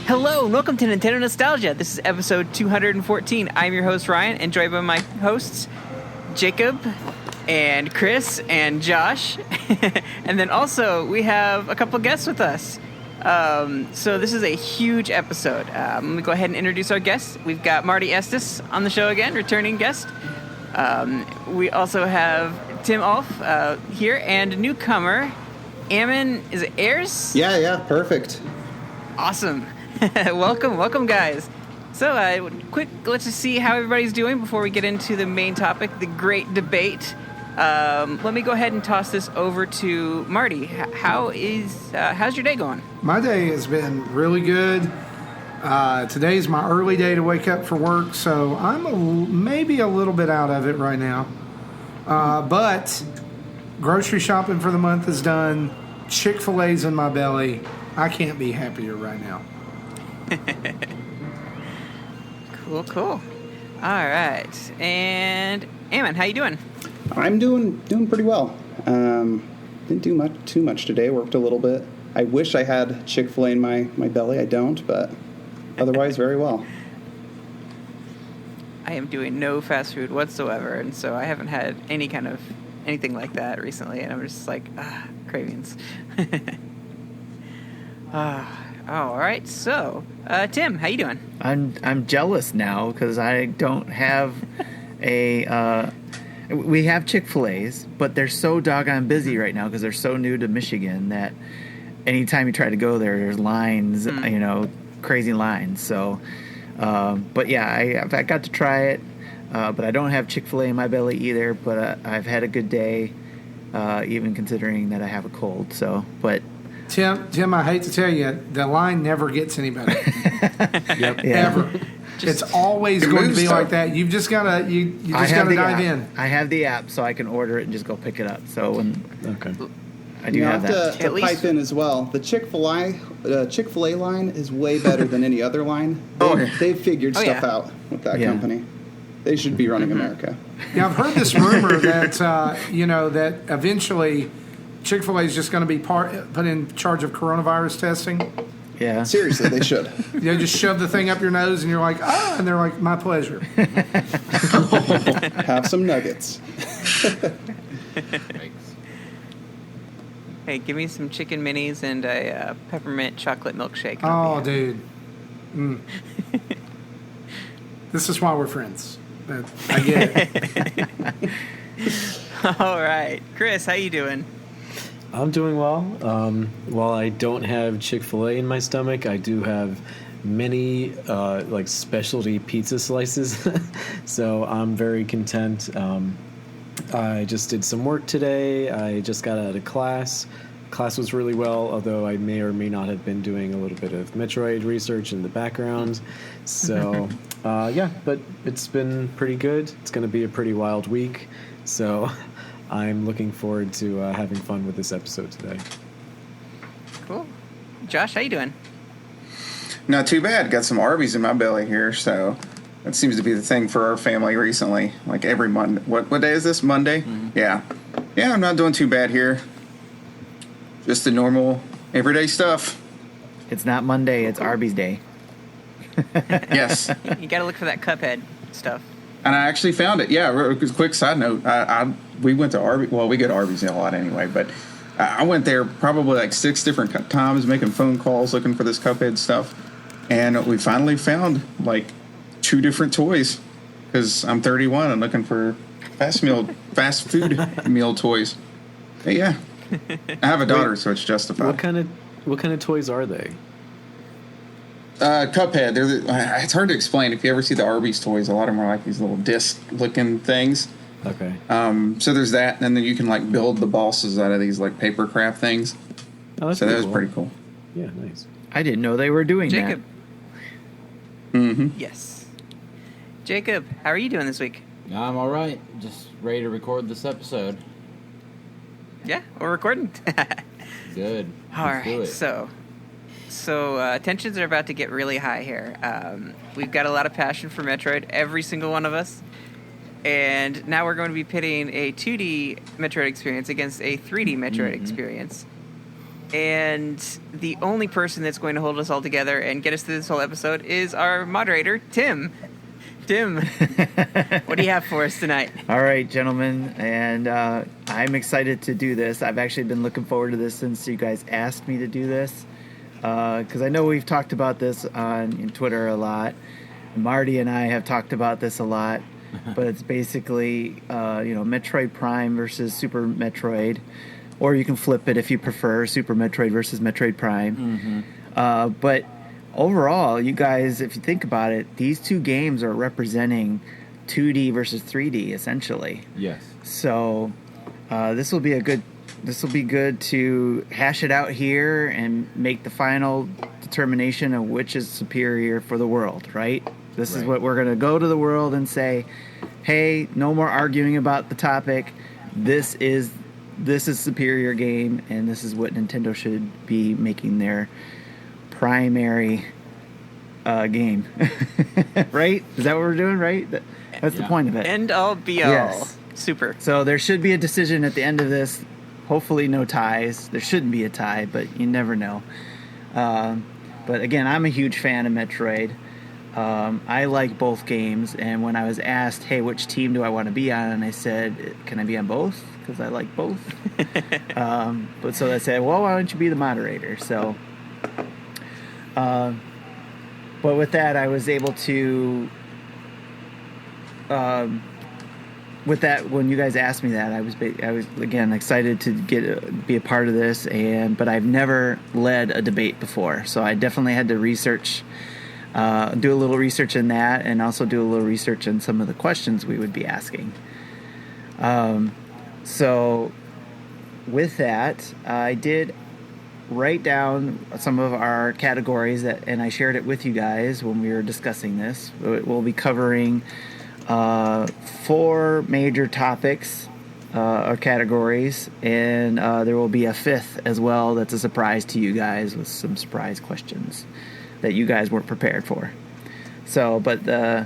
Hello and welcome to Nintendo Nostalgia. This is episode 214. I'm your host Ryan, and joined by my hosts Jacob and Chris and Josh. And then also we have a couple guests with us. So this is a huge episode. Let me go ahead and introduce our guests. We've got Marty Estes on the show again, returning guest. We also have Tim Ulf here, and a newcomer, Ammon, is it Ayers? Yeah, perfect. Awesome. welcome guys. So let's just see how everybody's doing before we get into the main topic, the great debate. Let me go ahead and toss this over to Marty. How's your day going? My day has been really good. Today's my early day to wake up for work, so I'm maybe a little bit out of it right now. But grocery shopping for the month is done. Chick-fil-A's in my belly. I can't be happier right now. Cool. All right. And Ammon, how you doing? I'm doing pretty well. Didn't do too much today. Worked a little bit. I wish I had Chick-fil-A in my belly. I don't, but otherwise very well. I am doing no fast food whatsoever, and so I haven't had anything like that recently, and I'm just like, cravings. All right. So, Tim, how you doing? I'm jealous now because I don't have a. We have Chick-fil-A's, but they're so doggone busy right now because they're so new to Michigan that anytime you try to go there, there's lines. Crazy lines. So, but yeah, I got to try it, but I don't have Chick-fil-A in my belly either. But I've had a good day, even considering that I have a cold. So, but. Tim, I hate to tell you, the line never gets any better. Yep. Ever. It's always going to be like that. You've just got to dive in. I have the app, so I can order it and just go pick it up. So I do have that. To pipe in as well. The Chick-fil-A line is way better than any other line. They've figured stuff out with that company. They should be running America. Yeah, I've heard this rumor that that eventually Chick-fil-A is just going to be put in charge of coronavirus testing. Yeah. Seriously, they should. They just shove the thing up your nose, and you're like, and they're like, my pleasure. Have some nuggets. Hey, give me some chicken minis and a peppermint chocolate milkshake. Oh, dude. This is why we're friends. I get it. All right. Chris, how you doing? I'm doing well. While I don't have Chick-fil-A in my stomach, I do have many specialty pizza slices. So I'm very content. I just did some work today. I just got out of class. Class was really well, although I may or may not have been doing a little bit of Metroid research in the background. So, but it's been pretty good. It's going to be a pretty wild week. So I'm looking forward to having fun with this episode today. Cool. Josh, how you doing? Not too bad. Got some Arby's in my belly here, so that seems to be the thing for our family recently. Like every Monday. What day is this? Monday? Mm-hmm. Yeah, I'm not doing too bad here. Just the normal, everyday stuff. It's not Monday, it's Arby's Day. Yes. You got to look for that Cuphead stuff. And I actually found it. Yeah, quick side note. We went to Arby's. Well, we get Arby's a lot anyway, but I went there probably like 6 different times making phone calls looking for this Cuphead stuff. And we finally found like 2 different toys because I'm 31 and looking for fast food meal toys. But yeah. I have a daughter, so it's justified. What kind of toys are they? Cuphead. It's hard to explain. If you ever see the Arby's toys, a lot of them are like these little disc-looking things. Okay. So there's that, and then you can like build the bosses out of these like paper craft things. Oh, that's so that was cool. pretty cool. Yeah, nice. I didn't know they were doing Jacob. Yes. Jacob, how are you doing this week? I'm all right. Just ready to record this episode. Yeah, we're recording. Good. All Let's do right, it. so tensions are about to get really high here. We've got a lot of passion for Metroid, every single one of us. And now we're going to be pitting a 2D Metroid experience against a 3D Metroid experience. And the only person that's going to hold us all together and get us through this whole episode is our moderator, Tim. Tim, what do you have for us tonight? All right, gentlemen, and I'm excited to do this. I've actually been looking forward to this since you guys asked me to do this, because I know we've talked about this on Twitter a lot. Marty and I have talked about this a lot, but it's basically, Metroid Prime versus Super Metroid, or you can flip it if you prefer, Super Metroid versus Metroid Prime. But overall, you guys, if you think about it, these two games are representing 2D versus 3D essentially. Yes. So this will be good to hash it out here and make the final determination of which is superior for the world, right? This is what we're going to go to the world and say, hey, no more arguing about the topic. This is superior game, and this is what Nintendo should be making their primary game. Right? Is that what we're doing, right? That's the point of it. End all be all. Yes. Super. So there should be a decision at the end of this. Hopefully no ties. There shouldn't be a tie, but you never know. But again, I'm a huge fan of Metroid. I like both games, and when I was asked, hey, which team do I want to be on, and I said, can I be on both? Because I like both. But so they said, well, why don't you be the moderator? So, but with that, I was able to, with that, when you guys asked me that, I was again excited to be a part of this, but I've never led a debate before, so I definitely had to research. Do a little research in that, and also do a little research in some of the questions we would be asking. So with that, I did write down some of our categories and I shared it with you guys when we were discussing this. We'll be covering 4 major topics or categories, and there will be a 5th as well that's a surprise to you guys with some surprise questions that you guys weren't prepared for. So, but the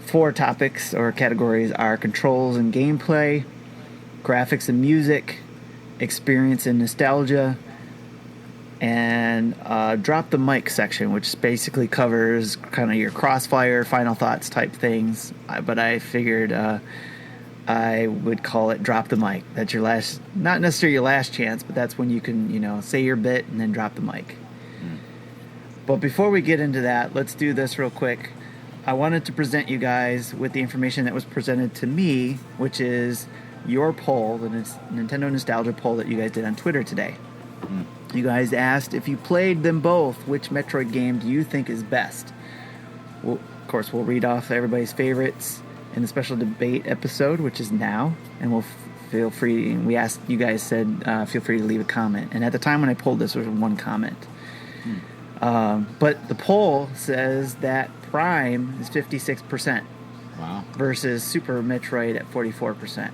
4 topics or categories are controls and gameplay, graphics and music, experience and nostalgia, and drop the mic section, which basically covers kind of your crossfire, final thoughts type things. But I figured I would call it drop the mic. That's your last, not necessarily your last chance, but that's when you can, say your bit and then drop the mic. But before we get into that, let's do this real quick. I wanted to present you guys with the information that was presented to me, which is your poll, the Nintendo Nostalgia poll that you guys did on Twitter today. You guys asked, if you played them both, which Metroid game do you think is best? Well, of course, we'll read off everybody's favorites in the special debate episode, which is now, and we'll feel free. We asked, you guys said, feel free to leave a comment. And at the time when I pulled this, there was 1 comment. But the poll says that Prime is 56%. Wow. Versus Super Metroid at 44%.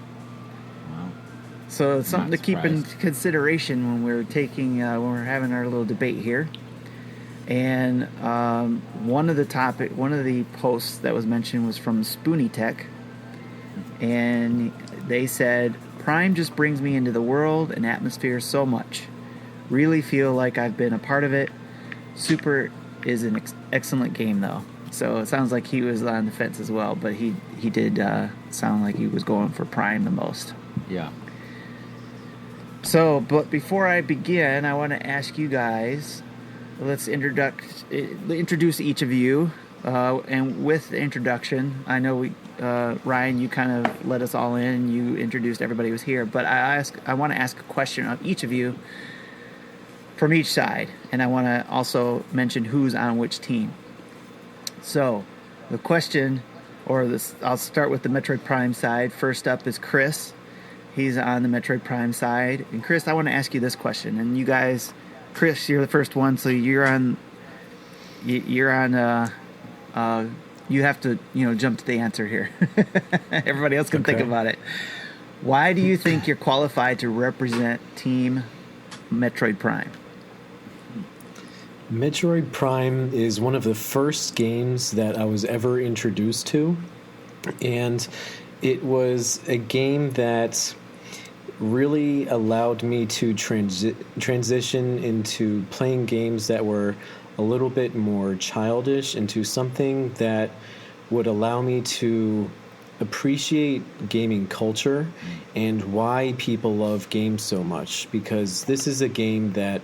Wow. So it's something to keep in surprised. consideration when we're having our little debate here. And one of the posts that was mentioned was from Spoonie Tech, and they said, Prime just brings me into the world and atmosphere so much. Really feel like I've been a part of it. Super is an excellent game, though. So it sounds like he was on the fence as well, but he did sound like he was going for Prime the most. Yeah. So, but before I begin, I want to ask you guys, let's introduce each of you. And with the introduction, I know Ryan, you kind of let us all in. You introduced everybody who was here, but I want to ask a question of each of you from each side, and I want to also mention who's on which team. So, the question, I'll start with the Metroid Prime side. First up is Chris. He's on the Metroid Prime side. And Chris, I want to ask you this question. And you guys, Chris, you're the first one, so you're on you have to, jump to the answer here. Everybody else can think Okay. about it. Why do you think you're qualified to represent Team Metroid Prime? Metroid Prime is one of the first games that I was ever introduced to, and it was a game that really allowed me to transition into playing games that were a little bit more childish, into something that would allow me to appreciate gaming culture and why people love games so much, because this is a game that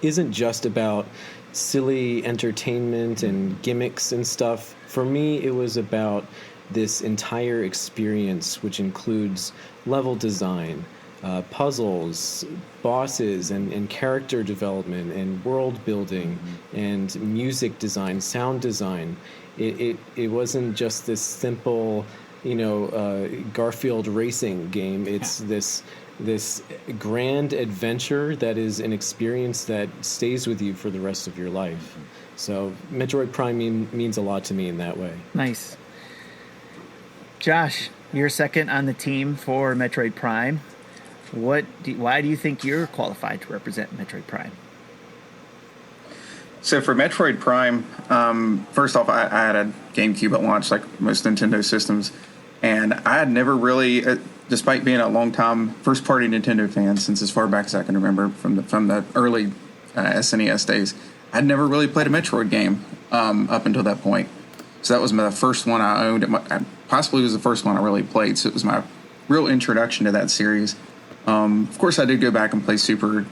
isn't just about silly entertainment and gimmicks and stuff. For me, it was about this entire experience, which includes level design, puzzles, bosses, and character development, and world building, and music design, sound design. It wasn't just this simple, Garfield racing game. It's this grand adventure that is an experience that stays with you for the rest of your life. So Metroid Prime means a lot to me in that way. Nice. Josh, you're second on the team for Metroid Prime. Why do you think you're qualified to represent Metroid Prime? So for Metroid Prime, first off, I had a GameCube at launch, like most Nintendo systems, and I had never really, despite being a long-time first-party Nintendo fan since as far back as I can remember from the early SNES days, I'd never really played a Metroid game up until that point. So that was the first one I owned. It possibly was the first one I really played, so it was my real introduction to that series. Of course, I did go back and play Super,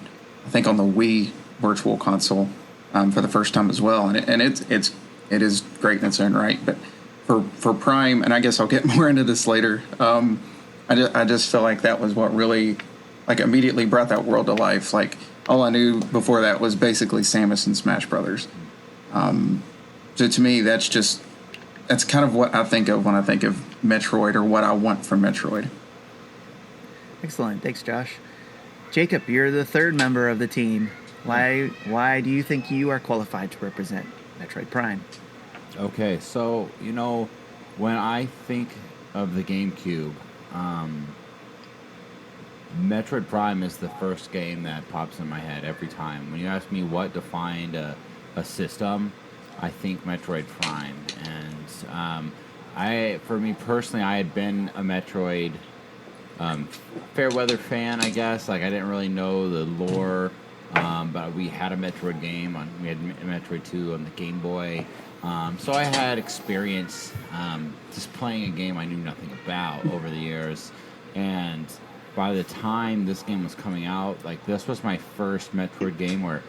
I think on the Wii Virtual Console for the first time as well, and it is great in its own right. But for Prime, and I guess I'll get more into this later. I just feel like that was what really immediately brought that world to life. Like all I knew before that was basically Samus and Smash Brothers. So to me, that's kind of what I think of when I think of Metroid, or what I want from Metroid. Excellent. Thanks, Josh. Jacob, you're the third member of the team. Why do you think you are qualified to represent Metroid Prime? Okay, so, when I think of the GameCube, Metroid Prime is the first game that pops in my head every time. When you ask me what defined a system, I think Metroid Prime. And for me personally, I had been a Metroid fair weather fan, I guess. I didn't really know the lore, but we had a Metroid game. We had Metroid 2 on the Game Boy. So I had experience just playing a game I knew nothing about over the years. And by the time this game was coming out, this was my first Metroid game where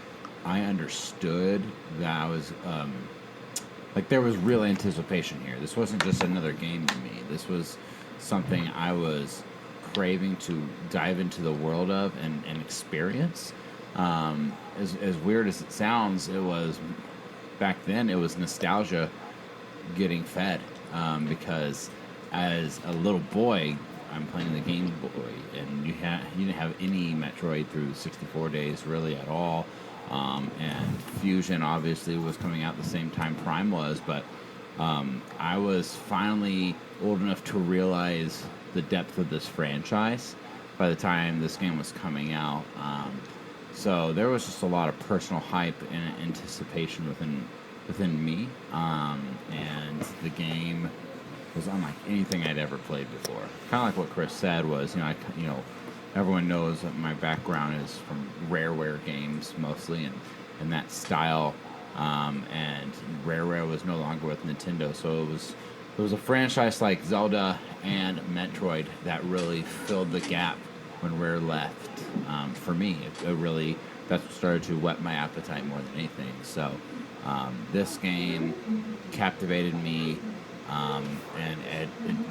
I understood that I was there was real anticipation here. This wasn't just another game to me. This was something I was craving to dive into the world of and experience. As weird as it sounds, it was back then. It was nostalgia getting fed because as a little boy, I'm playing the Game Boy, and you didn't have any Metroid through 64 days really at all. And Fusion obviously was coming out the same time Prime was, but I was finally old enough to realize the depth of this franchise by the time this game was coming out. So there was just a lot of personal hype and anticipation within me, and the game was unlike anything I'd ever played before. Kind of like what Chris said was, everyone knows that my background is from Rareware games mostly, and that style. And Rareware was no longer with Nintendo, so it was a franchise like Zelda and Metroid that really filled the gap when Rare left. For me, it really, that's what started to whet my appetite more than anything. So this game captivated me, and it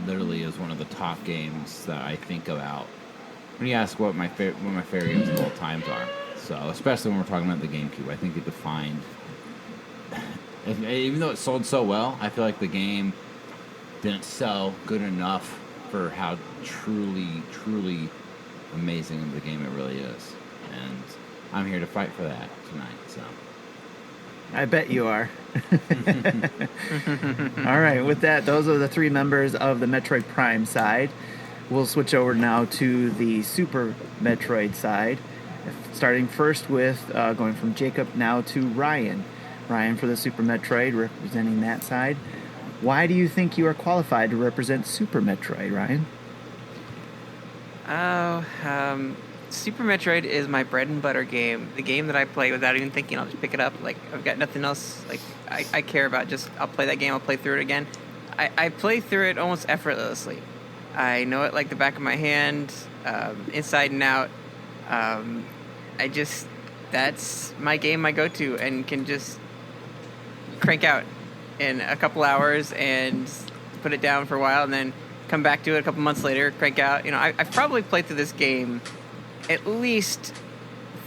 literally is one of the top games that I think about when you ask what my favorite games of all times are. So especially when we're talking about the GameCube, I think it defined. Even though it sold so well, I feel like the game didn't sell good enough for how truly, truly amazing the game it really is. And I'm here to fight for that tonight. So I bet you are. All right, with that, those are the three members of the Metroid Prime side. We'll switch over now to the Super Metroid side, starting first with going from Jacob now to Ryan. Ryan for the Super Metroid, representing that side. Why do you think you are qualified to represent Super Metroid, Ryan? Super Metroid is my bread and butter game. The game that I play without even thinking. I'll just pick it up. Like, I've got nothing else like I care about. Just I'll play that game. I'll play through it again. I play through it almost effortlessly. I know it like the back of my hand, inside and out. That's my game I go to and can just crank out in a couple hours and put it down for a while and then come back to it a couple months later, crank out. I've probably played through this game at least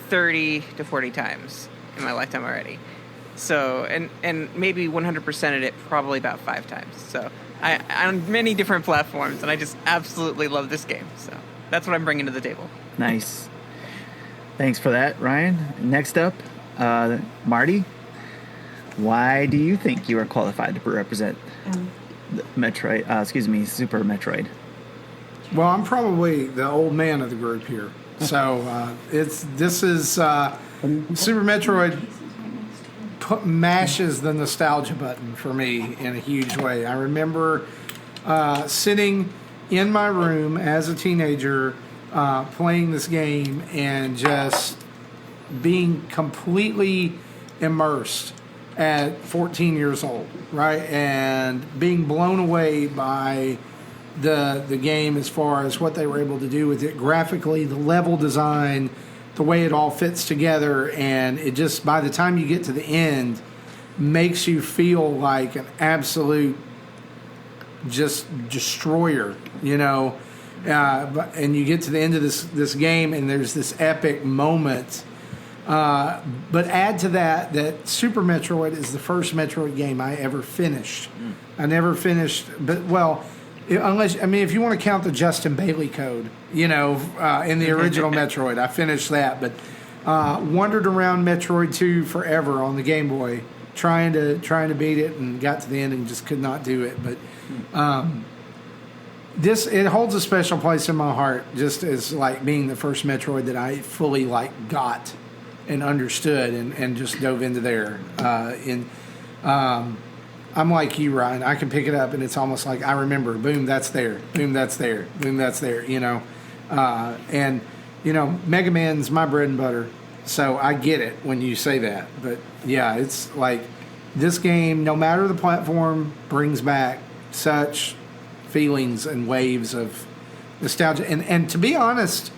30 to 40 times in my lifetime already. So, and maybe 100% of it probably about 5 times. So, on many different platforms, and I just absolutely love this game. So, that's what I'm bringing to the table. Nice. Thanks for that, Ryan. Next up, Marty. Why do you think you are qualified to represent Super Metroid? Well, I'm probably the old man of the group here. So this is Super Metroid mashes the nostalgia button for me in a huge way. I remember sitting in my room as a teenager playing this game and just being completely immersed at 14 years old, right? And being blown away by the game as far as what they were able to do with it graphically, the level design, the way it all fits together, and it just, by the time you get to the end, makes you feel like an absolute just destroyer, and you get to the end of this game and there's this epic moment. But add to that Super Metroid is the first Metroid game I ever finished. I never finished, if you want to count the Justin Bailey code, in the original Metroid, I finished that. But wandered around Metroid 2 forever on the Game Boy, trying to beat it, and got to the end and just could not do it. But it holds a special place in my heart, just as like being the first Metroid that I fully got and understood and just dove into there. I'm like you, Ryan. I can pick it up and it's almost like I remember. Boom, that's there. Boom, that's there. Boom, that's there. Mega Man's my bread and butter, so I get it when you say that. But yeah, it's like this game, no matter the platform, brings back such feelings and waves of nostalgia and to be honest,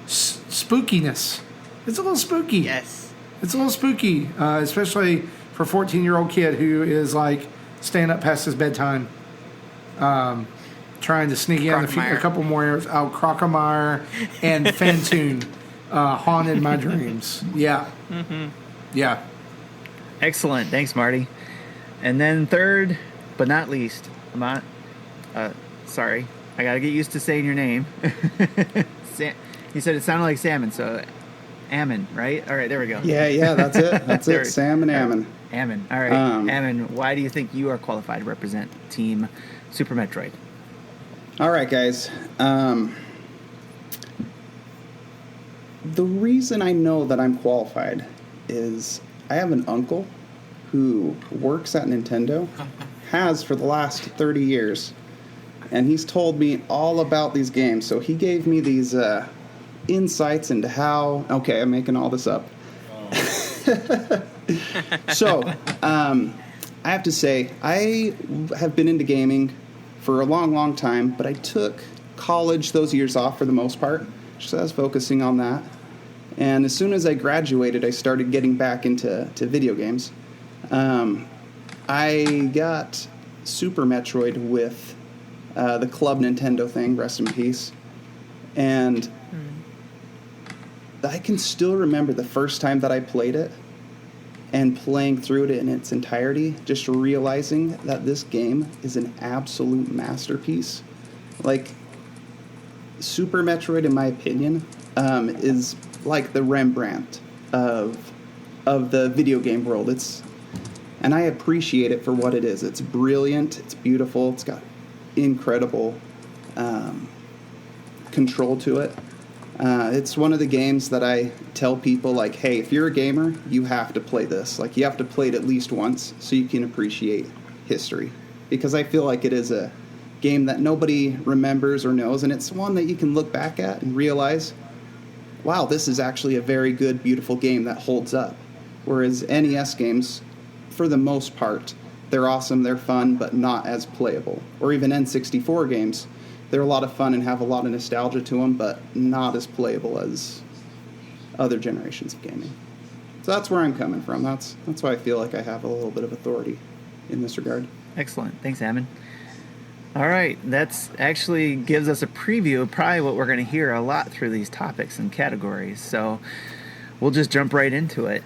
spookiness. It's a little spooky. Yes. It's a little spooky, especially for a 14-year-old kid who is like staying up past his bedtime, trying to sneak in a couple more hours. Oh, Crocomire and Fantoon haunted my dreams. Yeah. Mm-hmm. Yeah. Excellent. Thanks, Marty. And then third, but not least, sorry, I got to get used to saying your name. You said it sounded like salmon, so Ammon, right? All right, there we go. Yeah, that's it. That's it. Sam and Ammon. Ammon. All right. Ammon, why do you think you are qualified to represent Team Super Metroid? All right, guys. The reason I know that I'm qualified is I have an uncle who works at Nintendo, has for the last 30 years, and he's told me all about these games. So he gave me these insights into how... Okay, I'm making all this up. So, I have to say, I have been into gaming for a long, long time, but I took college those years off for the most part, so I was focusing on that. And as soon as I graduated, I started getting back into video games. I got Super Metroid with the Club Nintendo thing, rest in peace. And I can still remember the first time that I played it and playing through it in its entirety, just realizing that this game is an absolute masterpiece. Like, Super Metroid, in my opinion, is like the Rembrandt of the video game world. It's And I appreciate it for what it is. It's brilliant. It's beautiful. It's got incredible control to it. It's one of the games that I tell people, like, hey, if you're a gamer, you have to play this. Like, you have to play it at least once so you can appreciate history. Because I feel like it is a game that nobody remembers or knows, and it's one that you can look back at and realize, wow, this is actually a very good, beautiful game that holds up. Whereas NES games, for the most part, they're awesome, they're fun, but not as playable. Or even N64 games, they're a lot of fun and have a lot of nostalgia to them, but not as playable as other generations of gaming. So that's where I'm coming from. That's why I feel like I have a little bit of authority in this regard. Excellent. Thanks, Ammon. All right, that's actually gives us a preview of probably what we're going to hear a lot through these topics and categories. So we'll just jump right into it.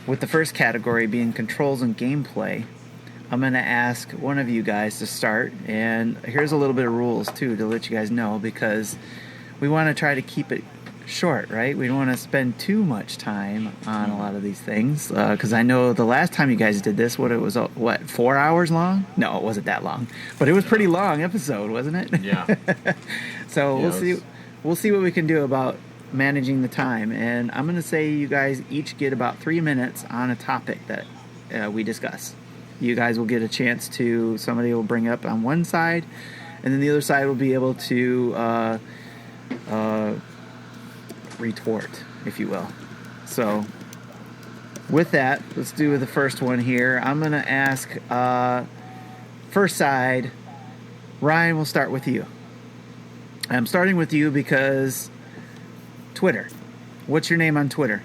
With the first category being controls and gameplay, I'm going to ask one of you guys to start. And here's a little bit of rules, too, to let you guys know, because we want to try to keep it short, right? We don't want to spend too much time on a lot of these things, because I know the last time you guys did this, it was 4 hours long? No, it wasn't that long, but it was pretty long episode, wasn't it? Yeah. So we'll see what we can do about managing the time, and I'm going to say you guys each get about 3 minutes on a topic that we discuss. You guys will get a chance to, somebody will bring up on one side, and then the other side will be able to retort, if you will. So with that, let's do the first one here. I'm going to ask first side, Ryan, we'll start with you. I'm starting with you because Twitter. What's your name on Twitter?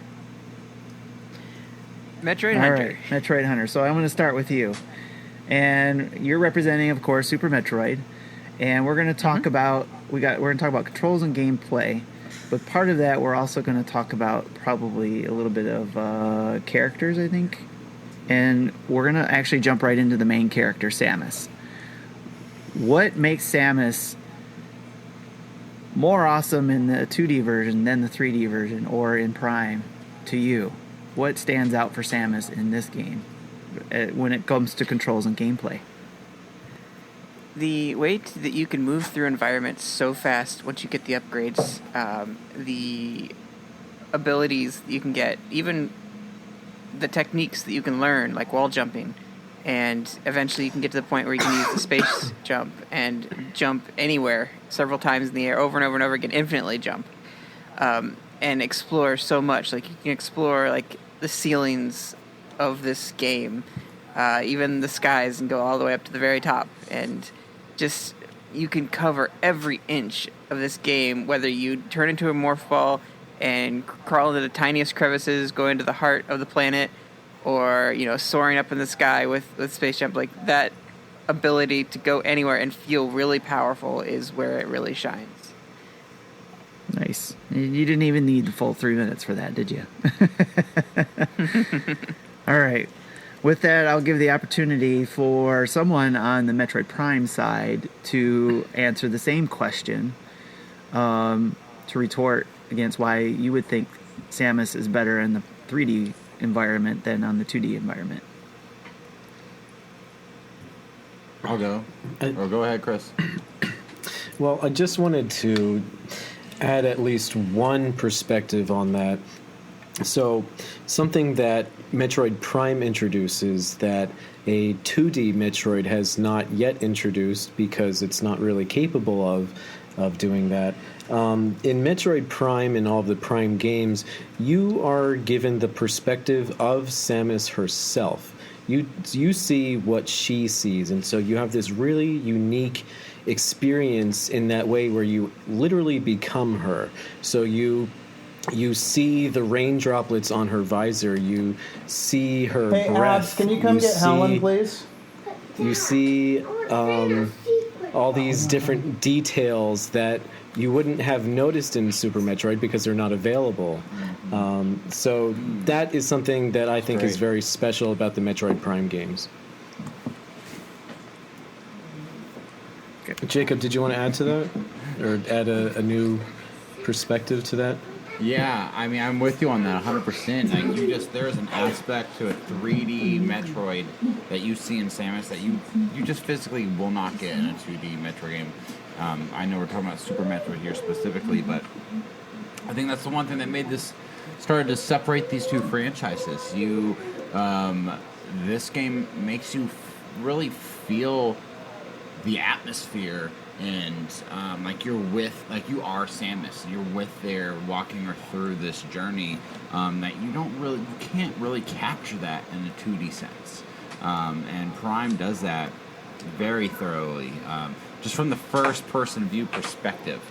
Metroid All Hunter. right, Metroid Hunter. So I'm going to start with you. And you're representing, of course, Super Metroid. And we're going to talk about we're going to talk about controls and gameplay. But part of that, we're also going to talk about probably a little bit of characters, I think. And we're going to actually jump right into the main character, Samus. What makes Samus more awesome in the 2D version than the 3D version or in Prime to you? What stands out for Samus in this game when it comes to controls and gameplay? The way that you can move through environments so fast once you get the upgrades, the abilities that you can get, even the techniques that you can learn, like wall jumping, and eventually you can get to the point where you can use the space jump and jump anywhere several times in the air over and over and over again, infinitely jump, and explore so much. Like, you can explore like the ceilings of this game, even the skies, and go all the way up to the very top, and just you can cover every inch of this game, whether you turn into a morph ball and crawl into the tiniest crevices, go into the heart of the planet, or, you know, soaring up in the sky with space jump. Like, that ability to go anywhere and feel really powerful is where it really shines. Nice. You didn't even need the full 3 minutes for that, did you? All right. With that, I'll give the opportunity for someone on the Metroid Prime side to answer the same question, to retort against why you would think Samus is better in the 3D environment than on the 2D environment. I'll go. Or go ahead, Chris. Well, I just wanted to add at least one perspective on that. So, something that Metroid Prime introduces that a 2D Metroid has not yet introduced because it's not really capable of doing that. In Metroid Prime and all of the Prime games, you are given the perspective of Samus herself. You see what she sees, and so you have this really unique experience in that way where you literally become her. So you see the rain droplets on her visor. You see her breath. Hey, Abs, can you come get Helen, please? You see all these different details that you wouldn't have noticed in Super Metroid because they're not available. So that is something that I think is very special about the Metroid Prime games. Okay. Jacob, did you want to add to that? Or add a new perspective to that? Yeah, I mean, I'm with you on that 100%. Like, there's an aspect to a 3D Metroid that you see in Samus that you just physically will not get in a 2D Metroid game. I know we're talking about Super Metroid here specifically, but I think that's the one thing that started to separate these two franchises. This game makes you really feel the atmosphere, and like you are Samus. You're walking her through this journey that you can't really capture that in a 2D sense. And Prime does that very thoroughly, just from the first person view perspective.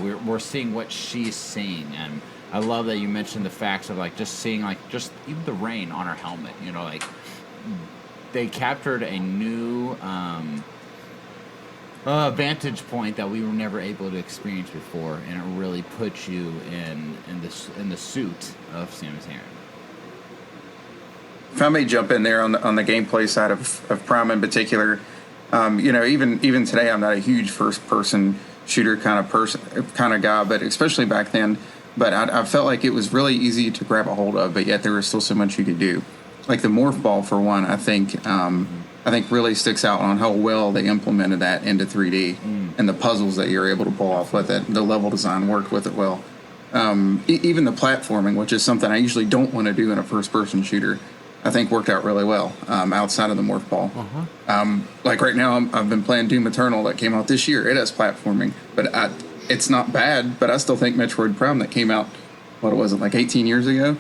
We're seeing what she's seeing, and I love that you mentioned the facts of like just seeing like just even the rain on her helmet. You know, like they captured a new vantage point that we were never able to experience before, and it really puts you in the suit of Samus Aran. If I may jump in there on the gameplay side of Prime in particular, even today I'm not a huge first person shooter kind of guy, but especially back then. But I felt like it was really easy to grab a hold of, but yet there was still so much you could do. Like the morph ball, for one, I think really sticks out on how well they implemented that into 3D and the puzzles that you're able to pull off with it. The level design worked with it well. Even the platforming, which is something I usually don't want to do in a first-person shooter, I think worked out really well outside of the morph ball. Like right now, I've been playing Doom Eternal that came out this year. It has platforming, but it's not bad. But I still think Metroid Prime that came out, like 18 years ago,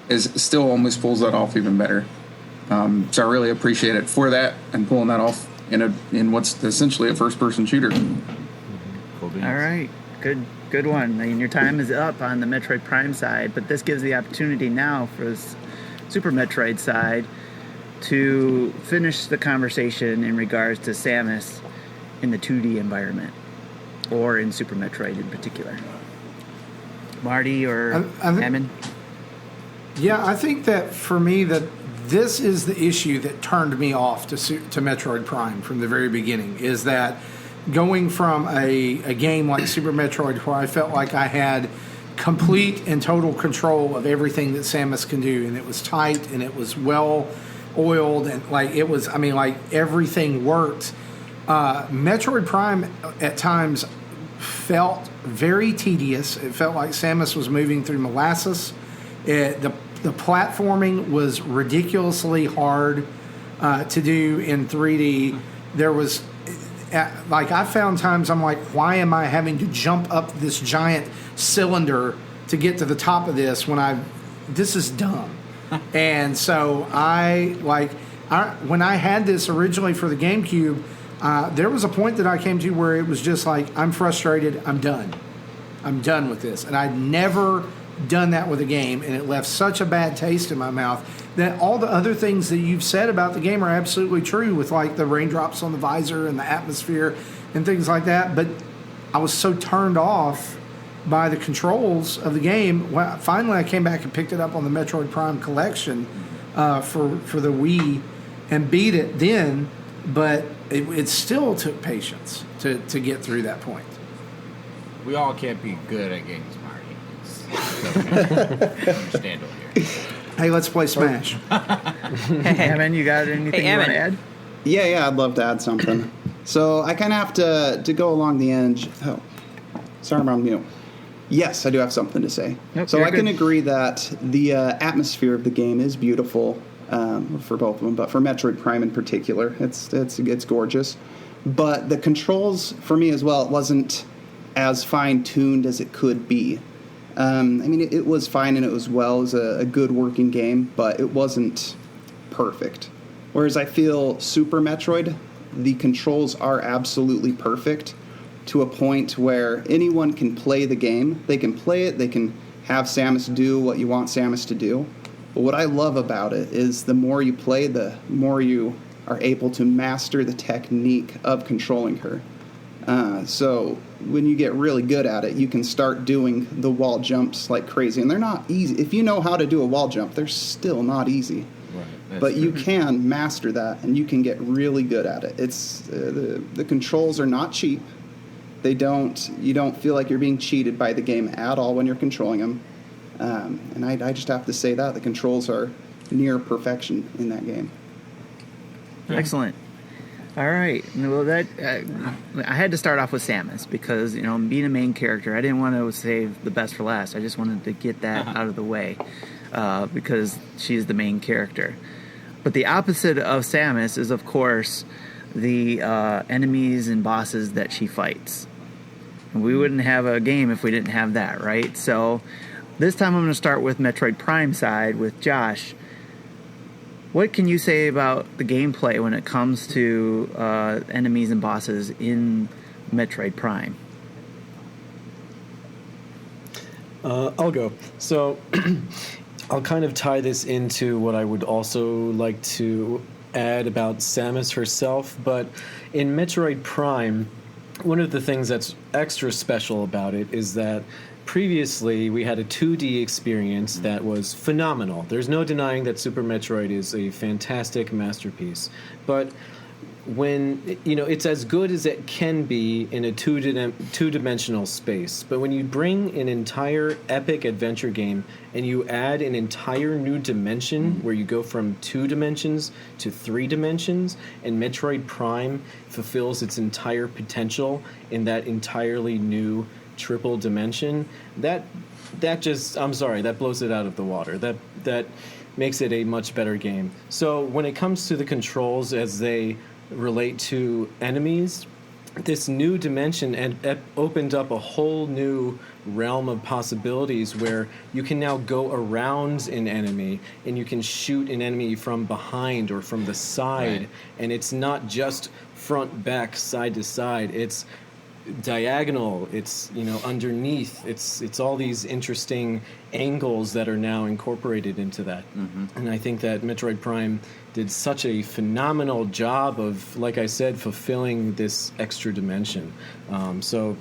is still almost pulls that off even better. So I really appreciate it for that and pulling that off in what's essentially a first-person shooter. All right, good one. I mean, your time is up on the Metroid Prime side, but this gives the opportunity now for this Super Metroid side to finish the conversation in regards to Samus in the 2D environment, or in Super Metroid in particular. Marty or Hammond? Yeah, I think that for me that this is the issue that turned me off to Metroid Prime from the very beginning, is that going from a game like Super Metroid where I felt like I had complete and total control of everything that Samus can do, and it was tight and it was well oiled, and everything worked. Metroid Prime at times felt very tedious. It felt like Samus was moving through molasses. The platforming was ridiculously hard to do in 3D. There was, I found times I'm like, why am I having to jump up this giant cylinder to get to the top of this this is dumb. And so when I had this originally for the GameCube, there was a point that I came to where it was just like, I'm frustrated, I'm done with this. And I'd never done that with a game, and it left such a bad taste in my mouth that all the other things that you've said about the game are absolutely true, with like the raindrops on the visor and the atmosphere and things like that. But I was so turned off by the controls of the game. Well, finally I came back and picked it up on the Metroid Prime collection for the Wii and beat it then, but it still took patience to get through that point. We all can't be good at games, Marty. It's okay. Understandable here. Hey, let's play Smash. Hammond, you got anything you want to add? Yeah, I'd love to add something. So I kind of have to go along the edge. Oh, sorry, I'm on mute. Yes, I do have something to say. Nope, so I good. can agree that the atmosphere of the game is beautiful for both of them, but for Metroid Prime in particular, it's gorgeous. But the controls for me as well, it wasn't as fine-tuned as it could be. It was fine and it was a good working game, but it wasn't perfect. Whereas I feel Super Metroid, the controls are absolutely perfect to a point where anyone can play the game. They can play it, they can have Samus do what you want Samus to do. But what I love about it is the more you play, the more you are able to master the technique of controlling her. So when you get really good at it, you can start doing the wall jumps like crazy. And they're not easy. If you know how to do a wall jump, they're still not easy. Right. But you can master that, and you can get really good at it. It's the controls are not cheap. You don't feel like you're being cheated by the game at all when you're controlling them. And I just have to say that the controls are near perfection in that game. Excellent. All right. Well, that I had to start off with Samus because, being a main character, I didn't want to save the best for last. I just wanted to get that out of the way because she's the main character. But the opposite of Samus is, of course, the enemies and bosses that she fights. And we wouldn't have a game if we didn't have that, right? So this time I'm going to start with Metroid Prime side with Josh. What can you say about the gameplay when it comes to enemies and bosses in Metroid Prime? I'll go. So I'll kind of tie this into what I would also like to add about Samus herself. But in Metroid Prime, one of the things that's extra special about it is that previously we had a 2D experience that was phenomenal. There's no denying that Super Metroid is a fantastic masterpiece. But when, it's as good as it can be in a two-dimensional space. But when you bring an entire epic adventure game and you add an entire new dimension where you go from 2 dimensions to 3 dimensions, and Metroid Prime fulfills its entire potential in that entirely new triple dimension, that blows it out of the water. That makes it a much better game. So when it comes to the controls as they relate to enemies, this new dimension opened up a whole new realm of possibilities where you can now go around an enemy and you can shoot an enemy from behind or from the side, right. And it's not just front, back, side to side. It's diagonal, it's underneath, it's all these interesting angles that are now incorporated into that. And I think that Metroid Prime did such a phenomenal job of, like I said, fulfilling this extra dimension. So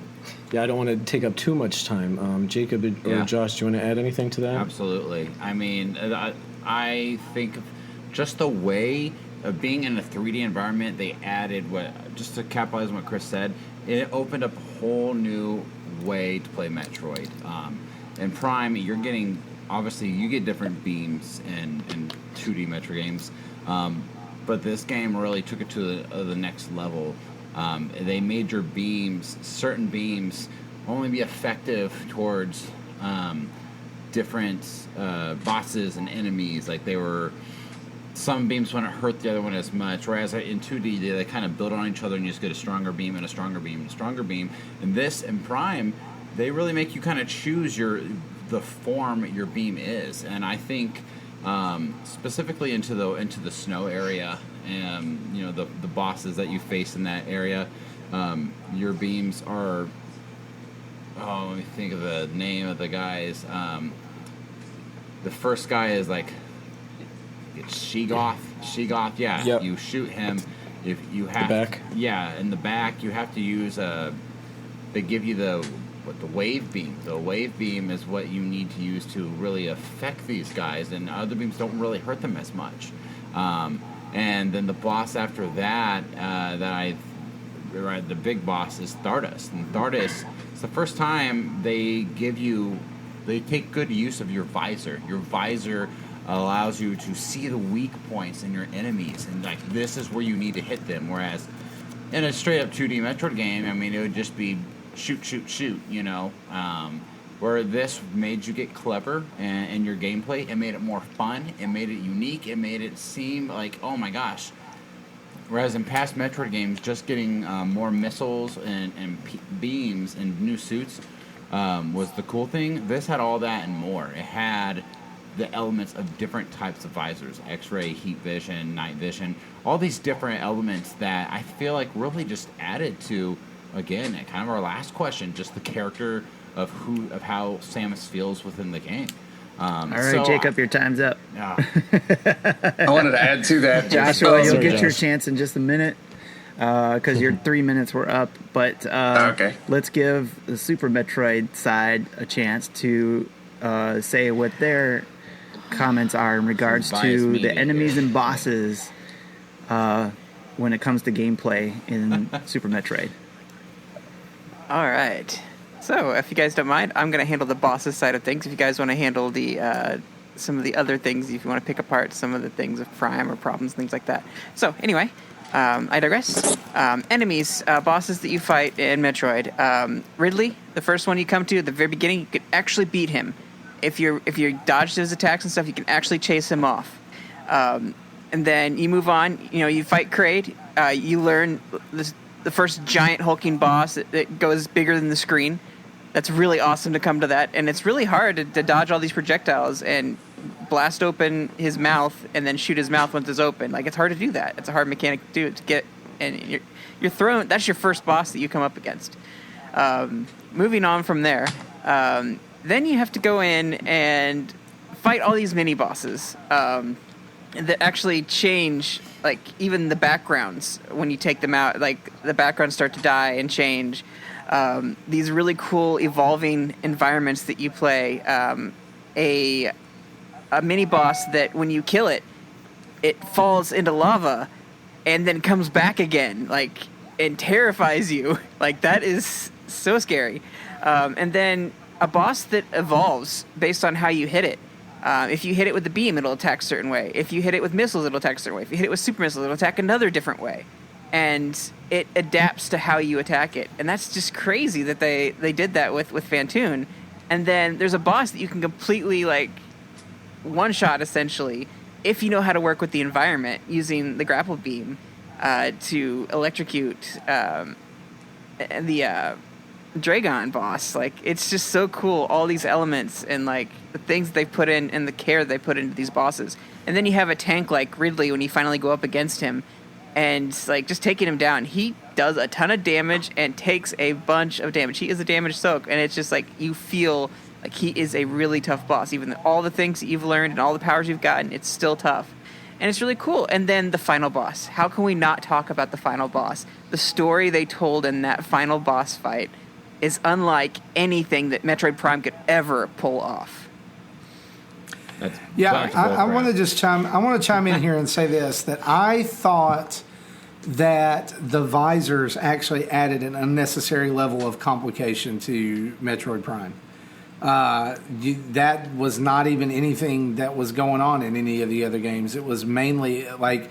I don't want to take up too much time. Jacob or Josh, do you want to add anything to that? Absolutely. I mean, I think just the way of being in a 3D environment, they added just to capitalize on what Chris said, it opened up a whole new way to play Metroid. In Prime, you're getting, obviously, you get different beams in 2D Metroid games, but this game really took it to the next level. They made your beams, certain beams, only be effective towards different bosses and enemies. Like some beams wouldn't hurt the other one as much, whereas in 2D they kind of build on each other and you just get a stronger beam and a stronger beam and a stronger beam. And this in Prime, they really make you kind of choose the form your beam is. And I think specifically into the snow area and the bosses that you face in that area, your beams are. Oh, let me think of the name of the guys. The first guy is like. It's Sheegoth, yeah. Yep. You shoot him. If you have the back. In the back, you have to use they give you the wave beam. The wave beam is what you need to use to really affect these guys, and other beams don't really hurt them as much. And then the boss after that, the big boss is Stardust. And Stardust, it's the first time they take good use of your visor. Your visor allows you to see the weak points in your enemies, and this is where you need to hit them. Whereas in a straight up 2D Metroid game, I mean, it would just be shoot, where this made you get clever in your gameplay. It made it more fun. It made it unique. It made it seem like, oh my gosh. Whereas in past Metroid games, just getting more missiles and beams and new suits was the cool thing. This had all that and more. It had the elements of different types of visors, X-ray, heat vision, night vision, all these different elements that I feel like really just added to, again, kind of our last question, just the character of how Samus feels within the game. All right, Jacob, your time's up. I wanted to add to that. Joshua, you'll get your chance in just a minute because your 3 minutes were up. But okay. Let's give the Super Metroid side a chance to say what their comments are in regards to the enemies and bosses when it comes to gameplay in Super Metroid. All right. So, if you guys don't mind, I'm going to handle the bosses side of things. If you guys want to handle the some of the other things, if you want to pick apart some of the things of Prime or problems, things like that. So, anyway, I digress. Enemies, bosses that you fight in Metroid. Ridley, the first one you come to at the very beginning, you can actually beat him. If you dodge his attacks and stuff, you can actually chase him off. And then you move on. You fight Kraid. You learn the first giant hulking boss that goes bigger than the screen. That's really awesome to come to that, and it's really hard to dodge all these projectiles and blast open his mouth and then shoot his mouth once it's open. Like, it's hard to do that. It's a hard mechanic to do, to get, and you're thrown. That's your first boss that you come up against. Moving on from there, then you have to go in and fight all these mini bosses that actually change, like, even the backgrounds when you take them out. Like, the backgrounds start to die and change. These really cool evolving environments that you play. A mini boss that when you kill it, it falls into lava and then comes back again, like, and terrifies you. Like, that is so scary. And then a boss that evolves based on how you hit it. If you hit it with the beam, it'll attack a certain way. If you hit it with missiles, it'll attack a certain way. If you hit it with super missiles, it'll attack another different way. And it adapts to how you attack it. And that's just crazy that they did that with Phantoon. And then there's a boss that you can completely, like, one-shot, essentially, if you know how to work with the environment, using the grapple beam to electrocute the Dragon boss. Like, it's just so cool, all these elements and, like, the things they put in and the care they put into these bosses. And then you have a tank like Ridley when you finally go up against him, and, like, just taking him down. He does a ton of damage and takes a bunch of damage. He is a damage soak, and it's just like you feel like he is a really tough boss. Even all the things that you've learned and all the powers you've gotten, it's still tough. And it's really cool. And then the final boss. How can we not talk about the final boss? The story they told in that final boss fight is unlike anything that Metroid Prime could ever pull off. I want to just chime in here and say this, that I thought that the visors actually added an unnecessary level of complication to Metroid Prime. That was not even anything that was going on in any of the other games. It was mainly, like,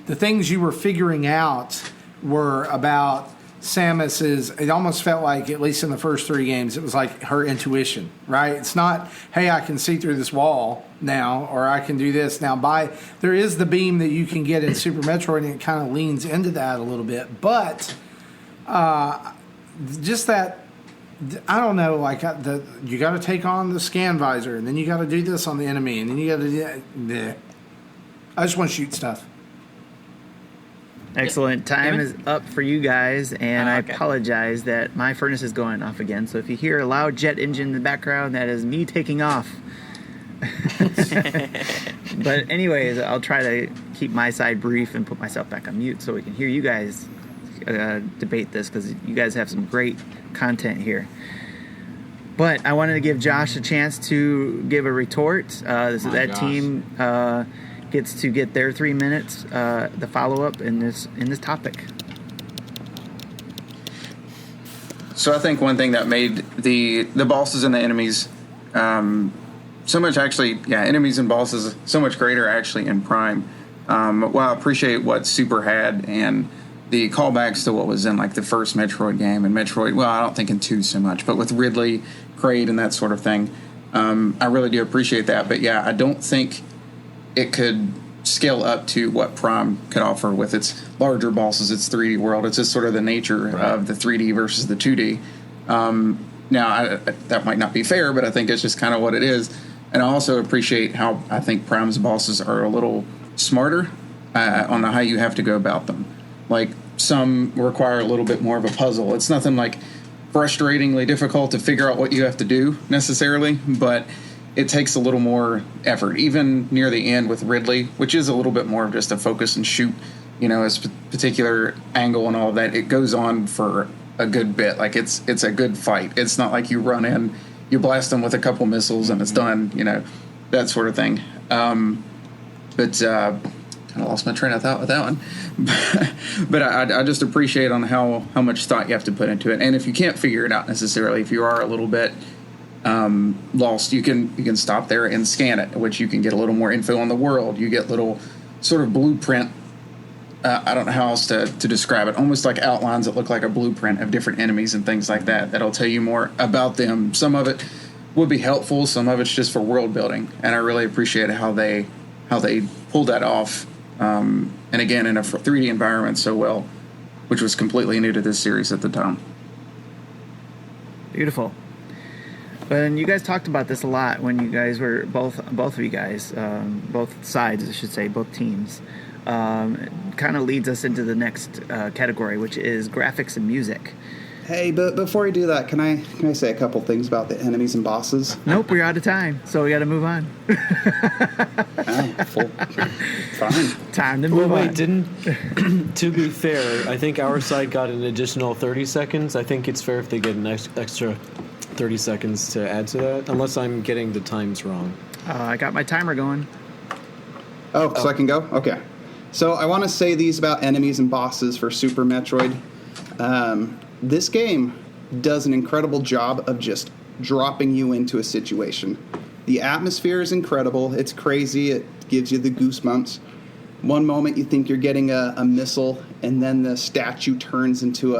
the things you were figuring out were about Samus's. It almost felt like, at least in the first 3 games, it was like her intuition, right? It's not, hey, I can see through this wall now, or I can do this now. There is the beam that you can get in Super Metroid, and it kind of leans into that a little bit. But just that, I don't know, like, you got to take on the scan visor, and then you got to do this on the enemy, and then you got to do that. I just want to shoot stuff. Excellent. Time is up for you guys, and I apologize that my furnace is going off again. So if you hear a loud jet engine in the background, that is me taking off. But anyways, I'll try to keep my side brief and put myself back on mute so we can hear you guys debate this, because you guys have some great content here. But I wanted to give Josh a chance to give a retort. That team gets to get their 3 minutes, the follow-up in this topic. So I think one thing that made the bosses and the enemies so much, actually, enemies and bosses so much greater actually in Prime. Well, I appreciate what Super had and the callbacks to what was in, like, the first Metroid game and Metroid. Well, I don't think in 2 so much, but with Ridley, Kraid, and that sort of thing, I really do appreciate that. But yeah, I don't think it could scale up to what Prime could offer with its larger bosses, its 3D world. It's just sort of the nature of the 3D versus the 2D. Now, that might not be fair, but I think it's just kind of what it is. And I also appreciate how I think Prime's bosses are a little smarter on how you have to go about them. Like, some require a little bit more of a puzzle. It's nothing like frustratingly difficult to figure out what you have to do necessarily, but it takes a little more effort. Even near the end with Ridley, which is a little bit more of just a focus and shoot, a particular angle and all of that, it goes on for a good bit. Like, it's a good fight. It's not like you run in, you blast them with a couple missiles and it's done, that sort of thing. But kind of lost my train of thought with that one. But I just appreciate on how much thought you have to put into it. And if you can't figure it out necessarily, if you are a little bit lost, you can stop there and scan it, which you can get a little more info on the world. You get little sort of blueprint. I don't know how else to describe it. Almost like outlines that look like a blueprint of different enemies and things like that. That'll tell you more about them. Some of it would be helpful. Some of it's just for world building. And I really appreciate how they pulled that off. And again, in a 3D environment so well, which was completely new to this series at the time. Beautiful. And you guys talked about this a lot when you guys were both of you guys, both sides, I should say, both teams. Kind of leads us into the next category, which is graphics and music. Hey, but before you do that, can I say a couple things about the enemies and bosses? Nope, we're out of time, so we got to move on. Fine. Time to move on. To be fair, I think our side got an additional 30 seconds. I think it's fair if they get an extra 30 seconds to add to that, unless I'm getting the times wrong. I got my timer going. Oh, so I can go? Okay. So I want to say these about enemies and bosses for Super Metroid. This game does an incredible job of just dropping you into a situation. The atmosphere is incredible. It's crazy. It gives you the goosebumps. One moment you think you're getting a missile, and then the statue turns into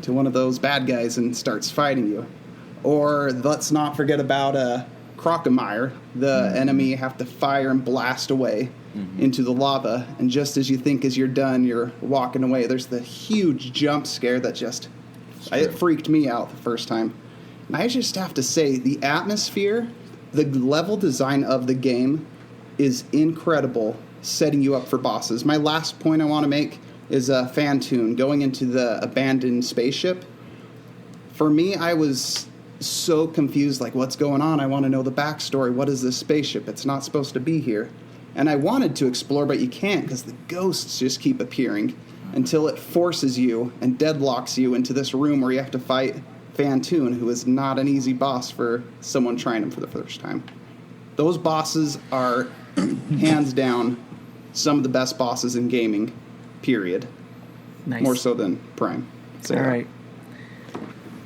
to one of those bad guys and starts fighting you. Or let's not forget about Crocomire. The enemy you have to fire and blast away into the lava, and just as you think as you're done, you're walking away. There's the huge jump scare that it freaked me out the first time. And I just have to say, the atmosphere, the level design of the game is incredible, setting you up for bosses. My last point I want to make is a fan tune going into the abandoned spaceship. For me, I was so confused, like, what's going on? I want to know the backstory. What is this spaceship? It's not supposed to be here. And I wanted to explore, but you can't because the ghosts just keep appearing until it forces you and deadlocks you into this room where you have to fight Fantoon, who is not an easy boss for someone trying him for the first time. Those bosses are, hands down, some of the best bosses in gaming, period. Nice. More so than Prime. So, All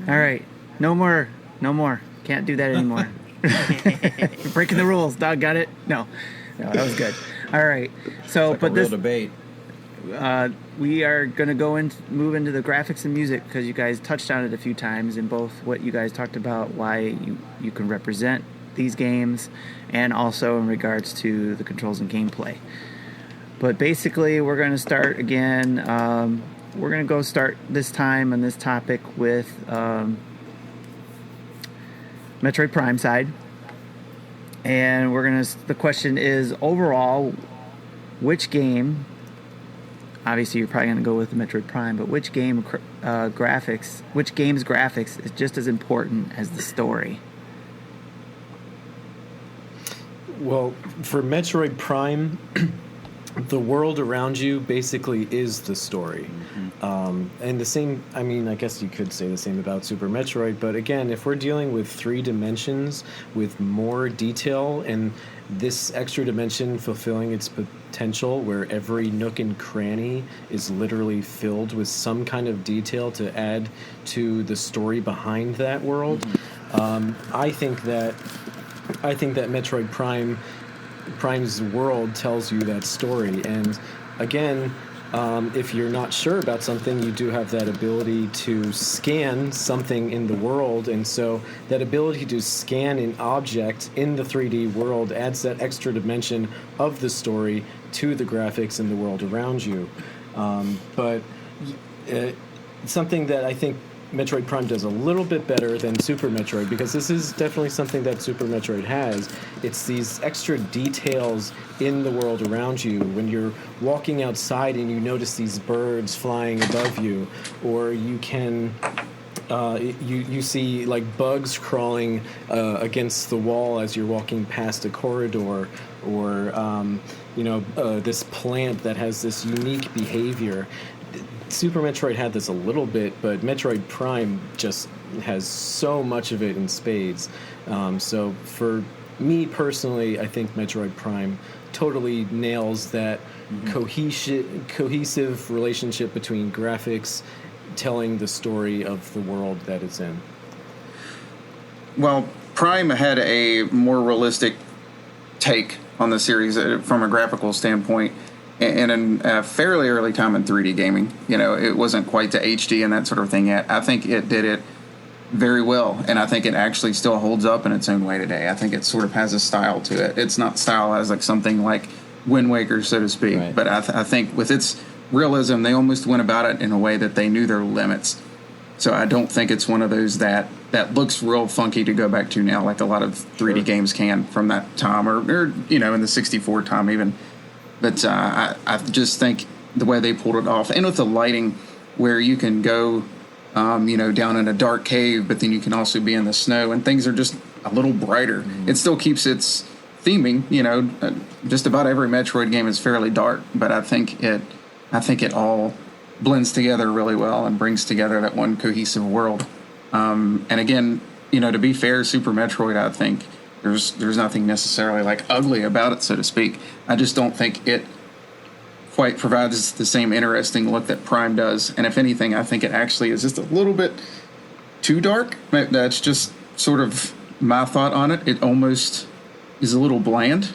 right. No more. Can't do that anymore. You're breaking the rules, dog. Got it? No, that was good. All right. So, Like but a real this debate. we are going to move into the graphics and music because you guys touched on it a few times in both what you guys talked about, why you can represent these games, and also in regards to the controls and gameplay. But basically, we're going to start again. We're going to go start this time on this topic with Metroid Prime side. And the question is, overall, which game, obviously you're probably going to go with the Metroid Prime, but which game's graphics is just as important as the story? Well, for Metroid Prime, the world around you basically is the story. And the same, I mean, I guess you could say the same about Super Metroid, but again, if we're dealing with 3 dimensions with more detail and this extra dimension fulfilling its potential where every nook and cranny is literally filled with some kind of detail to add to the story behind that world, I think that Metroid Prime's world tells you that story. And again, if you're not sure about something, you do have that ability to scan something in the world, and so that ability to scan an object in the 3D world adds that extra dimension of the story to the graphics in the world around you. But something that I think Metroid Prime does a little bit better than Super Metroid, because this is definitely something that Super Metroid has. It's these extra details in the world around you. When you're walking outside and you notice these birds flying above you, or you can you see like bugs crawling against the wall as you're walking past a corridor, or this plant that has this unique behavior. Super Metroid had this a little bit, but Metroid Prime just has so much of it in spades. So for me personally, I think Metroid Prime totally nails that cohesive relationship between graphics telling the story of the world that it's in. Well, Prime had a more realistic take on the series from a graphical standpoint, and in a fairly early time in 3D gaming. It wasn't quite to HD and that sort of thing yet. I think it did it very well, and I think it actually still holds up in its own way today. I think it sort of has a style to it. It's not stylized like something like Wind Waker, so to speak, right. But I think with its realism, they almost went about it in a way that they knew their limits. So I don't think it's one of those that looks real funky to go back to now, like a lot of 3D games can from that time, or in the 64 time even. But I just think the way they pulled it off, and with the lighting, where you can go, down in a dark cave, but then you can also be in the snow, and things are just a little brighter. Mm-hmm. It still keeps its theming. Just about every Metroid game is fairly dark, but I think it all blends together really well and brings together that one cohesive world. And again, to be fair, Super Metroid, I think there's nothing necessarily like ugly about it, so to speak. I just don't think it quite provides the same interesting look that Prime does. And if anything, I think it actually is just a little bit too dark. That's just sort of my thought on it. It almost is a little bland,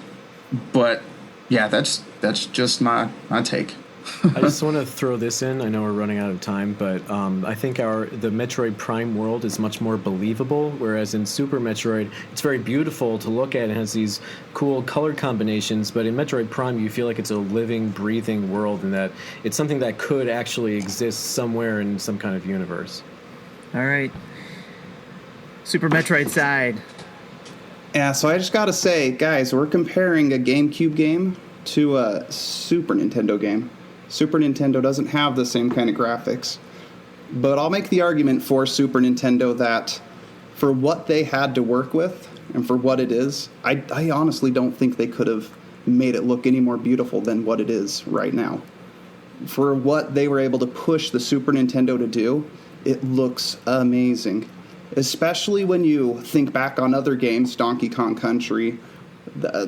but yeah, that's just my take. I just want to throw this in. I know we're running out of time, but I think the Metroid Prime world is much more believable, whereas in Super Metroid, it's very beautiful to look at and has these cool color combinations, but in Metroid Prime, you feel like it's a living, breathing world and that it's something that could actually exist somewhere in some kind of universe. All right. Super Metroid side. Yeah, so I just got to say, guys, we're comparing a GameCube game to a Super Nintendo game. Super Nintendo doesn't have the same kind of graphics. But I'll make the argument for Super Nintendo that for what they had to work with and for what it is, I honestly don't think they could have made it look any more beautiful than what it is right now. For what they were able to push the Super Nintendo to do, it looks amazing. Especially when you think back on other games, Donkey Kong Country.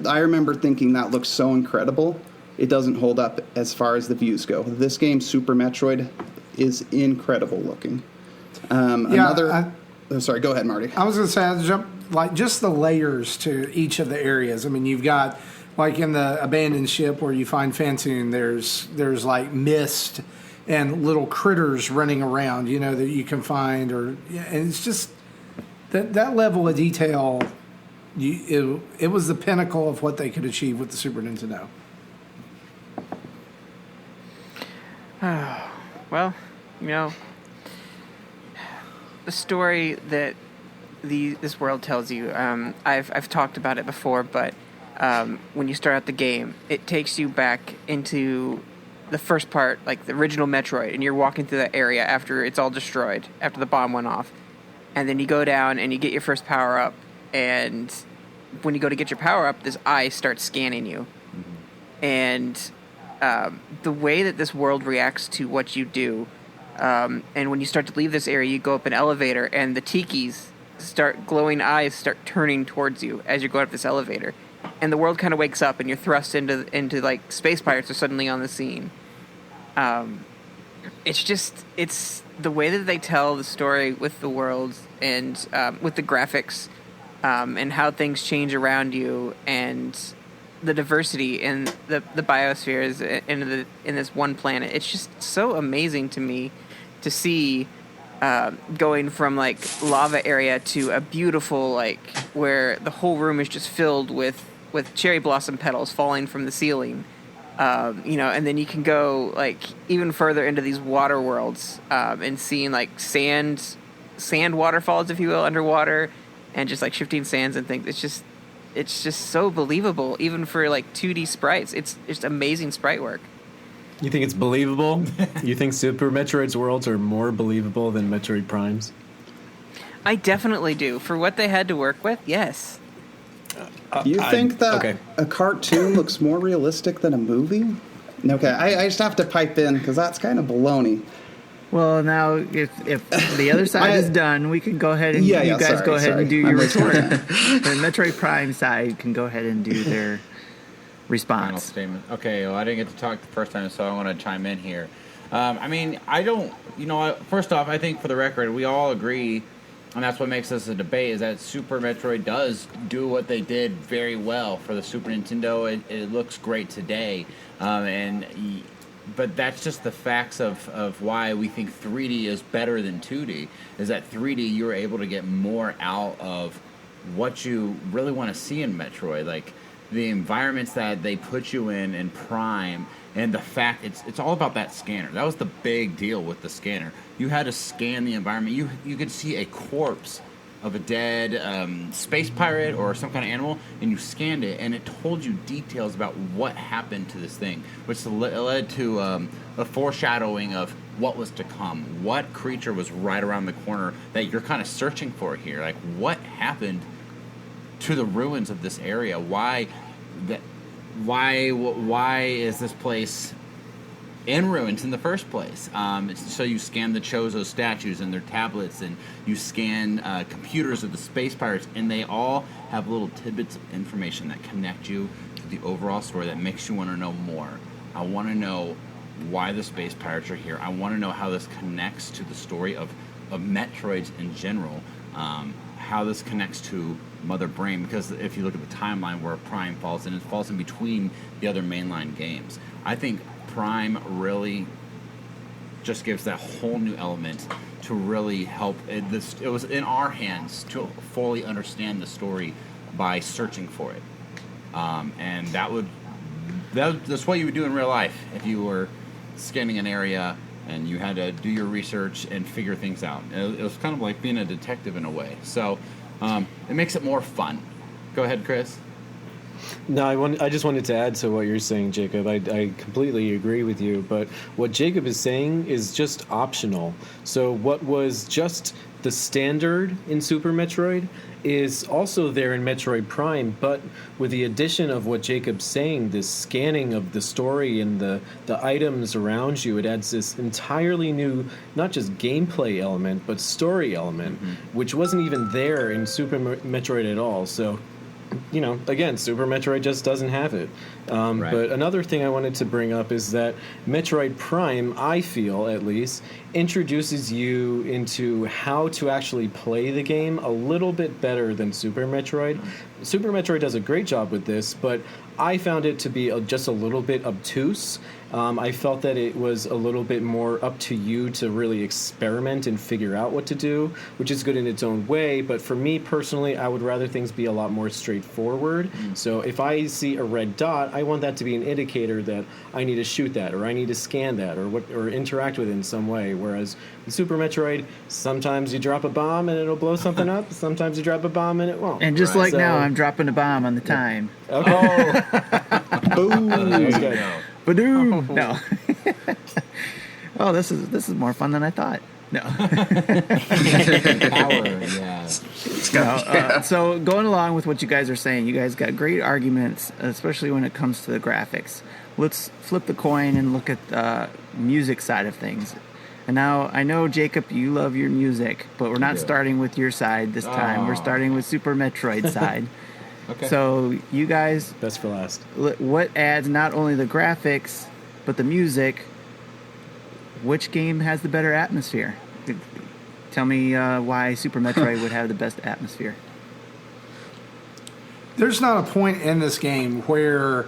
I remember thinking that looks so incredible. It doesn't hold up as far as the views go. This game, Super Metroid, is incredible looking. Sorry, go ahead, Marty. I was going to say, just the layers to each of the areas. I mean, you've got, like in the abandoned ship where you find Phantoon, there's like mist and little critters running around, that you can find. And it's just that level of detail, it was the pinnacle of what they could achieve with the Super Nintendo. Well, the story that this world tells you, I've talked about it before, but when you start out the game, it takes you back into the first part, like the original Metroid, and you're walking through that area after it's all destroyed, after the bomb went off. And then you go down and you get your first power-up, and when you go to get your power-up, this eye starts scanning you. Mm-hmm. And the way that this world reacts to what you do, and when you start to leave this area, you go up an elevator, and the tikis glowing eyes start turning towards you as you go up this elevator. And the world kind of wakes up, and you're thrust into like space pirates are suddenly on the scene. It's the way that they tell the story with the world and with the graphics, and how things change around you, and the diversity in the biospheres in this one planet. It's just so amazing to me to see going from like lava area to a beautiful like where the whole room is just filled with cherry blossom petals falling from the ceiling, and then you can go like even further into these water worlds, and seeing like sand waterfalls, if you will, underwater, and just like shifting sands and things. It's just so believable, even for like 2D sprites. It's just amazing sprite work. You think it's believable? You think Super Metroid's worlds are more believable than Metroid Prime's? I definitely do. For what they had to work with, yes. You think that a cartoon looks more realistic than a movie? Okay, I just have to pipe in because that's kind of baloney. Well, now if the other side is done, we can go ahead and Yeah, you guys sorry, go ahead sorry. and do I'm your listening. retort. The Metroid Prime side can go ahead and do their Final response. statement. Okay, well, I didn't get to talk the first time, so I want to chime in here. I mean, I don't, first off, I think for the record, we all agree, and that's what makes this a debate, is that Super Metroid does do what they did very well for the Super Nintendo. It looks great today, but that's just the facts of why we think 3D is better than 2D, is that 3D you're able to get more out of what you really want to see in Metroid, like the environments that they put you in Prime, and the fact it's all about that scanner. That was the big deal with the scanner. You had to scan the environment. You could see a corpse of a dead space pirate or some kind of animal, and you scanned it, and it told you details about what happened to this thing, which led to a foreshadowing of what was to come. What creature was right around the corner that you're kind of searching for here? Like, what happened to the ruins of this area? Why is this place in ruins in the first place? So you scan the Chozo statues and their tablets, and you scan computers of the space pirates, and they all have little tidbits of information that connect you to the overall story that makes you want to know more. I want to know why the space pirates are here. I want to know how this connects to the story of Metroids in general. How this connects to Mother Brain, because if you look at the timeline where Prime falls in, it falls in between the other mainline games. I think Prime really just gives that whole new element to really help. It was in our hands to fully understand the story by searching for it, and that's what you would do in real life if you were scanning an area and you had to do your research and figure things out. It was kind of like being a detective in a way. So it makes it more fun. Go ahead, Chris. No, I just wanted to add to what you're saying, Jacob. I completely agree with you, but what Jacob is saying is just optional. So what was just the standard in Super Metroid is also there in Metroid Prime, but with the addition of what Jacob's saying, this scanning of the story and the items around you, it adds this entirely new, not just gameplay element, but story element, which wasn't even there in Super Metroid at all. So, again, Super Metroid just doesn't have it. Right. But another thing I wanted to bring up is that Metroid Prime, I feel at least, introduces you into how to actually play the game a little bit better than Super Metroid. Super Metroid does a great job with this, but I found it to be just a little bit obtuse. I felt that it was a little bit more up to you to really experiment and figure out what to do, which is good in its own way. But for me personally, I would rather things be a lot more straightforward. So if I see a red dot, I want that to be an indicator that I need to shoot that, or I need to scan that, or interact with it in some way. Whereas in Super Metroid, sometimes you drop a bomb and it'll blow something up. Sometimes you drop a bomb and it won't. And just like now, I'm dropping a bomb on the time. Okay. Boom. There you Okay. go. Ba-doom! No. Oh, this is more fun than I thought. No. Power, yeah. No, so going along with what you guys are saying, you guys got great arguments, especially when it comes to the graphics. Let's flip the coin and look at the music side of things. And now, I know, Jacob, you love your music, but we're not starting with your side this time. We're starting with Super Metroid side. Okay. So, you guys, Best for last. what adds not only the graphics, but the music? Which game has the better atmosphere? Tell me why Super Metroid would have the best atmosphere. There's not a point in this game where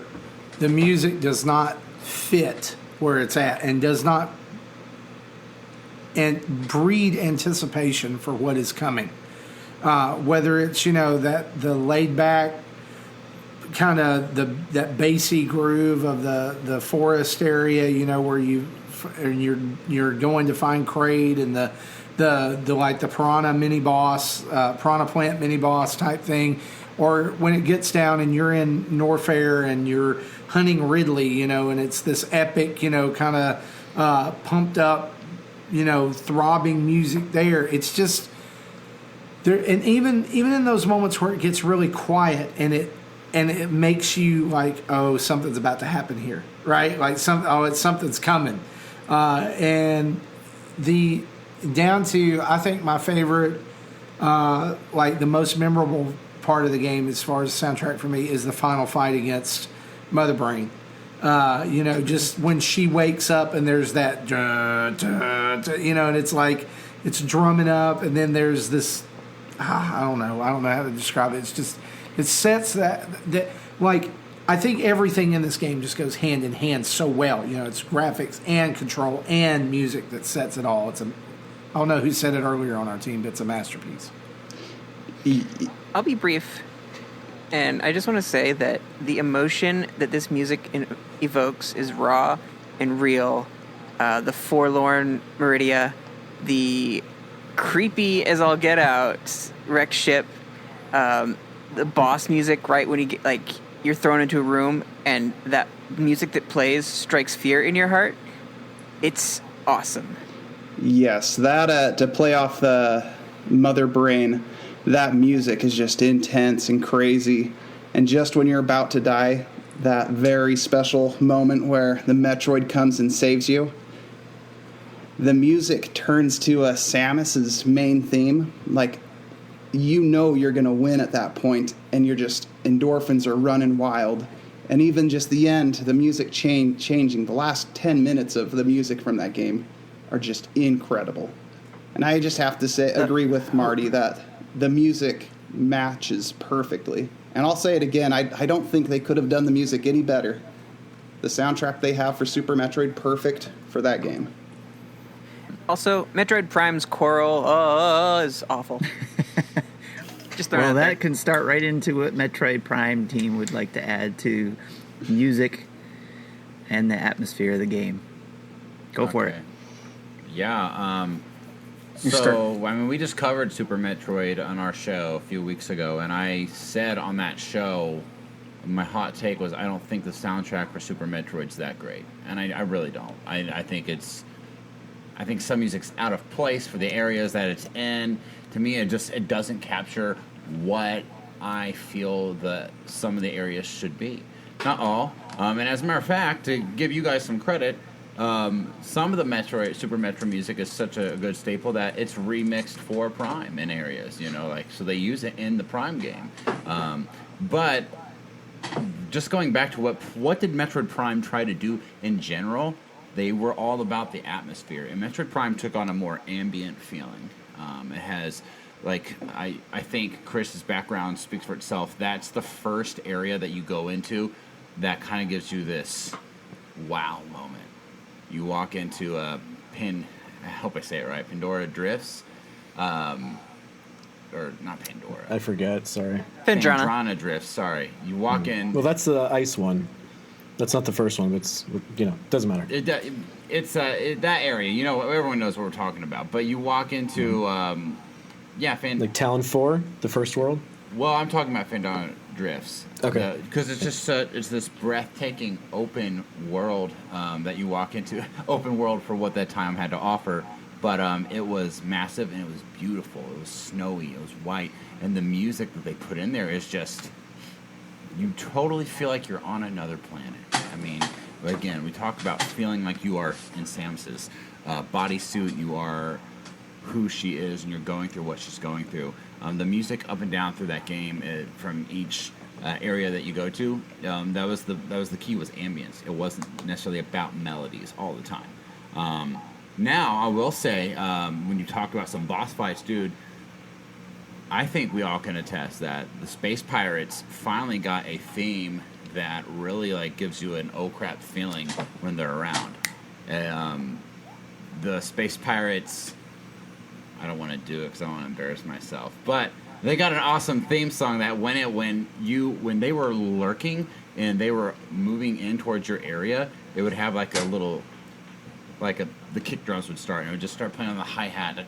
the music does not fit where it's at and does not breed anticipation for what is coming. Whether it's that the laid back kind of that bassy groove of the forest area, where you're going to find Kraid, and the like the piranha mini boss, piranha plant mini boss type thing, or when it gets down and you're in Norfair and you're hunting Ridley, and it's this epic, kind of pumped up, throbbing music there. It's just there, and even in those moments where it gets really quiet and it makes you like, oh, something's about to happen here, right? Like something's coming, and the down to I think my favorite, like the most memorable part of the game as far as soundtrack for me is the final fight against Mother Brain. Just when she wakes up and there's that, and it's like it's drumming up, and then there's this. I don't know how to describe it. It's just it sets that like I think everything in this game just goes hand in hand so well. It's graphics and control and music that sets it all. I don't know who said it earlier on our team, but it's a masterpiece. I'll be brief, and I just want to say that the emotion that this music evokes is raw and real. The forlorn Meridia, the creepy as all get out wreck ship, the boss music right when you get you're thrown into a room and that music that plays strikes fear in your heart. It's awesome. Yes, that to play off the Mother Brain, that music is just intense and crazy. And just when you're about to die, that very special moment where the Metroid comes and saves you, the music turns to Samus's main theme. You're going to win at that point, and you're just, endorphins are running wild. And even just the end, the music changing, the last 10 minutes of the music from that game are just incredible. And I just have to agree with Marty that the music matches perfectly. And I'll say it again, I don't think they could have done the music any better. The soundtrack they have for Super Metroid, perfect for that game. Also, Metroid Prime's choral is awful. Just well, that can start right into what Metroid Prime team would like to add to music and the atmosphere of the game. Go for it. Yeah. We just covered Super Metroid on our show a few weeks ago, and I said on that show, my hot take was I don't think the soundtrack for Super Metroid's that great, and I really don't. I think some music's out of place for the areas that it's in. To me, it doesn't capture what I feel that some of the areas should be. Not all. And as a matter of fact, to give you guys some credit, some of the Super Metroid music is such a good staple that it's remixed for Prime in areas, so they use it in the Prime game. But just going back to what did Metroid Prime try to do in general? They were all about the atmosphere, and Metroid Prime took on a more ambient feeling. It has, I think Chris's background speaks for itself. That's the first area that you go into that kind of gives you this wow moment. You walk into I hope I say it right, Pandora Drifts, or not Pandora. I forget, sorry. Phendrana Drifts, sorry. You walk in. Well, that's the ice one. That's not the first one, but it's, doesn't matter. It's that area. Everyone knows what we're talking about. But you walk into, like Talon 4, the first world? Well, I'm talking about Phendana Drifts. Okay. Because it's just it's this breathtaking open world that you walk into. Open world for what that time had to offer. But it was massive and it was beautiful. It was snowy. It was white. And the music that they put in there is just... You totally feel like you're on another planet. I mean, again, we talk about feeling like you are in Samus's bodysuit. You are who she is, and you're going through what she's going through. The music up and down through that game, from each area that you go to, that was the key, was ambience. It wasn't necessarily about melodies all the time. Now, I will say, when you talk about some boss fights, dude, I think we all can attest that the Space Pirates finally got a theme that really gives you an oh crap feeling when they're around. The Space Pirates, I don't want to do it because I don't want to embarrass myself, but they got an awesome theme song that when they were lurking and they were moving in towards your area, it would have a little, the kick drums would start and it would just start playing on the hi-hat.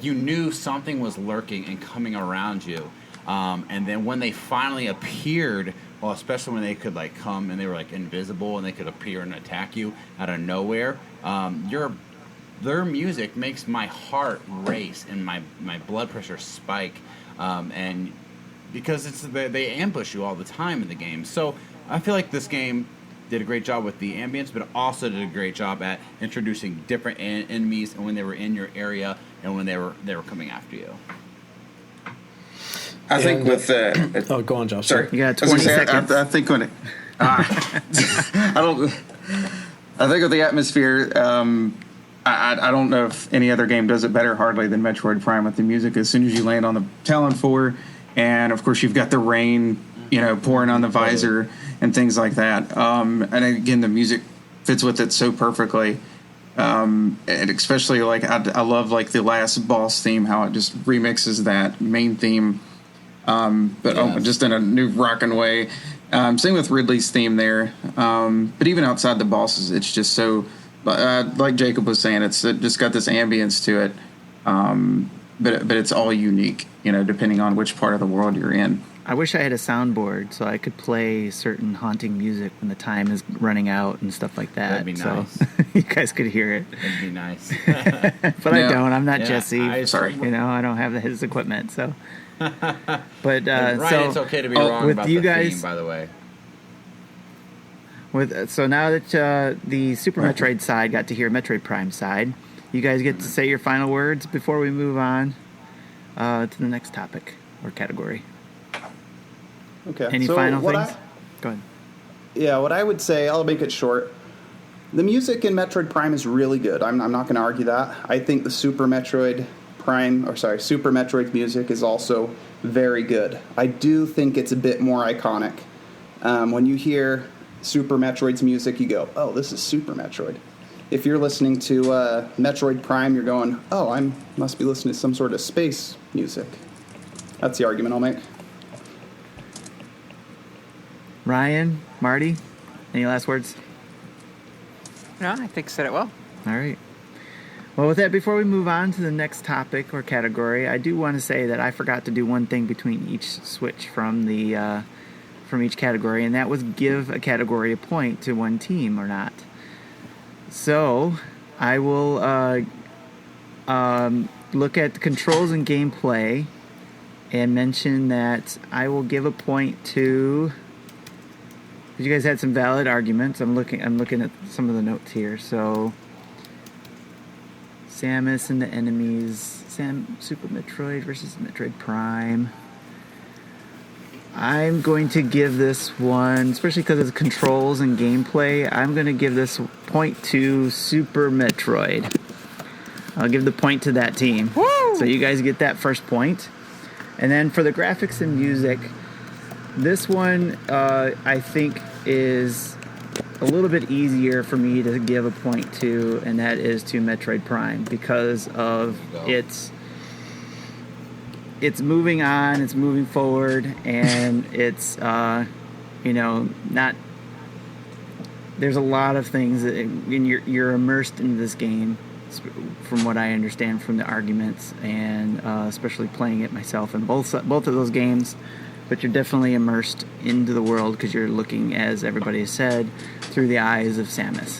You knew something was lurking and coming around you. And then when they finally appeared, well, especially when they could come and they were invisible and they could appear and attack you out of nowhere, their music makes my heart race and my blood pressure spike. And because they ambush you all the time in the game. So I feel like this game did a great job with the ambience, but also did a great job at introducing different enemies and when they were in your area and when they were coming after you. I think with oh, go on, Josh. sorry, You got I was 20 gonna say, seconds. I think when it, I don't. I think with the atmosphere, I don't know if any other game does it better hardly than Metroid Prime with the music. As soon as you land on the Talon 4, and of course you've got the rain, pouring on the visor and things like that. And again, the music fits with it so perfectly. And especially I love the last boss theme, how it just remixes that main theme, just in a new rockin' way. Same with Ridley's theme there. But even outside the bosses, it's just so, like Jacob was saying, it just got this ambience to it. But it's all unique, depending on which part of the world you're in. I wish I had a soundboard so I could play certain haunting music when the time is running out and stuff like that. That'd be nice. So you guys could hear it. That'd be nice. But I don't. I'm not Yeah, Jesse. Sorry. I don't have his equipment. So, but Ryan, it's okay to be wrong with about you the guys, theme, by the way. So now that the Super Metroid side got to hear Metroid Prime side, you guys get to say your final words before we move on to the next topic or category. Okay. Any so final what things? Go ahead. Yeah, what I would say, I'll make it short. The music in Metroid Prime is really good. I'm not going to argue that. I think the Super Metroid music is also very good. I do think it's a bit more iconic. When you hear Super Metroid's music, you go, oh, this is Super Metroid. If you're listening to Metroid Prime, you're going, oh, I must be listening to some sort of space music. That's the argument I'll make. Ryan, Marty, any last words? No, I think said it well. All right. Well, with that, before we move on to the next topic or category, I do want to say that I forgot to do one thing between each switch from each category, and that was give a category a point to one team or not. So I will look at the controls and gameplay and mention that I will give a point to. You guys had some valid arguments. I'm looking at some of the notes here. So Samus and the enemies, Super Metroid versus Metroid Prime. I'm going to give this one, especially because of the controls and gameplay, I'm going to give this point to Super Metroid. I'll give the point to that team. Woo! So you guys get that first point. And then for the graphics and music, this one I think is a little bit easier for me to give a point to, and that is to Metroid Prime because of its moving on, it's moving forward, and it's not. There's a lot of things that you're immersed in this game, from what I understand from the arguments, and especially playing it myself in both of those games. But you're definitely immersed into the world because you're looking, as everybody has said, through the eyes of Samus.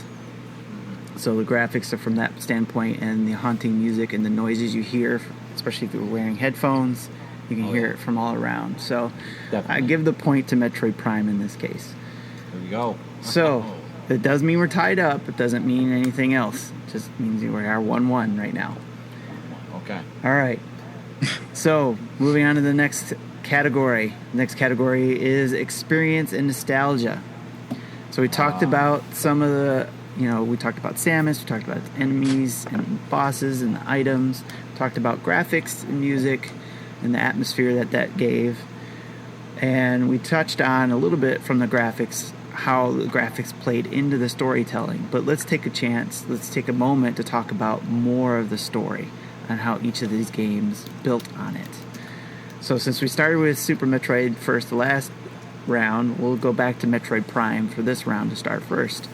So the graphics are from that standpoint, and the haunting music and the noises you hear, especially if you're wearing headphones, you can hear it from all around. So Definitely. I give the point to Metroid Prime in this case. There we go. So it does mean we're tied up. It doesn't mean anything else. It just means we are 1-1 right now. Okay. All right. So moving on to the next category. The next category is experience and nostalgia. So we talked about some of the, we talked about Samus, we talked about enemies and bosses and the items, we talked about graphics and music and the atmosphere that gave. And we touched on a little bit from the graphics, how the graphics played into the storytelling. But let's take a moment to talk about more of the story and how each of these games built on it. So since we started with Super Metroid first, the last round, we'll go back to Metroid Prime for this round to start first.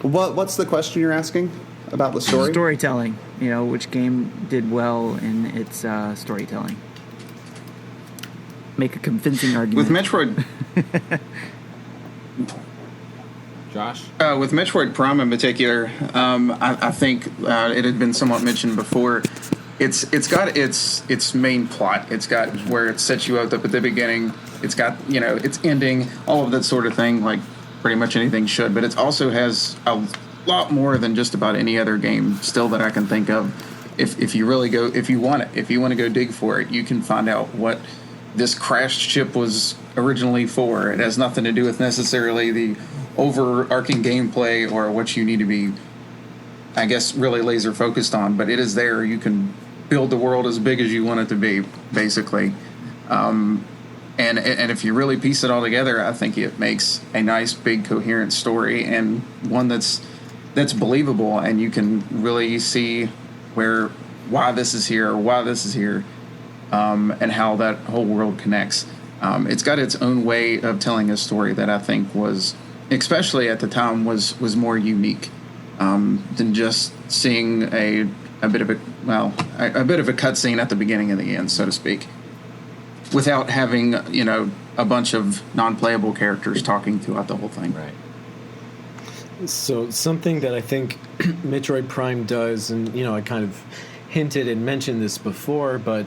What's the question you're asking about the story? Storytelling. Which game did well in its storytelling. Make a convincing argument. With Metroid, Josh? with Metroid Prime in particular, I think it had been somewhat mentioned before. it's got its main plot. It's got where it sets you up at the beginning. It's got its ending, all of that sort of thing, like pretty much anything should. But it also has a lot more than just about any other game still that I can think of. If you really go, if you want to go dig for it, you can find out what this crashed ship was originally for. It has nothing to do with necessarily the overarching gameplay or what you need to be, I guess, really laser focused on. But it is there. You can build the world as big as you want it to be, basically. And if you really piece it all together, I think it makes a nice, big, coherent story, and one that's believable, and you can really see why this is here, and how that whole world connects. It's got its own way of telling a story that I think was, especially at the time, was more unique than just seeing a bit of a cutscene at the beginning and the end, so to speak, without having a bunch of non-playable characters talking throughout the whole thing. Right. So something that I think Metroid Prime does, and I kind of hinted and mentioned this before, but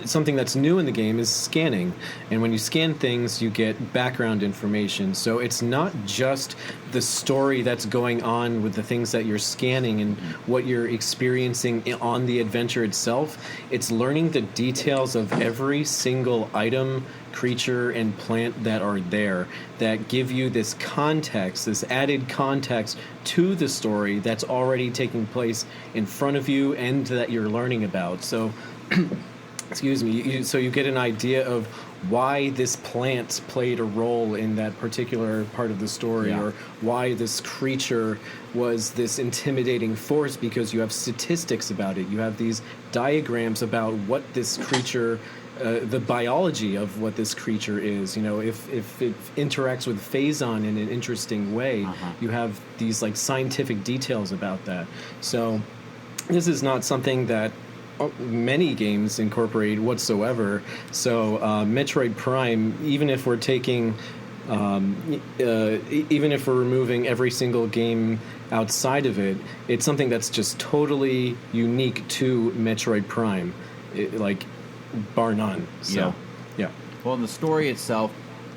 something that's new in the game is scanning. And when you scan things, you get background information. So it's not just the story that's going on with the things that you're scanning and what you're experiencing on the adventure itself. It's learning the details of every single item, creature, and plant that are there that give you this context, this added context to the story that's already taking place in front of you and that you're learning about. So excuse me, so you get an idea of why this plant played a role in that particular part of the story, or why this creature was this intimidating force, because you have statistics about it. You have these diagrams about what this creature, the biology of what this creature is. If it interacts with Phazon in an interesting way, you have these like scientific details about that. So this is not something that many games incorporate whatsoever. So Metroid Prime, even if we're taking, even if we're removing every single game outside of it, it's something that's just totally unique to Metroid Prime, like bar none. So, yeah. Well, the story itself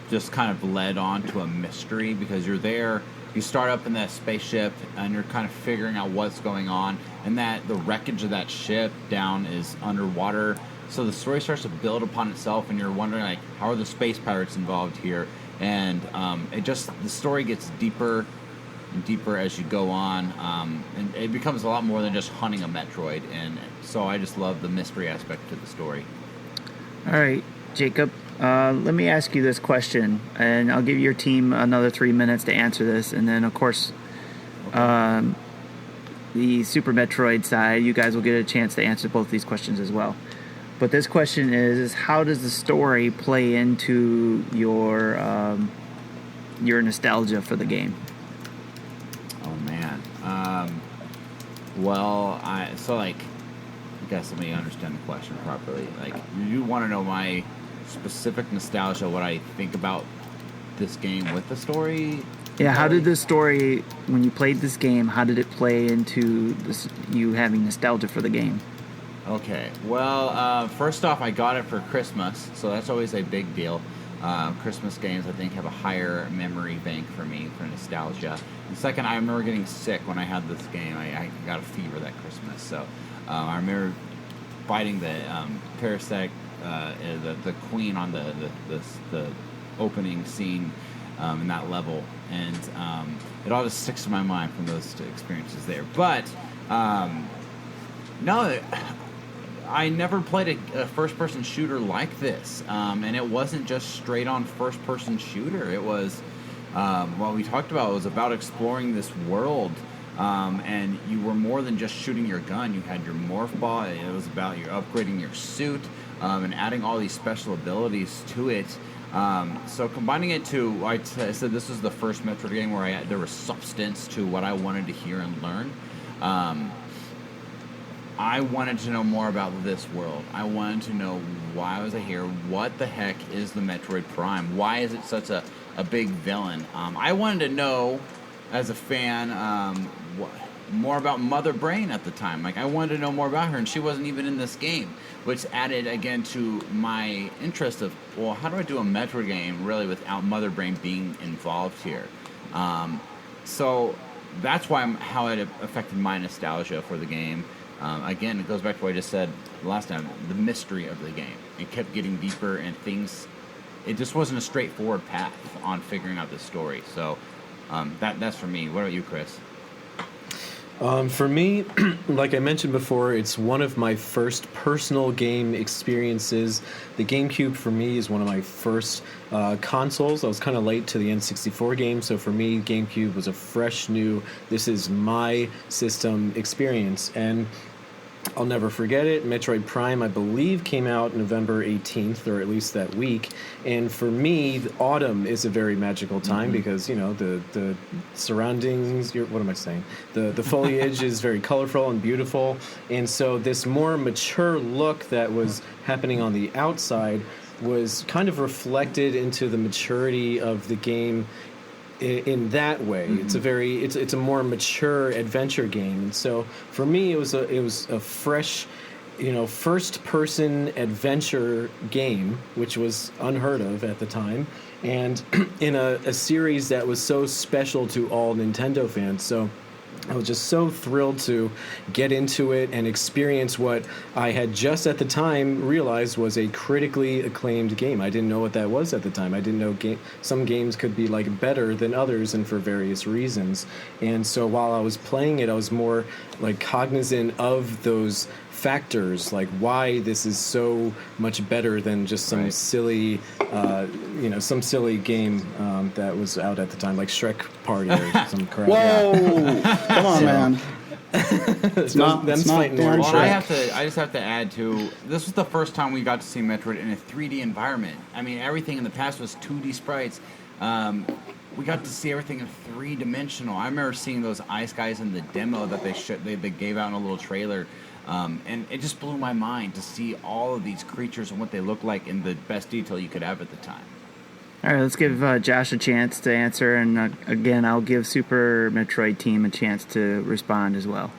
just kind of led on to a mystery, because you're there. You start up in that spaceship and you're kind of figuring out what's going on, and that the wreckage of that ship down is underwater. So the story starts to build upon itself, and you're wondering, like, how are the space pirates involved here? And the story gets deeper and deeper as you go on, and it becomes a lot more than just hunting a Metroid. And so I just love the mystery aspect to the story. All right, Jacob. Let me ask you this question, and I'll give your team another 3 minutes to answer this, and then, of course, the Super Metroid side, you guys will get a chance to answer both these questions as well. But this question is how does the story play into your nostalgia for the game? Oh, man. I guess let me understand the question properly. Like, you want to know my specific nostalgia, what I think about this game with the story? Yeah, how did the story, when you played this game, how did it play into this, you having nostalgia for the game? Okay, well, first off, I got it for Christmas, so that's always a big deal. Christmas games, I think, have a higher memory bank for me for nostalgia. And second, I remember getting sick when I had this game. I got a fever that Christmas, so I remember fighting the parasitic, the queen on the opening scene in that level, and it all just sticks to my mind from those experiences there. But no, I never played a first-person shooter like this, and it wasn't just straight-on first-person shooter. It was, what we talked about, it was about exploring this world, and you were more than just shooting your gun. You had your morph ball. It was about you upgrading your suit and adding all these special abilities to it. So combining it to, I said this was the first Metroid game where there was substance to what I wanted to hear and learn. I wanted to know more about this world. I wanted to know why was I here? What the heck is the Metroid Prime? Why is it such a big villain? I wanted to know, as a fan, more about Mother Brain at the time. Like, I wanted to know more about her, and she wasn't even in this game, which added again to my interest of, well, how do I do a Metroid game really without Mother Brain being involved here? So that's how it affected my nostalgia for the game. Again, it goes back to what I just said last time, the mystery of the game. It kept getting deeper, and it just wasn't a straightforward path on figuring out the story. So that's for me. What about you, Chris? For me, like I mentioned before, it's one of my first personal game experiences. The GameCube for me is one of my first consoles. I was kind of late to the N64 game, so for me, GameCube was a fresh new, this is my system experience. And I'll never forget it. Metroid Prime, I believe, came out November 18th, or at least that week. And for me, the autumn is a very magical time because, the surroundings, what am I saying? The foliage is very colorful and beautiful. And so this more mature look that was happening on the outside was kind of reflected into the maturity of the game in that way. Mm-hmm. It's a more mature adventure game, and so for me it was a fresh, first person adventure game, which was unheard of at the time, and in a series that was so special to all Nintendo fans. So I was just so thrilled to get into it and experience what I had just at the time realized was a critically acclaimed game. I didn't know what that was at the time. I didn't know some games could be like better than others, and for various reasons. And so while I was playing it, I was more like cognizant of those factors, like why this is so much better than just some silly, some silly game that was out at the time, like Shrek Party or some crap. Whoa! Come on, man. It's not damn Shrek. I just have to add to, this was the first time we got to see Metroid in a 3D environment. I mean, everything in the past was 2D sprites. We got to see everything in 3-dimensional. I remember seeing those ice guys in the demo that they gave out in a little trailer. And it just blew my mind to see all of these creatures and what they look like in the best detail you could have at the time. All right, let's give Josh a chance to answer, and again, I'll give Super Metroid Team a chance to respond as well.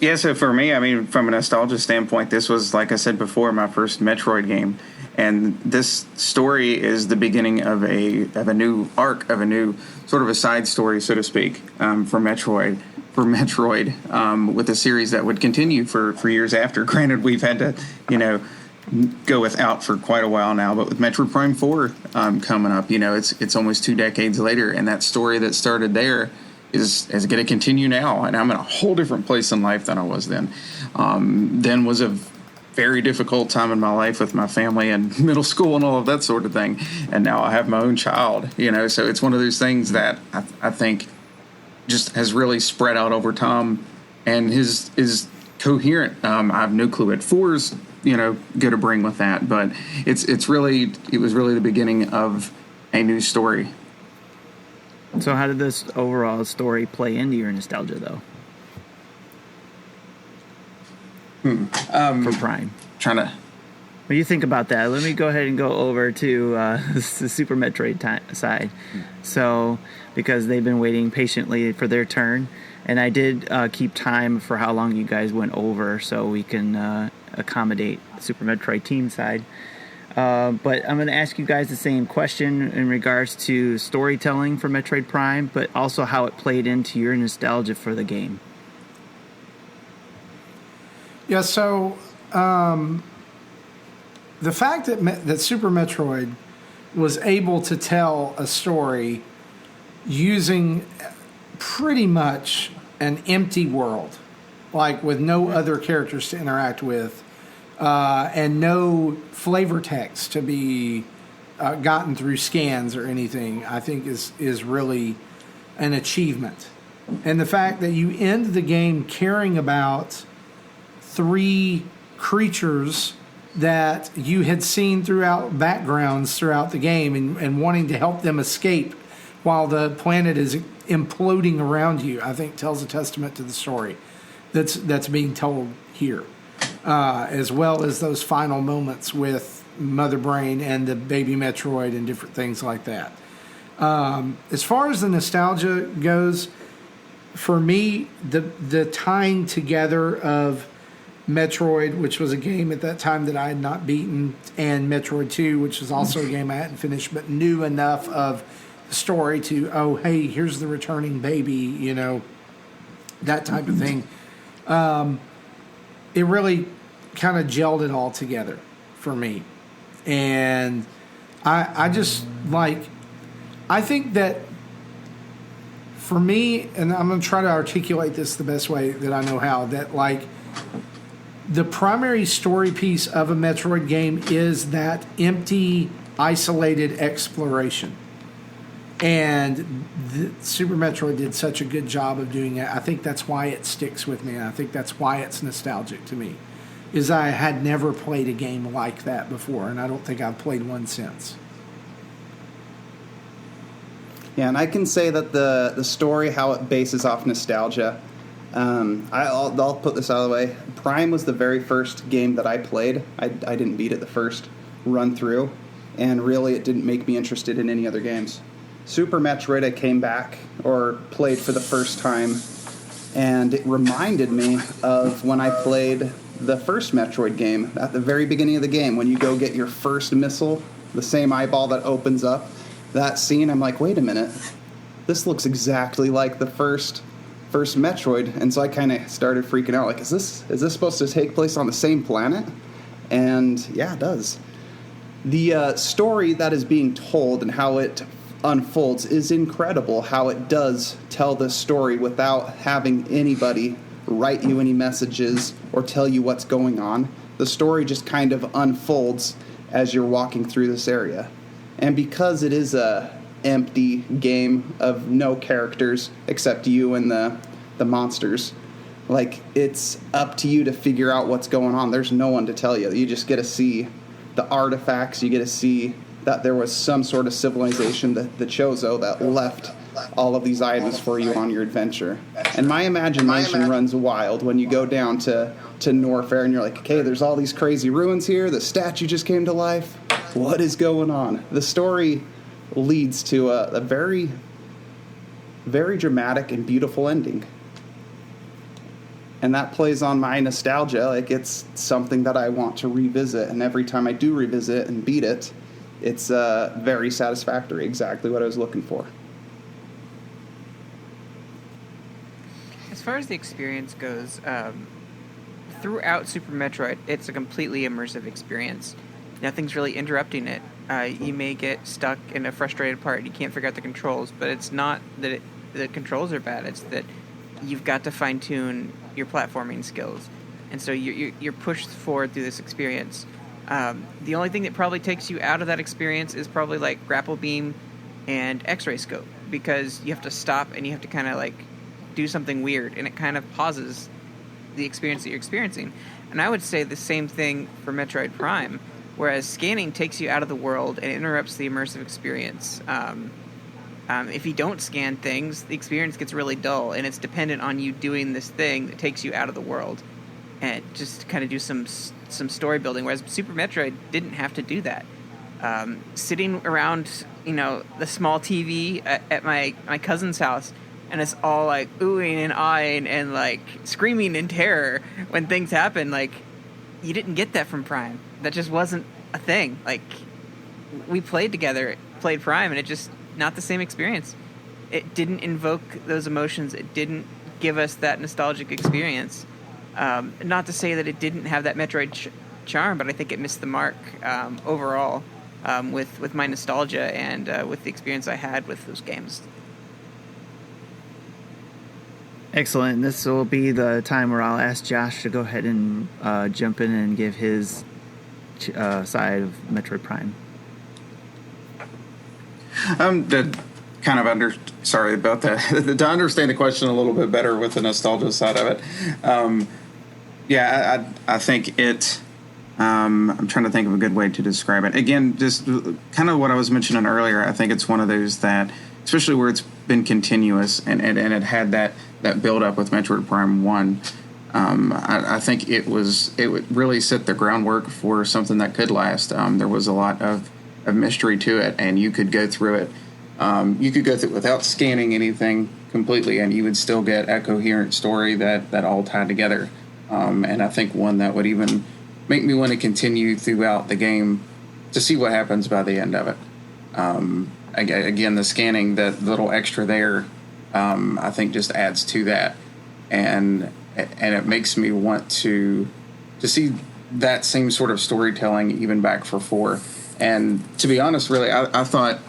Yeah, so for me, I mean, from a nostalgia standpoint, this was, like I said before, my first Metroid game. And this story is the beginning of a new arc, of a new sort of a side story, so to speak, for Metroid, with a series that would continue for years after. Granted, we've had to, go without for quite a while now, but with Metroid Prime 4 coming up, it's almost 2 decades later, and that story that started there is going to continue now, and I'm in a whole different place in life than I was then. Then was a very difficult time in my life with my family and middle school and all of that sort of thing, and now I have my own child, so it's one of those things that I think just has really spread out over time and is coherent. I have no clue what 4's going to bring with that, but it was really the beginning of a new story. So how did this overall story play into your nostalgia, though? For Prime. What do you think about that? Let me go ahead and go over to the Super Metroid side. So, because they've been waiting patiently for their turn, and I did keep time for how long you guys went over so we can accommodate the Super Metroid team side. But I'm going to ask you guys the same question in regards to storytelling for Metroid Prime, but also how it played into your nostalgia for the game. Yeah, so the fact that Super Metroid was able to tell a story using pretty much an empty world, like with no other characters to interact with, and no flavor text to be gotten through scans or anything, I think is really an achievement. And the fact that you end the game caring about 3 creatures that you had seen throughout backgrounds throughout the game and wanting to help them escape while the planet is imploding around you, I think tells a testament to the story that's being told here, as well as those final moments with Mother Brain and the baby Metroid and different things like that. As far as the nostalgia goes, for me, the tying together of Metroid, which was a game at that time that I had not beaten, and Metroid 2, which was also a game I hadn't finished, but knew enough of the story to, oh, hey, here's the returning baby, you know, that type of thing. It really kind of gelled it all together for me. And I just, like, I think that for me, and I'm going to try to articulate this the best way that I know how, that, like, the primary story piece of a Metroid game is that empty, isolated exploration. And Super Metroid did such a good job of doing it. I think that's why it sticks with me. And I think that's why it's nostalgic to me, is I had never played a game like that before, and I don't think I've played one since. Yeah, and I can say that the story, how it bases off nostalgia, I'll put this out of the way. Prime was the very first game that I played. I didn't beat it the first run through, and really it didn't make me interested in any other games. Super Metroid I came back or played for the first time, and it reminded me of when I played the first Metroid game at the very beginning of the game, when you go get your first missile, the same eyeball that opens up. That scene, I'm like, wait a minute, this looks exactly like the first Metroid, and so I kind of started freaking out. Like, is this supposed to take place on the same planet? And yeah, it does. The story that is being told and how it unfolds is incredible. How it does tell this story without having anybody write you any messages or tell you what's going on. The story just kind of unfolds as you're walking through this area. And because it is a empty game of no characters except you and the monsters, like, it's up to you to figure out what's going on. There's no one to tell you. You just get to see the artifacts. You get to see that there was some sort of civilization, the Chozo, that left all of these items for you on your adventure. And my imagination runs wild when you go down to Norfair and you're like, okay, there's all these crazy ruins here. The statue just came to life. What is going on? The story leads to a very, very dramatic and beautiful ending. And that plays on my nostalgia. Like, it's something that I want to revisit. And every time I do revisit and beat it, it's very satisfactory. Exactly what I was looking for. As far as the experience goes, throughout Super Metroid, it's a completely immersive experience. Nothing's really interrupting it. You may get stuck in a frustrated part and you can't figure out the controls, but it's not that the controls are bad. It's that you've got to fine-tune your platforming skills. And so you're pushed forward through this experience. The only thing that probably takes you out of that experience is probably like grapple beam and x-ray scope, because you have to stop and you have to kind of like do something weird, and it kind of pauses the experience that you're experiencing. And I would say the same thing for Metroid Prime, whereas scanning takes you out of the world and interrupts the immersive experience. If you don't scan things, the experience gets really dull, and it's dependent on you doing this thing that takes you out of the world and just kind of do some story building, whereas Super Metroid didn't have to do that. Sitting around, the small TV at my cousin's house, and it's all like oohing and ahhing and like screaming in terror when things happen. Like, you didn't get that from Prime. That just wasn't a thing. Like, we played Prime, and it just not the same experience. It didn't invoke those emotions. It didn't give us that nostalgic experience. Not to say that it didn't have that Metroid charm, but I think it missed the mark overall with my nostalgia and with the experience I had with those games. Excellent. This will be the time where I'll ask Josh to go ahead and jump in and give his side of Metroid Prime. Sorry about that. To understand the question a little bit better with the nostalgia side of it. I think it. I'm trying to think of a good way to describe it. Again, just kind of what I was mentioning earlier. I think it's one of those that, especially where it's been continuous and it had that build up with Metroid Prime 1. I think it would really set the groundwork for something that could last. There was a lot of mystery to it, and you could go through it. You could go through it without scanning anything completely, and you would still get a coherent story that all tied together. And I think one that would even make me want to continue throughout the game to see what happens by the end of it. Again, the scanning, that little extra there, I think just adds to that, and it makes me want to see that same sort of storytelling even back for 4. And to be honest, really, I thought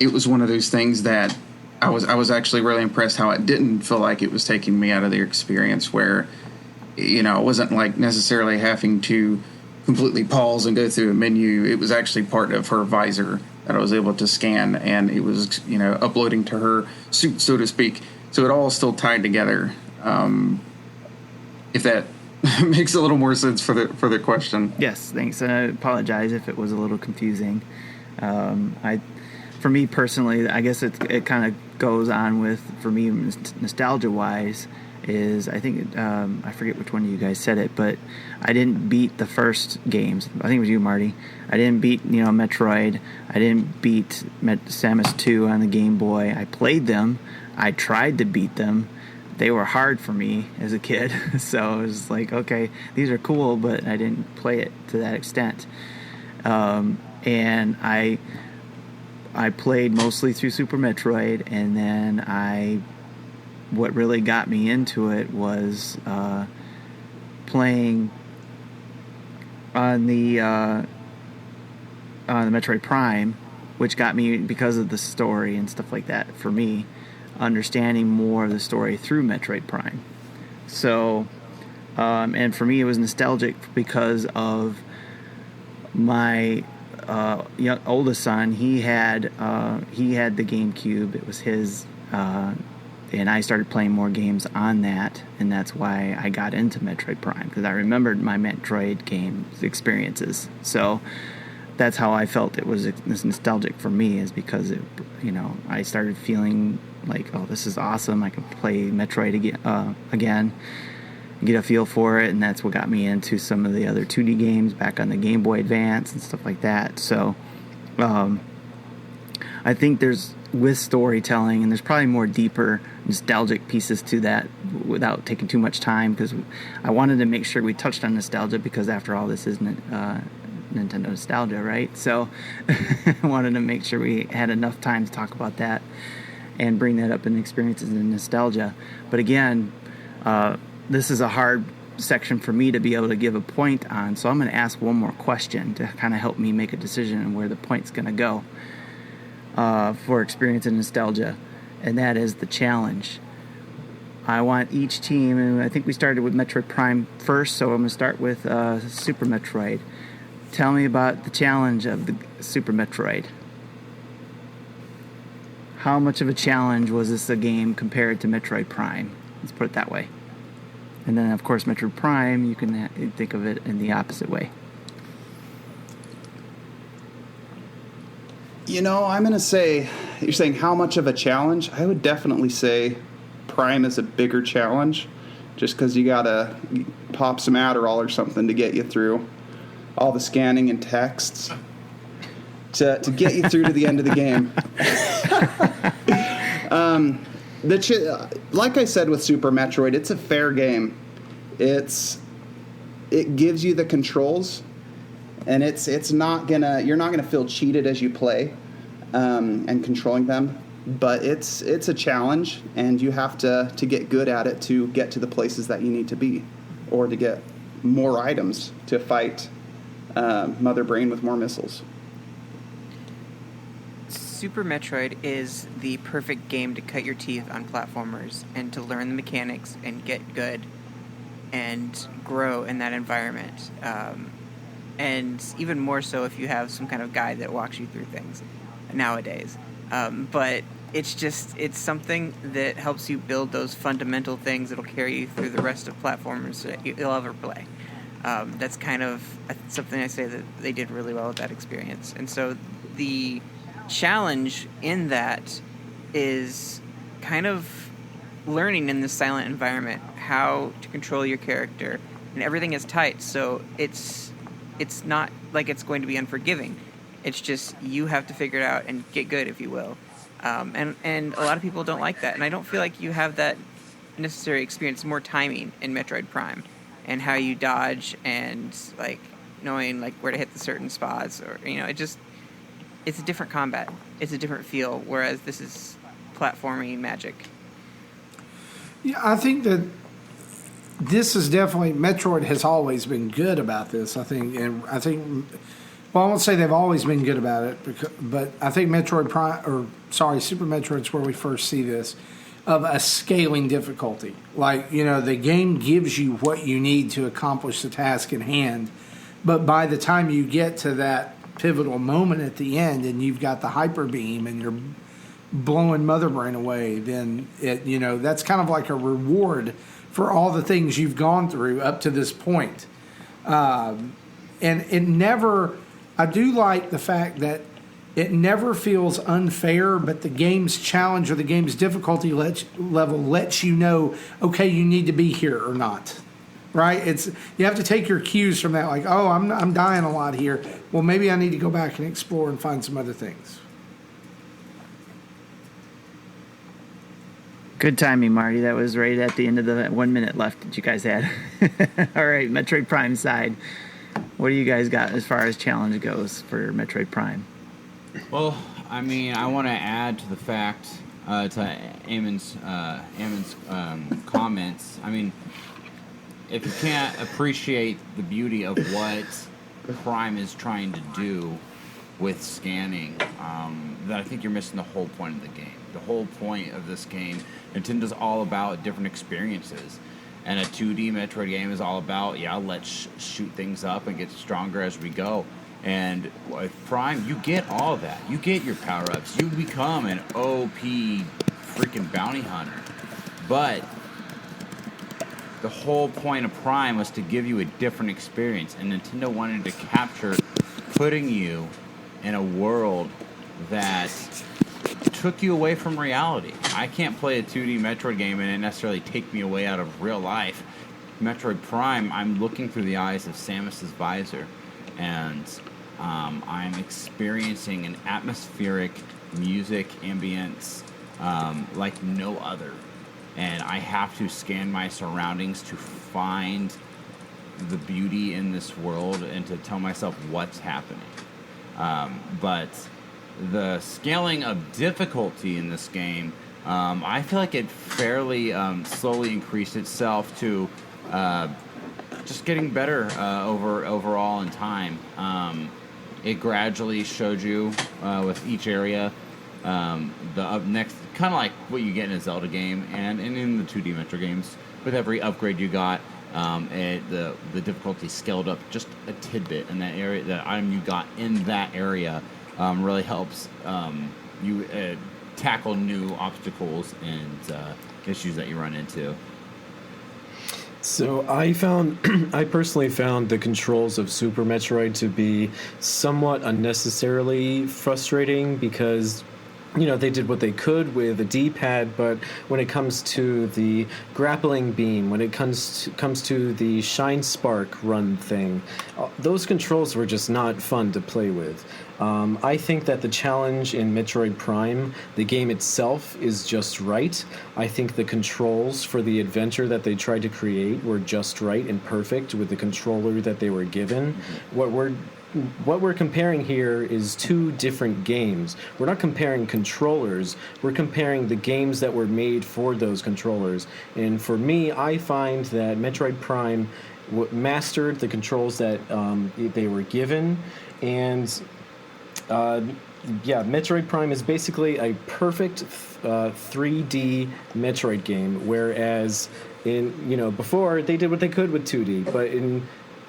it was one of those things that I was actually really impressed how it didn't feel like it was taking me out of the experience, where, you know, it wasn't like necessarily having to completely pause and go through a menu. It was actually part of her visor that I was able to scan, and it was, you know, uploading to her suit, so to speak. So it all still tied together. If that makes a little more sense for the question. Yes, thanks. I apologize if it was a little confusing. For me personally, I guess it kind of goes on with, for me, nostalgia-wise, is I think, I forget which one of you guys said it, but I didn't beat the first games. I think it was you, Marty. I didn't beat, Metroid. I didn't beat Samus 2 on the Game Boy. I played them. I tried to beat them. They were hard for me as a kid, so it was like, okay, these are cool, but I didn't play it to that extent. And I played mostly through Super Metroid, and then what really got me into it was playing on the Metroid Prime, which got me, because of the story and stuff like that, for me, understanding more of the story through Metroid Prime. So, and for me, it was nostalgic because of my oldest son. He had the GameCube. It was his, and I started playing more games on that, and that's why I got into Metroid Prime, because I remembered my Metroid game experiences. So that's how I felt it was nostalgic for me, is because I started feeling like, oh, this is awesome. I can play Metroid again, get a feel for it, and that's what got me into some of the other 2D games back on the Game Boy Advance and stuff like that. So I think with storytelling, and there's probably more deeper nostalgic pieces to that, without taking too much time, because I wanted to make sure we touched on nostalgia, because after all, this isn't Nintendo nostalgia, right? So I wanted to make sure we had enough time to talk about that and bring that up in experiences and nostalgia. But again, this is a hard section for me to be able to give a point on, so I'm going to ask one more question to kind of help me make a decision on where the point's going to go for experience and nostalgia, and that is the challenge. I want each team, and I think we started with Metroid Prime first, so I'm going to start with Super Metroid. Tell me about the challenge of the Super Metroid. How much of a challenge was this a game compared to Metroid Prime? Let's put it that way. And then, of course, Metroid Prime, you can think of it in the opposite way. I'm going to say, you're saying how much of a challenge? I would definitely say Prime is a bigger challenge, just because you got to pop some Adderall or something to get you through all the scanning and texts to get you through to the end of the game. Like I said with Super Metroid, it's a fair game. It gives you the controls, and you're not gonna feel cheated as you play and controlling them. But it's a challenge, and you have to get good at it to get to the places that you need to be, or to get more items to fight Mother Brain with more missiles. Super Metroid is the perfect game to cut your teeth on platformers and to learn the mechanics and get good and grow in that environment. And even more so if you have some kind of guide that walks you through things nowadays. But it's something that helps you build those fundamental things that'll carry you through the rest of platformers that you'll ever play. That's kind of something I say that they did really well with that experience. And so the challenge in that is kind of learning in this silent environment how to control your character, and everything is tight, so it's not like it's going to be unforgiving. It's just you have to figure it out and get good, if you will. And a lot of people don't like that. And I don't feel like you have that necessary experience, more timing in Metroid Prime, and how you dodge and like knowing like where to hit the certain spots, or it's a different combat. It's a different feel. Whereas this is platforming magic. Yeah, I think that this is definitely Metroid has always been good about this. I think, well, I won't say they've always been good about it, but I think Metroid Prime, Super Metroid's where we first see this of a scaling difficulty. Like, the game gives you what you need to accomplish the task in hand, but by the time you get to that pivotal moment at the end and you've got the hyper beam and you're blowing Mother Brain away, then that's kind of like a reward for all the things you've gone through up to this point. And it never, I do like the fact that it never feels unfair, but the game's challenge or the game's difficulty level lets you know, okay, you need to be here or not. Right? You have to take your cues from that, like, oh, I'm dying a lot here. Well, maybe I need to go back and explore and find some other things. Good timing, Marty. That was right at the end of the 1 minute left that you guys had. All right, Metroid Prime side. What do you guys got as far as challenge goes for Metroid Prime? Well, I mean, I want to add to the fact, to Eamon's comments. I mean, if you can't appreciate the beauty of what Prime is trying to do with scanning, then I think you're missing the whole point of the game. The whole point of this game, Nintendo's all about different experiences. And a 2D Metroid game is all about, let's shoot things up and get stronger as we go. And with Prime, you get all of that. You get your power-ups. You become an OP freaking bounty hunter. But the whole point of Prime was to give you a different experience. And Nintendo wanted to capture putting you in a world that took you away from reality. I can't play a 2D Metroid game and it necessarily take me away out of real life. Metroid Prime, I'm looking through the eyes of Samus's visor, and I'm experiencing an atmospheric music ambience like no other. And I have to scan my surroundings to find the beauty in this world and to tell myself what's happening. But the scaling of difficulty in this game, I feel like it fairly slowly increased itself to just getting better overall in time. It gradually showed you with each area the up next, kind of like what you get in a Zelda game and in the 2D Metro games. With every upgrade you got, the difficulty scaled up just a tidbit in that area. The item you got in that area really helps you tackle new obstacles and issues that you run into. So I personally found the controls of Super Metroid to be somewhat unnecessarily frustrating because, they did what they could with a D-pad, but when it comes to the grappling beam, when it comes to the Shine Spark run thing, those controls were just not fun to play with. I think that the challenge in Metroid Prime, the game itself, is just right. I think the controls for the adventure that they tried to create were just right and perfect with the controller that they were given. What we're comparing here is two different games. We're not comparing controllers. We're comparing the games that were made for those controllers. And for me, I find that Metroid Prime mastered the controls that they were given. And Metroid Prime is basically a perfect 3D Metroid game, whereas before they did what they could with 2D, but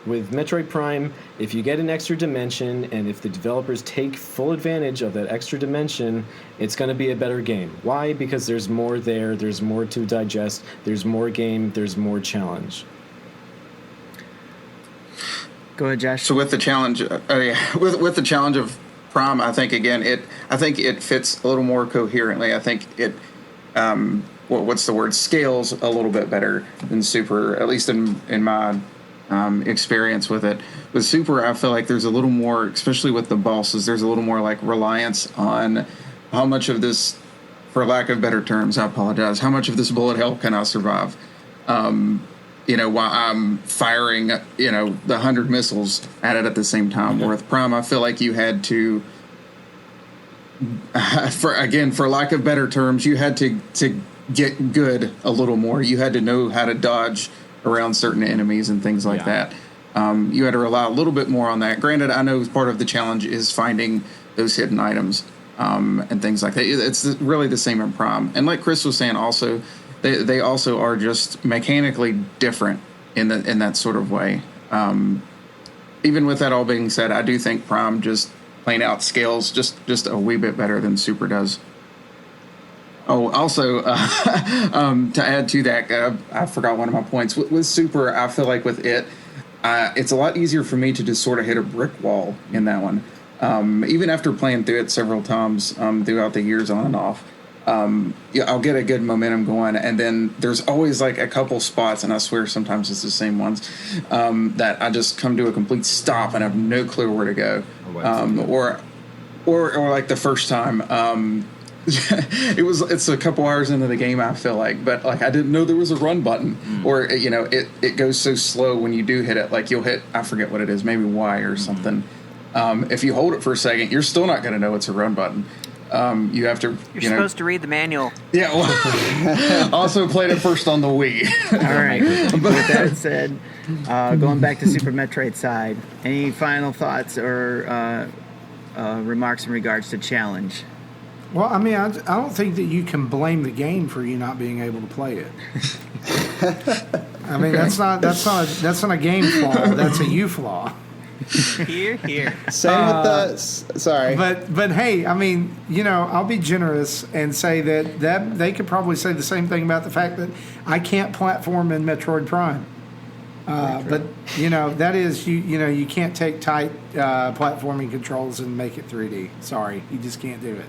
with Metroid Prime, if you get an extra dimension and if the developers take full advantage of that extra dimension, it's going to be a better game. Why? Because there's more there, there's more to digest, there's more game, there's more challenge. Go ahead, Josh. So with the challenge, with the challenge of Prime, I think it fits a little more coherently. I think it, what's the word? Scales a little bit better than Super, at least in my experience with it. With Super, I feel like there's a little more, especially with the bosses, there's a little more like reliance on how much of this for lack of better terms, I apologize. How much of this bullet hell can I survive? While I'm firing, the 100 missiles at it at the same time. Where with Prime, I feel like you had to, for lack of better terms, you had to get good a little more. You had to know how to dodge around certain enemies and things like that. You had to rely a little bit more on that. Granted, I know part of the challenge is finding those hidden items and things like that. It's really the same in Prime. And like Chris was saying, also, they also are just mechanically different in that sort of way. Even with that all being said, I do think Prime just plain out scales just a wee bit better than Super does. Oh, also, to add to that, I forgot one of my points. With Super, I feel like with it, it's a lot easier for me to just sort of hit a brick wall in that one. Even after playing through it several times throughout the years on and off, I'll get a good momentum going, and then there's always like a couple spots, and I swear sometimes it's the same ones, that I just come to a complete stop and have no clue where to go. Or like the first time, it's a couple hours into the game, I feel like, but like I didn't know there was a run button, or it goes so slow when you do hit it. Like you'll hit, I forget what it is, maybe Y or something. If you hold it for a second, you're still not going to know it's a run button. You have to. You're supposed to read the manual. Yeah. Well, also played it first on the Wii. All right. With that said, going back to Super Metroid side, any final thoughts or remarks in regards to challenge? Well, I mean, I don't think that you can blame the game for you not being able to play it. I mean, that's not a game flaw. That's a you flaw. Here. Same with the. Sorry. But hey, I mean, I'll be generous and say that they could probably say the same thing about the fact that I can't platform in Metroid Prime. But that is you can't take tight platforming controls and make it 3D. Sorry, you just can't do it.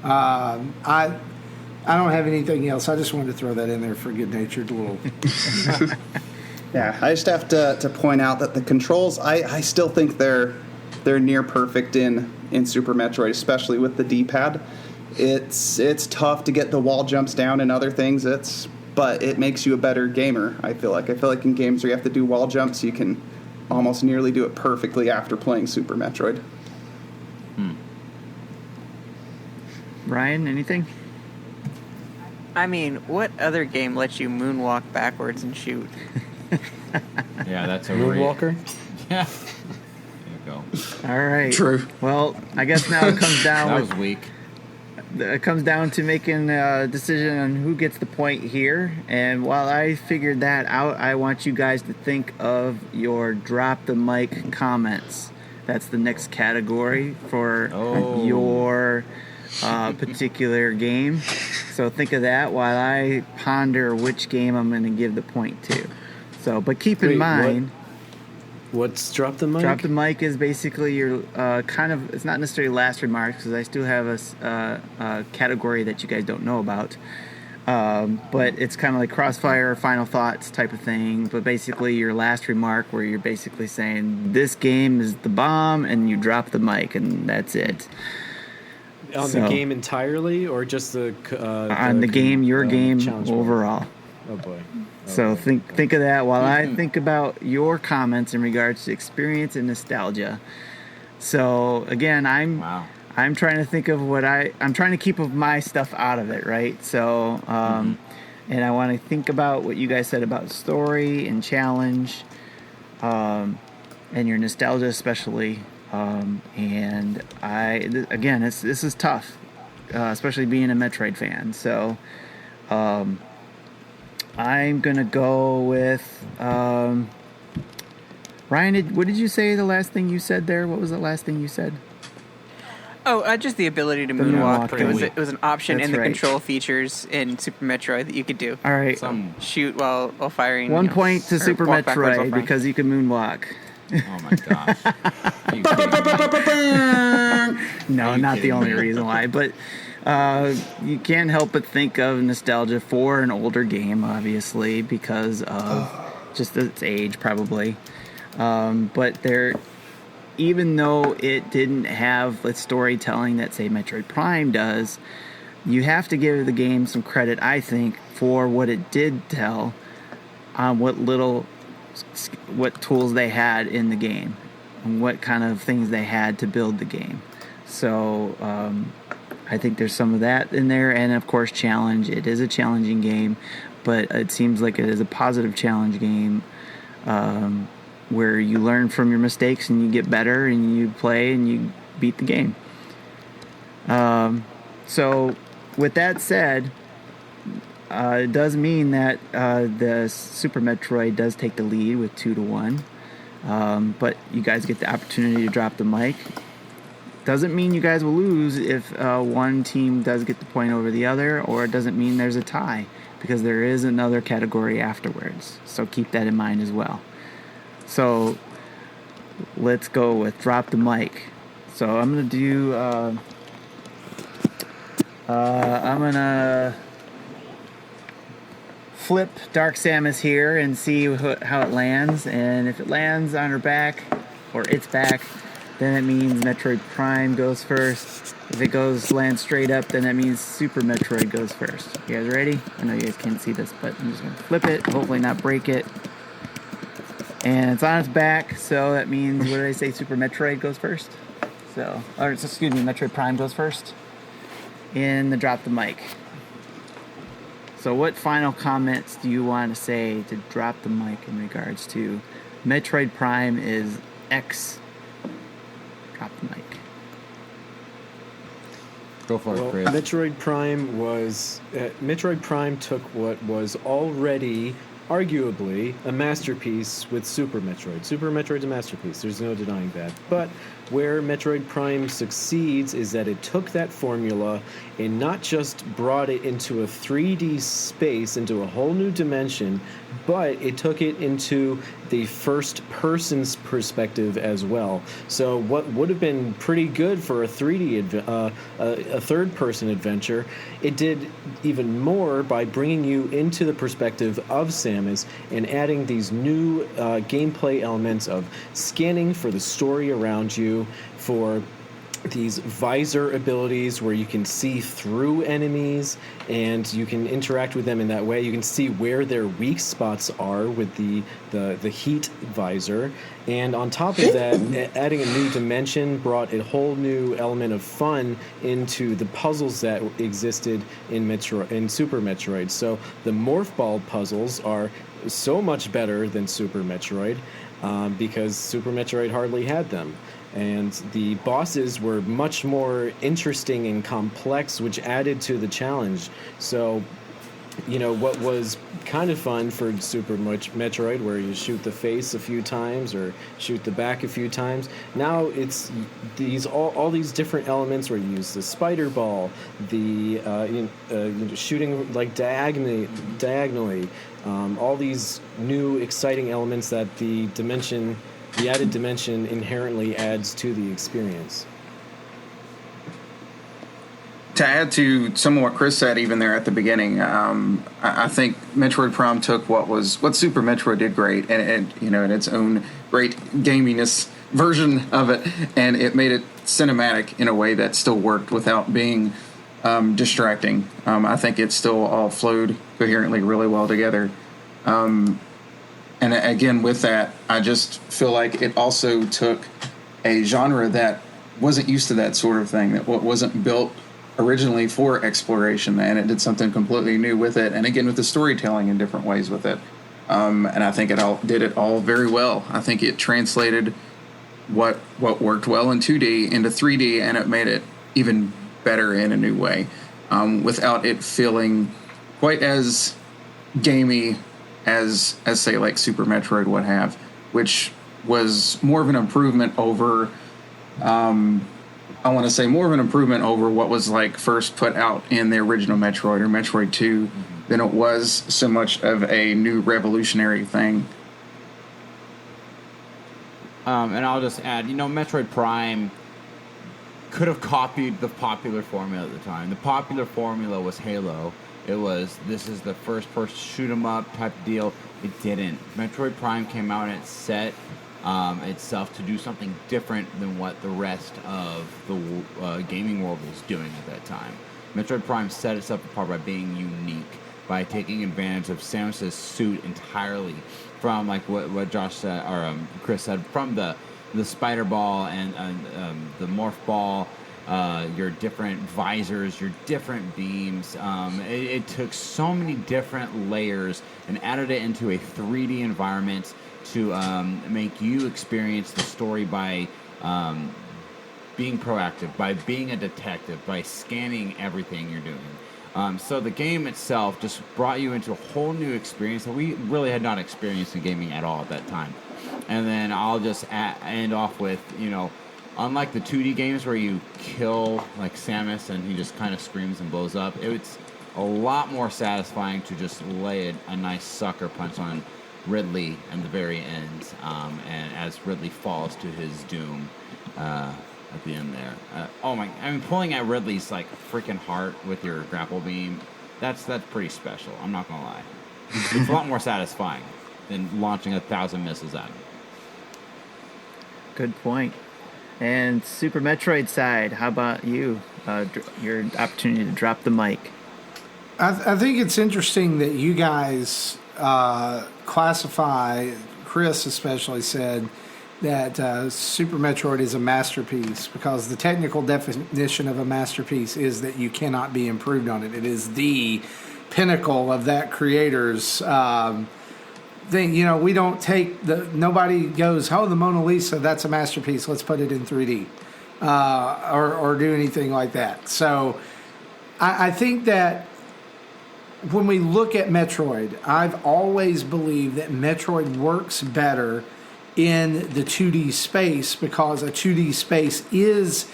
I don't have anything else. I just wanted to throw that in there for good-natured little. Yeah, I just have to point out that the controls, I still think they're near perfect in Super Metroid, especially with the D-pad. It's tough to get the wall jumps down and other things. But it makes you a better gamer. I feel like in games where you have to do wall jumps, you can almost nearly do it perfectly after playing Super Metroid. Ryan, anything? I mean, what other game lets you moonwalk backwards and shoot? Yeah, that's a Moonwalker? Yeah. There you go. All right. True. Well, I guess now it comes down. That was weak. It comes down to making a decision on who gets the point here. And while I figured that out, I want you guys to think of your drop the mic comments. That's the next category for your particular game. So think of that while I ponder which game I'm going to give the point to. So, but keep in mind... What's drop the mic? Drop the mic is basically your it's not necessarily last remarks, because I still have a category that you guys don't know about. But it's kind of like crossfire, final thoughts type of thing. But basically your last remark where you're basically saying, this game is the bomb, and you drop the mic, and that's it. On the game entirely, or just on the game, your game overall? Oh boy. So think of that while I think about your comments in regards to experience and nostalgia. So again, I'm trying to think of what I'm trying to keep of my stuff out of it, right? So and I want to think about what you guys said about story and challenge, and your nostalgia especially. And this is tough, especially being a Metroid fan. So. I'm going to go with... Ryan, what did you say the last thing you said there? What was the last thing you said? Oh, just the ability to moonwalk. moonwalk. It was an option That's in the right. control features in Super Metroid that you could do. All right. Shoot while firing. 1 point to or Super walk backwards while Metroid firing. because you can moonwalk. Oh my gosh. You kidding? No, not the only reason why, but you can't help but think of nostalgia for an older game, obviously, because of just its age, probably. But even though it didn't have the storytelling that, say, Metroid Prime does, you have to give the game some credit, I think, for what it did tell on what tools they had in the game and what kind of things they had to build the game. So I think there's some of that in there, and of course challenge. It is a challenging game, but it seems like it is a positive challenge game where you learn from your mistakes and you get better and you play and you beat the game. So with that said, it does mean that the Super Metroid does take the lead with 2-1. But you guys get the opportunity to drop the mic. Doesn't mean you guys will lose if one team does get the point over the other, or it doesn't mean there's a tie, because there is another category afterwards. So keep that in mind as well. So let's go with drop the mic. So I'm going to do... I'm going to flip Dark Samus here and see how it lands. And if it lands on her back, or its back, then it means Metroid Prime goes first. If it lands straight up, then that means Super Metroid goes first. You guys ready? I know you guys can't see this, but I'm just going to flip it, hopefully not break it. And it's on its back, so that means, what did I say, Super Metroid goes first? Metroid Prime goes first in the drop the mic. So what final comments do you want to say to drop the mic in regards to Metroid Prime is X? Drop the mic. Go for it, Chris. Metroid Prime took what was already arguably a masterpiece with Super Metroid. Super Metroid's a masterpiece, there's no denying that. But where Metroid Prime succeeds is that it took that formula and not just brought it into a 3D space, into a whole new dimension, but it took it into the first person's perspective as well. So what would have been pretty good for a 3D a third person adventure, it did even more by bringing you into the perspective of Samus and adding these new gameplay elements of scanning for the story around you, for these visor abilities where you can see through enemies and you can interact with them in that way. You can see where their weak spots are with the heat visor. And on top of that, adding a new dimension brought a whole new element of fun into the puzzles that existed in Super Metroid. So the Morph Ball puzzles are so much better than Super Metroid because Super Metroid hardly had them. And the bosses were much more interesting and complex, which added to the challenge. So, what was kind of fun for Super Metroid, where you shoot the face a few times or shoot the back a few times, now it's all these different elements where you use the spider ball, the shooting like diagonally, all these new exciting elements that the added dimension inherently adds to the experience. To add to some of what Chris said, even there at the beginning, I think Metroid Prime took what Super Metroid did great, and in its own great gaminess version of it, and it made it cinematic in a way that still worked without being distracting. I think it still all flowed coherently really well together. And again, with that, I just feel like it also took a genre that wasn't used to that sort of thing, that wasn't built originally for exploration, and it did something completely new with it. And again, with the storytelling in different ways with it. And I think it did it all very well. I think it translated what worked well in 2D into 3D, and it made it even better in a new way, without it feeling quite as gamey as say like Super Metroid would have, which was more of an improvement over more of an improvement over what was like first put out in the original Metroid or Metroid 2 than it was so much of a new revolutionary thing. And I'll just add, Metroid Prime could have copied the popular formula at the time. The popular formula was Halo. It was, this is the first person shoot 'em up type of deal. It didn't. Metroid Prime came out and it set itself to do something different than what the rest of the gaming world was doing at that time. Metroid Prime set itself apart by being unique, by taking advantage of Samus's suit entirely, from like what Josh said or Chris said, from the spider ball and the morph ball, your different visors, your different beams. It took so many different layers and added it into a 3D environment to make you experience the story by being proactive, by being a detective, by scanning everything you're doing. So the game itself just brought you into a whole new experience that we really had not experienced in gaming at all at that time. And then I'll just end off with, unlike the 2D games where you kill like Samus and he just kind of screams and blows up, it's a lot more satisfying to just lay a nice sucker punch on Ridley in the very end, and as Ridley falls to his doom at the end there. Pulling at Ridley's like freaking heart with your grapple beam, that's pretty special. I'm not gonna lie. It's a lot more satisfying than launching 1,000 missiles at him. Good point. And Super Metroid side, how about you? Your opportunity to drop the mic. I think it's interesting that you guys classify, Chris especially said, that Super Metroid is a masterpiece, because the technical definition of a masterpiece is that you cannot be improved on it. It is the pinnacle of that creator's thing. We don't take nobody goes, oh, the Mona Lisa, that's a masterpiece, let's put it in 3D, or do anything like that. So I think that when we look at Metroid, I've always believed that Metroid works better in the 2D space, because a 2D space is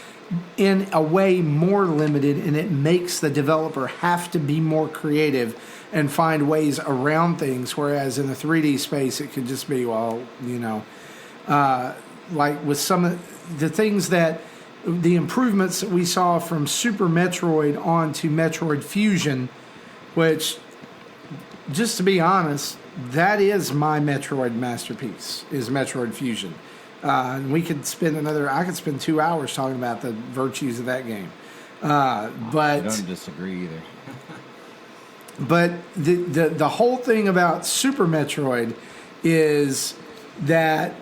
in a way more limited, and it makes the developer have to be more creative and find ways around things, whereas in the 3D space it could just be, like with some of the things that the improvements that we saw from Super Metroid onto Metroid Fusion, which, just to be honest, that is my Metroid masterpiece, is Metroid Fusion. And we could I could spend 2 hours talking about the virtues of that game. But I don't disagree either. But the whole thing about Super Metroid is that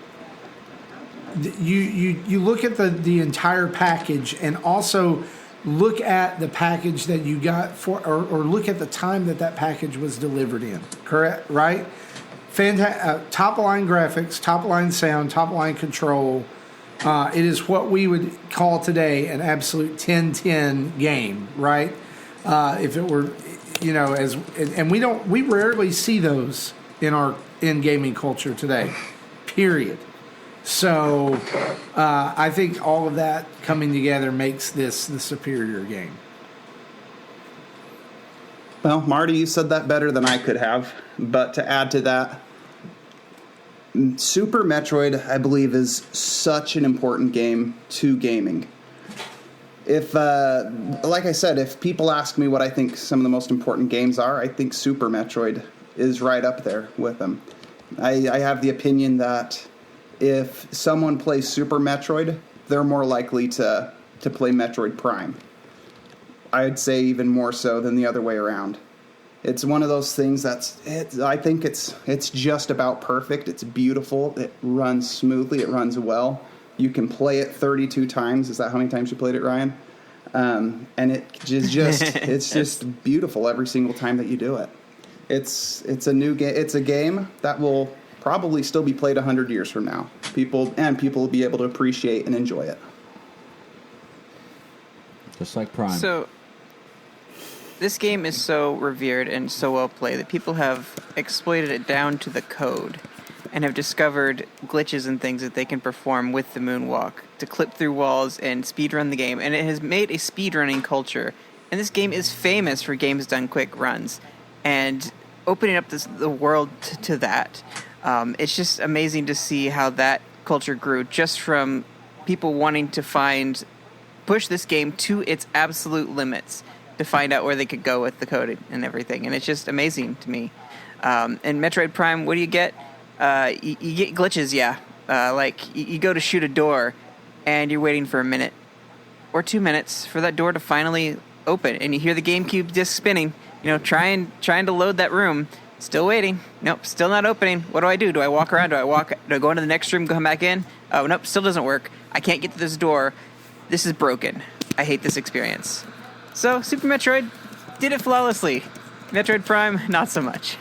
you look at the entire package, and also look at the package that you got or look at the time that package was delivered in. Correct, right? Top line graphics, top line sound, top line control. It is what we would call today an absolute 10-10 game, right? If it were, we rarely see those in gaming culture today. Period. So I think all of that coming together makes this the superior game. Well, Marty, you said that better than I could have. But to add to that, Super Metroid, I believe, is such an important game to gaming. If, like I said, if people ask me what I think some of the most important games are, I think Super Metroid is right up there with them. I have the opinion that if someone plays Super Metroid, they're more likely to play Metroid Prime. I'd say even more so than the other way around. It's one of those things I think it's just about perfect. It's beautiful. It runs smoothly. It runs well. You can play it 32 times. Is that how many times you played it, Ryan? And it's just beautiful every single time that you do it. It's a new game. It's a game that will probably still be played 100 years from now. People will be able to appreciate and enjoy it. Just like Prime. So, this game is so revered and so well played that people have exploited it down to the code and have discovered glitches and things that they can perform with the moonwalk to clip through walls and speedrun the game. And it has made a speedrunning culture. And this game is famous for games done quick runs. And opening up the world to that, it's just amazing to see how that culture grew just from people wanting to push this game to its absolute limits to find out where they could go with the code and everything. And it's just amazing to me. In Metroid Prime, what do you get? You get glitches, yeah. Like, you go to shoot a door, and you're waiting for a minute or 2 minutes for that door to finally open, and you hear the GameCube disc spinning. Trying to load that room. Still waiting. Nope, still not opening. What do I do? Do I walk around? Do I go into the next room, come back in? Oh, nope, still doesn't work. I can't get to this door. This is broken. I hate this experience. So, Super Metroid did it flawlessly. Metroid Prime, not so much.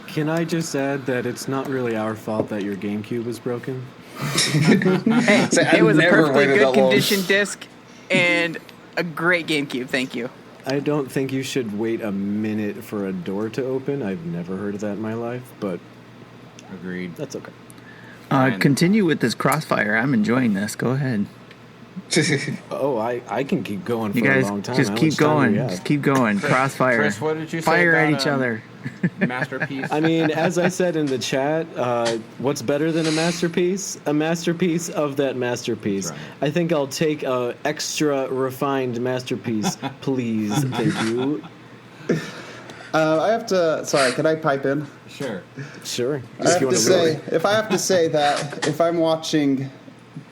Can I just add that it's not really our fault that your GameCube was broken? Hey, So it was a never perfectly waited good that long. condition disc and a great GameCube. Thank you. I don't think you should wait a minute for a door to open. I've never heard of that in my life, but Agreed. that's okay. Continue with this Crossfire. I'm enjoying this. Go ahead. Oh, I can keep going for You guys a long time. just How keep much time do going. we have? Just keep going. Crossfire. Chris, what did you say Fire at about, each other. Masterpiece. I mean, as I said in the chat, what's better than a masterpiece? A masterpiece of that masterpiece. Right. I think I'll take a extra refined masterpiece, please. Thank you. I have to. Sorry, can I pipe in? Sure. Sure. I have to say, if I have to say that if I'm watching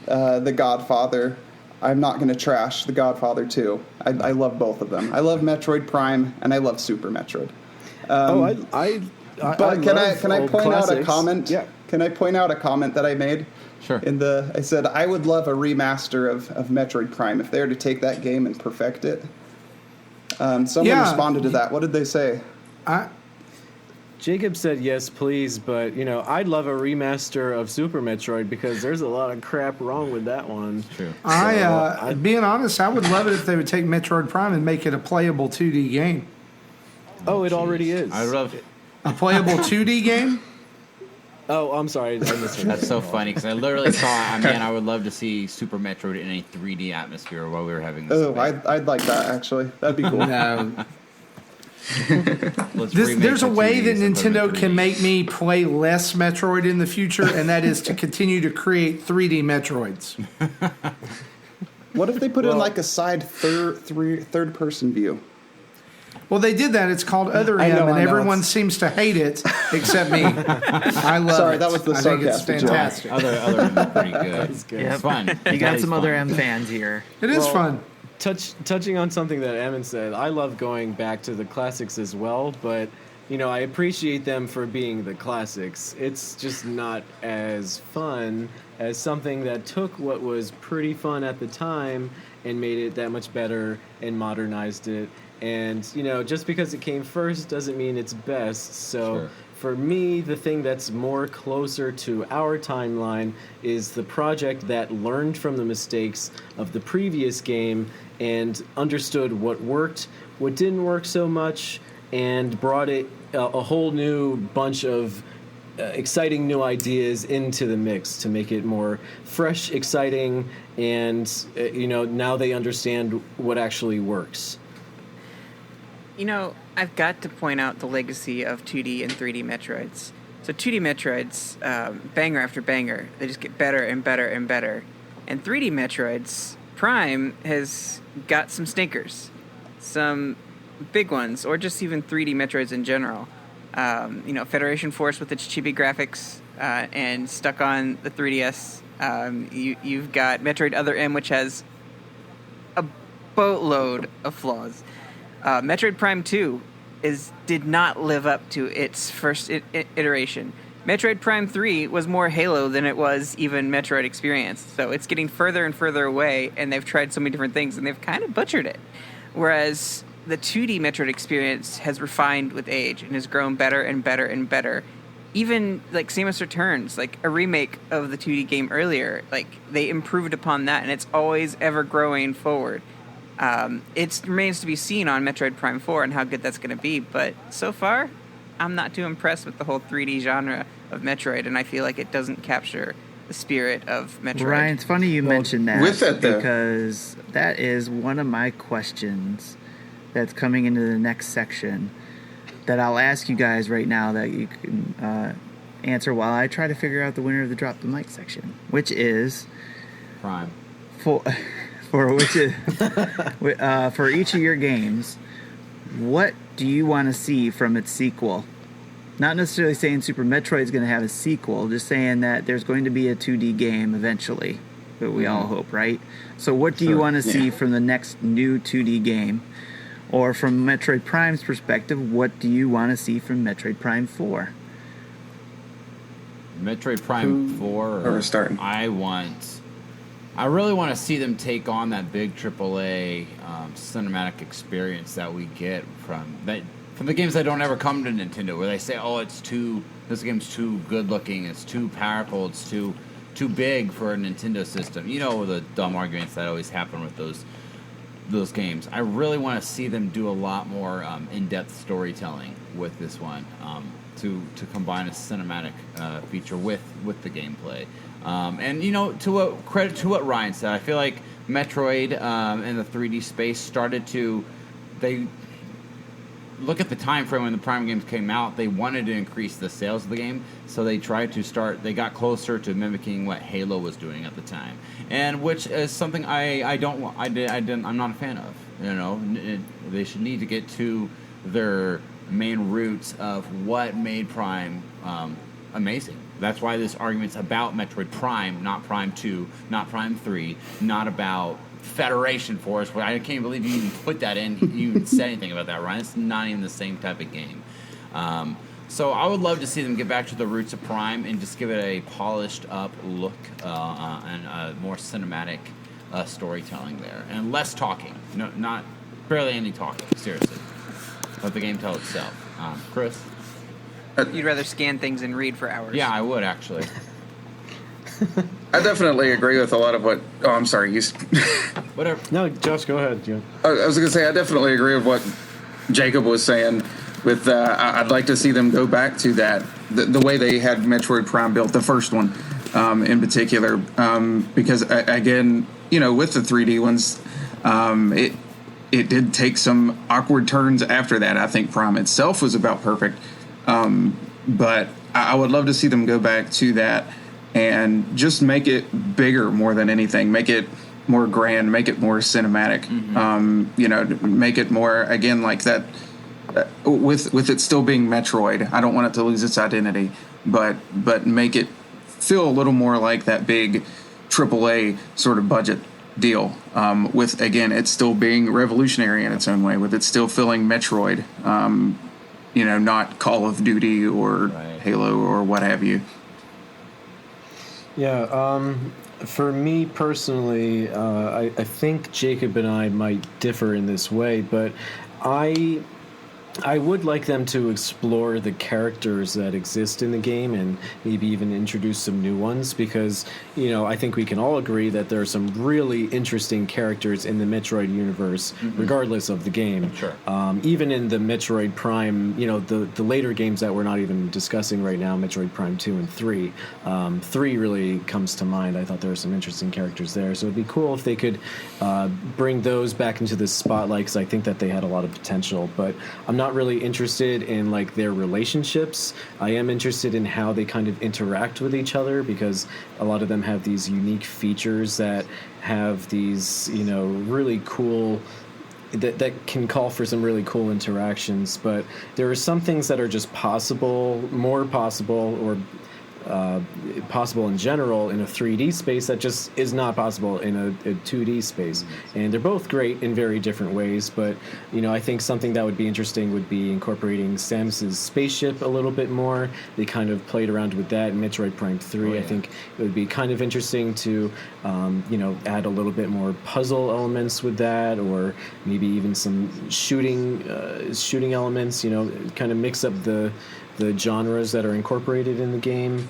The Godfather, I'm not going to trash The Godfather 2. I love both of them. I love Metroid Prime and I love Super Metroid. But can I point out a comment? Yeah. Can I point out a comment that I made? Sure. I said I would love a remaster of Metroid Prime if they were to take that game and perfect it. Someone responded to that. What did they say? Jacob said yes, please, but I'd love a remaster of Super Metroid because there's a lot of crap wrong with that one. True. Being honest, I would love it if they would take Metroid Prime and make it a playable 2D game. Oh, it already is. I love it. A playable 2D game? Oh, I'm sorry. I misheard. That's so funny because I literally thought, I would love to see Super Metroid in a 3D atmosphere while we were having this. Oh, debate. I'd like that actually. That'd be cool. There's a way that 2Ds and put them in Nintendo can 3D. make me play less Metroid in the future, and that is to continue to create 3D Metroids. What if they put in like a side third person view? Well, they did that. It's called Other I M, know, and I know. everyone seems to hate it except me. I love it. Sorry, that was the I think it's sarcastic joke. fantastic. Other ones are pretty good. good. Yep. It's fun. You got It's some fun. other M fans here. It is fun. Touching on something that Emin said, I love going back to the classics as well, but I appreciate them for being the classics. It's just not as fun as something that took what was pretty fun at the time and made it that much better and modernized it. And just because it came first doesn't mean it's best. So Sure. for me, the thing that's more closer to our timeline is the project that learned from the mistakes of the previous game and understood what worked, what didn't work so much, and brought it a whole new bunch of exciting new ideas into the mix to make it more fresh, exciting, and now they understand what actually works. I've got to point out the legacy of 2D and 3D Metroids. So 2D Metroids, banger after banger, they just get better and better and better. And 3D Metroids, Prime has got some stinkers, some big ones, or just even 3D Metroids in general. Federation Force with its chibi graphics and stuck on the 3DS. You've got Metroid Other M, which has a boatload of flaws. Metroid Prime 2 did not live up to its first iteration. Metroid Prime 3 was more Halo than it was even Metroid Experience. So it's getting further and further away, and they've tried so many different things, and they've kind of butchered it. Whereas the 2D Metroid Experience has refined with age and has grown better and better and better. Even like Samus Returns, like a remake of the 2D game earlier, like they improved upon that, and it's always ever growing forward. It remains to be seen on Metroid Prime 4 and how good that's going to be, but so far, I'm not too impressed with the whole 3D genre of Metroid, and I feel like it doesn't capture the spirit of Metroid. Ryan, it's funny you mentioned that with that, though- because that is one of my questions that's coming into the next section that I'll ask you guys right now that you can answer while I try to figure out the winner of the Drop the Mic section, which is Prime. for which is for each of your games, what do you want to see from its sequel? Not necessarily saying Super Metroid is going to have a sequel, just saying that there's going to be a 2D game eventually. but we all hope, right? So what do you want to see from the next new 2D game? Or from Metroid Prime's perspective, what do you want to see from Metroid Prime 4? Metroid Prime 4. Or starting. I really want to see them take on that big AAA cinematic experience that we get from the games that don't ever come to Nintendo, where they say, "Oh, this game's too good looking, it's too powerful, it's too big for a Nintendo system." You know, the dumb arguments that always happen with those games. I really want to see them do a lot more in-depth storytelling with this one, to combine a cinematic feature with the gameplay. And credit to what Ryan said, I feel like Metroid in the 3D space they look at the time frame when the Prime games came out. They wanted to increase the sales of the game, so they got closer to mimicking what Halo was doing at the time, and which is something I'm not a fan of. They should need to get to their main roots of what made Prime amazing. That's why this argument's about Metroid Prime, not Prime 2, not Prime 3, not about Federation Force, where I can't believe you even put that in. You even said anything about that, Ryan. It's not even the same type of game. So I would love to see them get back to the roots of Prime and just give it a polished up look and more cinematic storytelling there. And less talking. No, not barely any talking, seriously. Let the game tell itself. Chris? You'd rather scan things and read for hours. Yeah, I would, actually. I definitely agree with a lot of what. Oh, I'm sorry. Whatever. No, Josh, go ahead. Yeah. I was going to say I definitely agree with what Jacob was saying. With I'd like to see them go back to that the way they had Metroid Prime built, the first one in particular, because again, with the 3D ones, it did take some awkward turns after that. I think Prime itself was about perfect, but I would love to see them go back to that. And just make it bigger more than anything. Make it more grand. Make it more cinematic. Mm-hmm. Make it more, again, like that. With it still being Metroid, I don't want it to lose its identity, but make it feel a little more like that big AAA sort of budget deal. With, again, it still being revolutionary in its own way. With it still feeling Metroid. Not Call of Duty or Halo or what have you. Yeah, for me personally, I think Jacob and I might differ in this way, but I would like them to explore the characters that exist in the game and maybe even introduce some new ones because, I think we can all agree that there are some really interesting characters in the Metroid universe, regardless of the game. Sure. Even in the Metroid Prime, the later games that we're not even discussing right now, Metroid Prime 2 and 3. 3 really comes to mind. I thought there were some interesting characters there. So it'd be cool if they could bring those back into the spotlight because I think that they had a lot of potential. But I'm not really interested in their relationships. I am interested in how they kind of interact with each other because a lot of them have these unique features that have these really cool that can call for some really cool interactions, but there are some things that are just more possible or possible in general in a 3D space that just is not possible in a 2D space. And they're both great in very different ways, but I think something that would be interesting would be incorporating Samus's spaceship a little bit more. They kind of played around with that in Metroid Prime 3. Oh, yeah. I think it would be kind of interesting to add a little bit more puzzle elements with that, or maybe even some shooting elements, kind of mix up the genres that are incorporated in the game.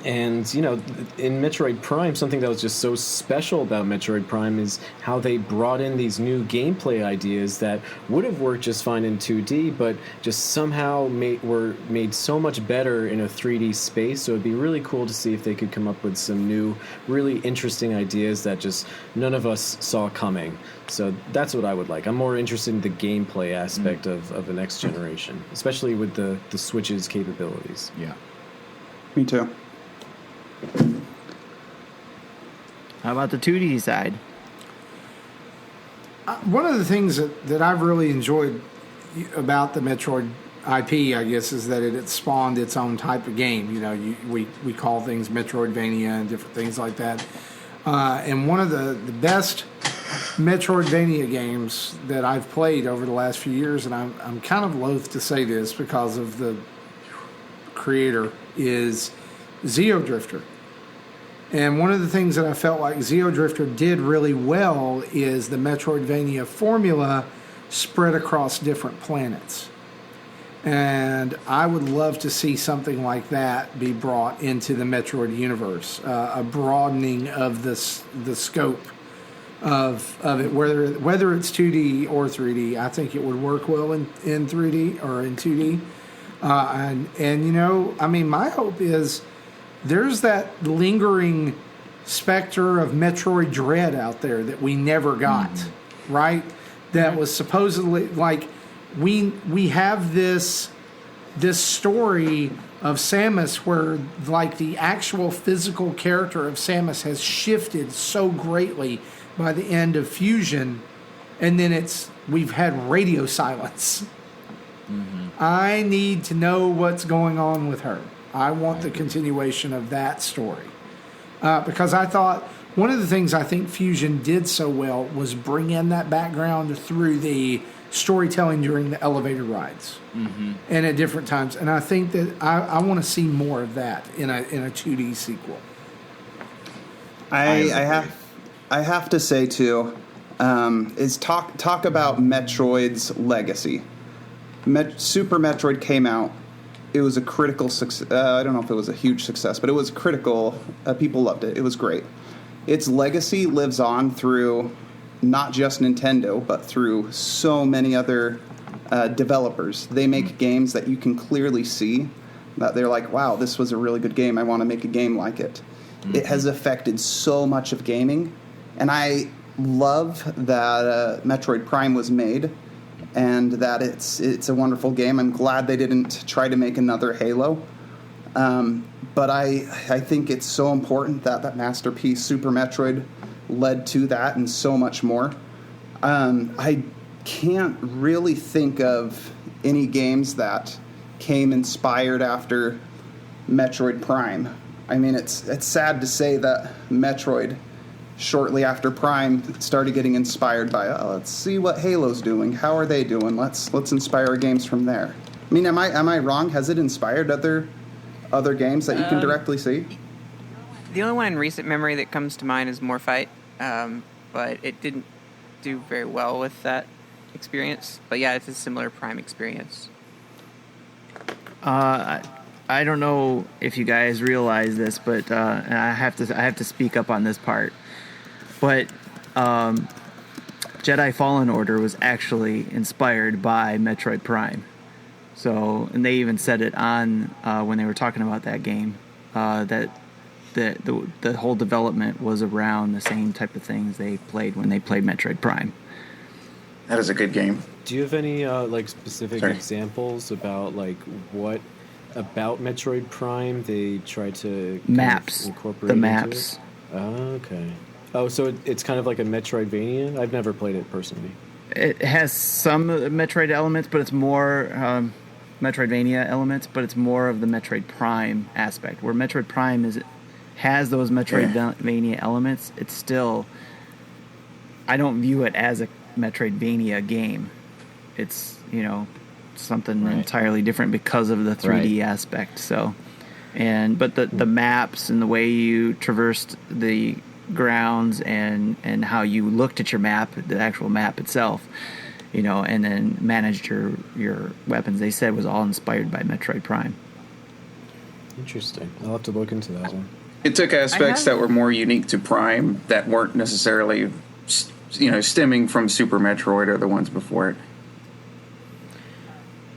And, in Metroid Prime, something that was just so special about Metroid Prime is how they brought in these new gameplay ideas that would have worked just fine in 2D, but just somehow were made so much better in a 3D space. So it'd be really cool to see if they could come up with some new, really interesting ideas that just none of us saw coming. So that's what I would like. I'm more interested in the gameplay aspect of the next generation, especially with the Switch's capabilities. Yeah. Me too. How about the 2D side? One of the things that I've really enjoyed about the Metroid IP, I guess, is that it spawned its own type of game. You know, we call things Metroidvania and different things like that. And one of the best Metroidvania games that I've played over the last few years, and I'm kind of loath to say this because of the creator, is Xeodrifter. And one of the things that I felt like Xeodrifter did really well is the Metroidvania formula spread across different planets. And I would love to see something like that be brought into the Metroid universe, a broadening of the scope of it, whether it's 2D or 3D. I think it would work well in 3D or in 2D. And you know, I mean, my hope is there's that lingering specter of Metroid Dread out there that we never got, right? That was supposedly like we have this story of Samus where like the actual physical character of Samus has shifted so greatly by the end of Fusion, and then we've had radio silence. I need to know what's going on with her. I want the continuation of that story. Because I thought one of the things I think Fusion did so well was bring in that background through the storytelling during the elevator rides and at different times. And I think that I want to see more of that in a 2D sequel. I have to say too, is talk about Metroid's legacy. Super Metroid came out. It was a critical success. I don't know if it was a huge success, but it was critical. People loved it. It was great. Its legacy lives on through not just Nintendo, but through so many other developers. They make games that you can clearly see that they're like, wow, this was a really good game. I want to make a game like it. It has affected so much of gaming. And I love that Metroid Prime was made and that it's a wonderful game. I'm glad they didn't try to make another Halo. But I think it's so important that masterpiece, Super Metroid, led to that and so much more. I can't really think of any games that came inspired after Metroid Prime. I mean, it's sad to say that Metroid, shortly after Prime, started getting inspired by, let's see what Halo's doing. How are they doing? Let's inspire our games from there. I mean, am I wrong? Has it inspired other games that you can directly see? The only one in recent memory that comes to mind is Morphight, but it didn't do very well with that experience. But yeah, it's a similar Prime experience. I don't know if you guys realize this, but and I have to speak up on this part. But Jedi Fallen Order was actually inspired by Metroid Prime. So, and they even said it on when they were talking about that game, that the whole development was around the same type of things they played when they played Metroid Prime. That is a good game. Do you have any specific examples about what about Metroid Prime they tried to maps incorporate the into maps? It? Oh, okay. Oh, so it's kind of like a Metroidvania? I've never played it personally. It has some Metroid elements, but it's more Metroidvania elements, but it's more of the Metroid Prime aspect. Where Metroid Prime has those Metroidvania elements, it's still, I don't view it as a Metroidvania game. It's, something entirely different because of the 3D aspect. So, but the maps and the way you traversed the grounds and how you looked at your map, the actual map itself, and then managed your weapons, they said was all inspired by Metroid Prime. Interesting. I'll have to look into that one. It took aspects that were more unique to Prime that weren't necessarily, stemming from Super Metroid or the ones before it.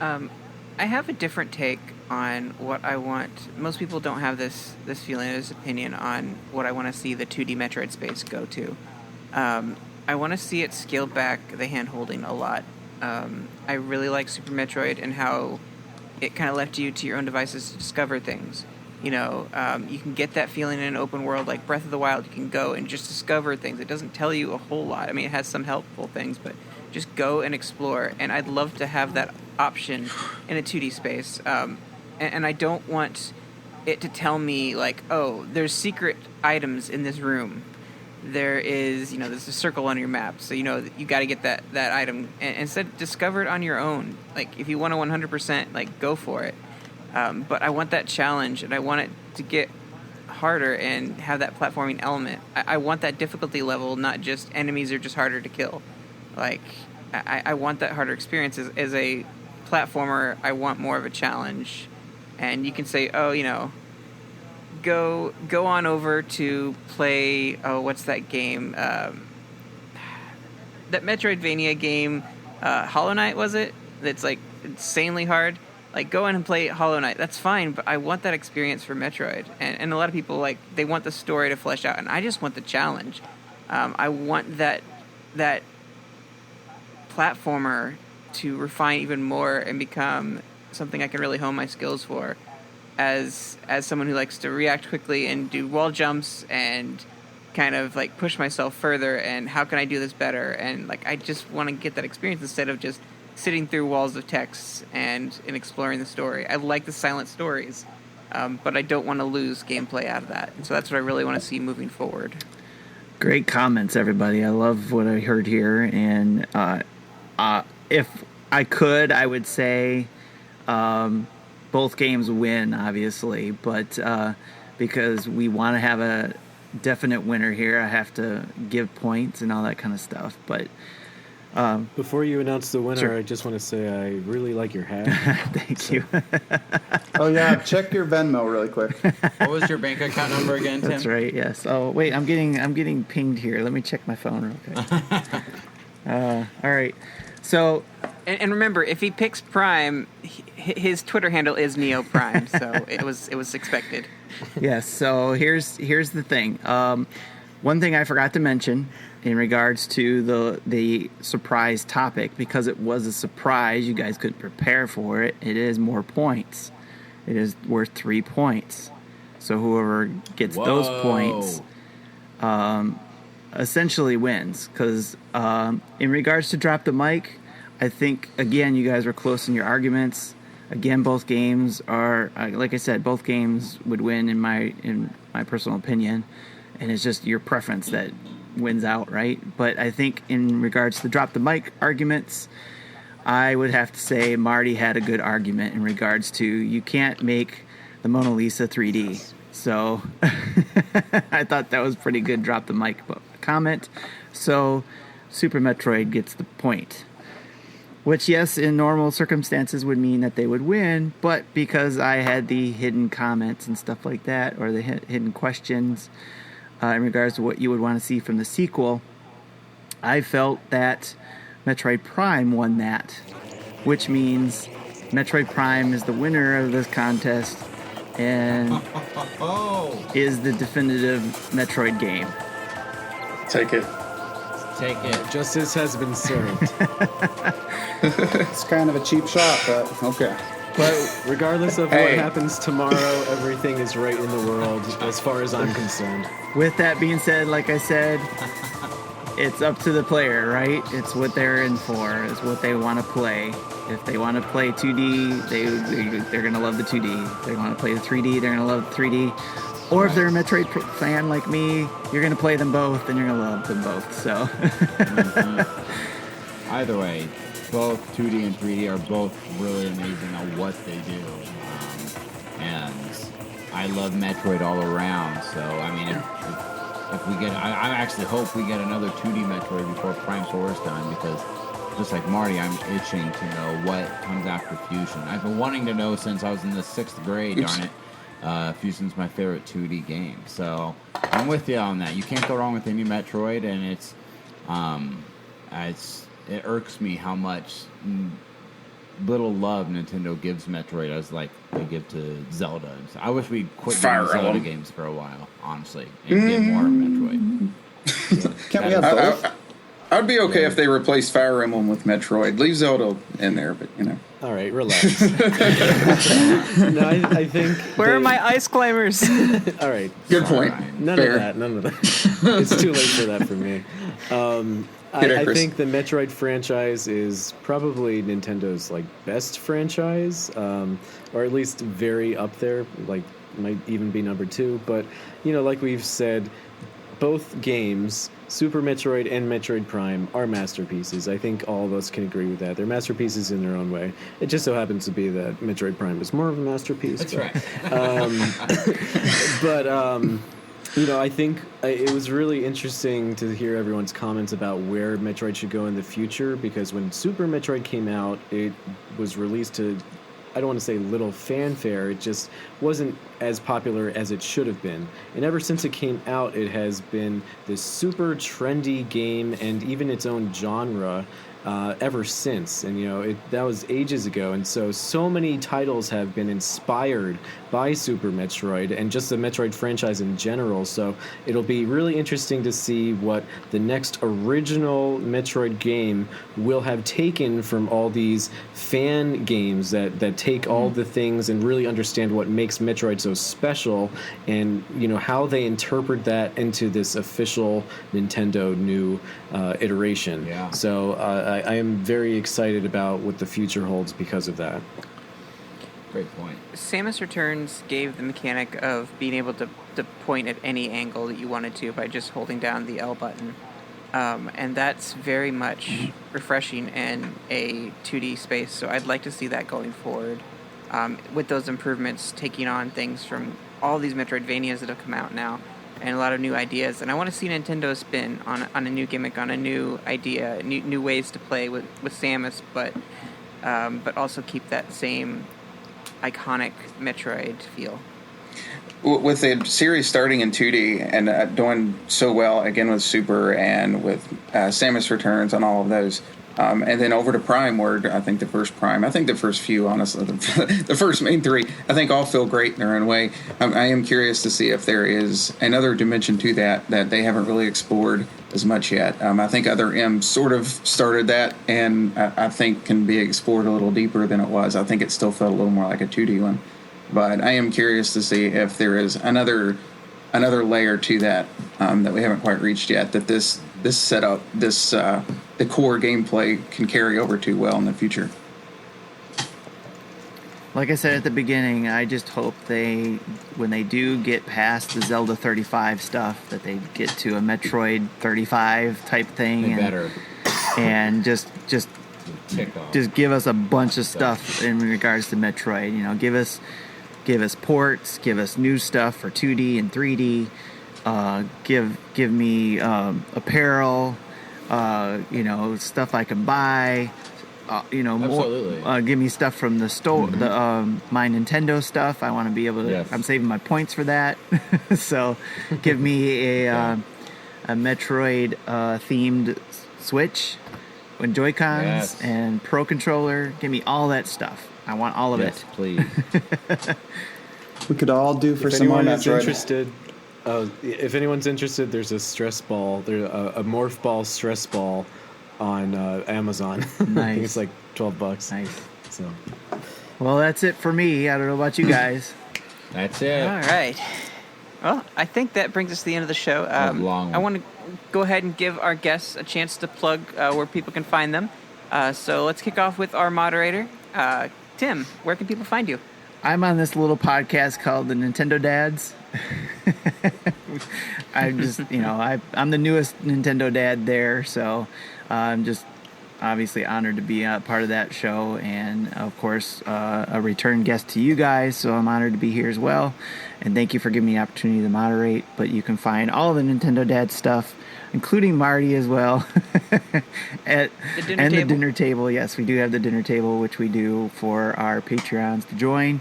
I have a different take on what I want. Most people don't have this feeling, this opinion on what I want to see the 2D Metroid space go to. I want to see it scale back the hand-holding a lot. I really like Super Metroid and how it kind of left you to your own devices to discover things. You can get that feeling in an open world like Breath of the Wild. You can go and just discover things. It doesn't tell you a whole lot. I mean, it has some helpful things, but just go and explore. And I'd love to have that option in a 2D space, and I don't want it to tell me like, oh, there's secret items in this room. There is, there's a circle on your map, so you got to get that item. And instead, discover it on your own. Like, if you want to 100%, like, go for it. But I want that challenge, and I want it to get harder and have that platforming element. I want that difficulty level, not just enemies are just harder to kill. Like, I want that harder experience. As a platformer, I want more of a challenge. And you can say, oh, go on over to play, what's that game? That Metroidvania game, Hollow Knight, was it? That's, like, insanely hard. Like, go in and play Hollow Knight. That's fine, but I want that experience for Metroid. And a lot of people, like, they want the story to flesh out, and I just want the challenge. I want that platformer to refine even more and become something I can really hone my skills for. As someone who likes to react quickly and do wall jumps and kind of, like, push myself further, and how can I do this better? And, like, I just want to get that experience instead of just sitting through walls of text and exploring the story. I like the silent stories, but I don't want to lose gameplay out of that. And so that's what I really want to see moving forward. Great comments, everybody. I love what I heard here. And if I could, I would say both games win, obviously. But because we want to have a definite winner here, I have to give points and all that kind of stuff. But before you announce the winner, Sure. I just want to say I really like your hat. Thank you. Oh yeah, check your Venmo really quick. What was your bank account number again, Tim? That's right. Yes. Oh wait, I'm getting pinged here. Let me check my phone real quick. All right. So, And remember, if he picks Prime, his Twitter handle is Neo Prime, so it was expected. yes. So here's the thing. One thing I forgot to mention in regards to the surprise topic, because it was a surprise, you guys couldn't prepare for it. It is more points. It is worth 3 points. So whoever gets those points essentially wins. Because in regards to Drop the Mic, I think, again, you guys were close in your arguments. Again, both games are, like I said, both games would win in my personal opinion. And it's just your preference that wins out, right? But I think in regards to the Drop the Mic arguments, I would have to say Marty had a good argument in regards to you can't make the Mona Lisa 3D. So I thought that was pretty good Drop the Mic comment. So Super Metroid gets the point. Which, yes, in normal circumstances would mean that they would win, but because I had the hidden comments and stuff like that, or the hidden questions in regards to what you would want to see from the sequel, I felt that Metroid Prime won that, which means Metroid Prime is the winner of this contest and is the definitive Metroid game. Take it. Take it. Justice has been served. It's kind of a cheap shot, but okay. But regardless of Hey. what happens tomorrow, everything is right in the world as far as I'm concerned. With that being said, like I said, it's up to the player, right? It's what they're in for. It's what they want to play. If they want to play 2D, they're going to love the 2D. If they want to play the 3D, they're going to love the 3D. Or if they're a Metroid fan like me, you're going to play them both, and you're going to love them both. So, Either way, both 2D and 3D are both really amazing at what they do. And I love Metroid all around. So, I mean, if we get... I actually hope we get another 2D Metroid before Prime 4 is done, because just like Marty, I'm itching to know what comes after Fusion. I've been wanting to know since I was in the 6th grade, darn it. Fusion's my favorite 2D game. So, I'm with you on that. You can't go wrong with any Metroid, and it irks me how much little love Nintendo gives Metroid as like they give to Zelda. So I wish we'd quit Fire doing Zelda Emblem. games for a while, honestly, and get more Metroid. Can't we have both? I'd be okay if they replaced Fire Emblem with Metroid. Leave Zelda in there, but you know. All right, relax. No, I think... Where are my ice climbers? All right. Good point. Ryan. None Fair. of that. It's too late for that for me. I think the Metroid franchise is probably Nintendo's like best franchise, or at least very up there. Like might even be number 2. But like we've said, both games, Super Metroid and Metroid Prime, are masterpieces. I think all of us can agree with that. They're masterpieces in their own way. It just so happens to be that Metroid Prime is more of a masterpiece. That's right. I think it was really interesting to hear everyone's comments about where Metroid should go in the future, because when Super Metroid came out, it was released to, I don't want to say little fanfare, it just wasn't as popular as it should have been. And ever since it came out, it has been this super trendy game and even its own genre ever since. And that was ages ago, and so many titles have been inspired by Super Metroid and just the Metroid franchise in general. So it'll be really interesting to see what the next original Metroid game will have taken from all these fan games that take all the things and really understand what makes Metroid so special, and how they interpret that into this official Nintendo new iteration. Yeah. So I am very excited about what the future holds because of that. Great point. Samus Returns gave the mechanic of being able to point at any angle that you wanted to by just holding down the L button. And that's very much refreshing in a 2D space, so I'd like to see that going forward. With those improvements, taking on things from all these Metroidvanias that have come out now, and a lot of new ideas. And I want to see Nintendo spin on a new gimmick, on a new idea, new ways to play with Samus, but also keep that same iconic Metroid feel. With the series starting in 2D and doing so well again with Super and with Samus Returns on all of those, and then over to Prime, where I think the first few, honestly, the first main 3, I think all feel great in their own way. I am curious to see if there is another dimension to that they haven't really explored as much yet. I think Other M sort of started that, and I think can be explored a little deeper than it was. I think it still felt a little more like a 2D one. But I am curious to see if there is another layer to that that we haven't quite reached yet, that this setup, the core gameplay can carry over to well in the future. Like I said at the beginning, I just hope when they do get past the Zelda 35 stuff, that they get to a Metroid 35 type thing. Better. And just Tick-off. just give us a bunch of stuff in regards to Metroid. Give us ports, give us new stuff for 2D and 3D. Give me apparel, stuff I can buy. Absolutely. More. Give me stuff from the store, my Nintendo stuff. I want to be able to. Yes. I'm saving my points for that. So, give me a Metroid themed Switch and Joy-Cons Yes. and Pro Controller. Give me all that stuff. I want all of Yes, it. please. We could all do for If some more anyone is Metroid. interested, if anyone's interested, there's a stress ball. There's a morph ball stress ball on Amazon. I think Nice. it's like $12. Nice. So Well, that's it for me. I don't know about you guys. That's it. All right. Well, I think that brings us to the end of the show. Long one. I want to go ahead and give our guests a chance to plug where people can find them. So let's kick off with our moderator. Tim, where can people find you? I'm on this little podcast called the Nintendo Dads. I'm just, I'm the newest Nintendo dad there, so I'm just obviously honored to be a part of that show, and of course a return guest to you guys, so I'm honored to be here as well, and thank you for giving me the opportunity to moderate. But you can find all the Nintendo Dad stuff, including Marty as well, the dinner table. Yes, we do have the dinner table, which we do for our Patreons to join.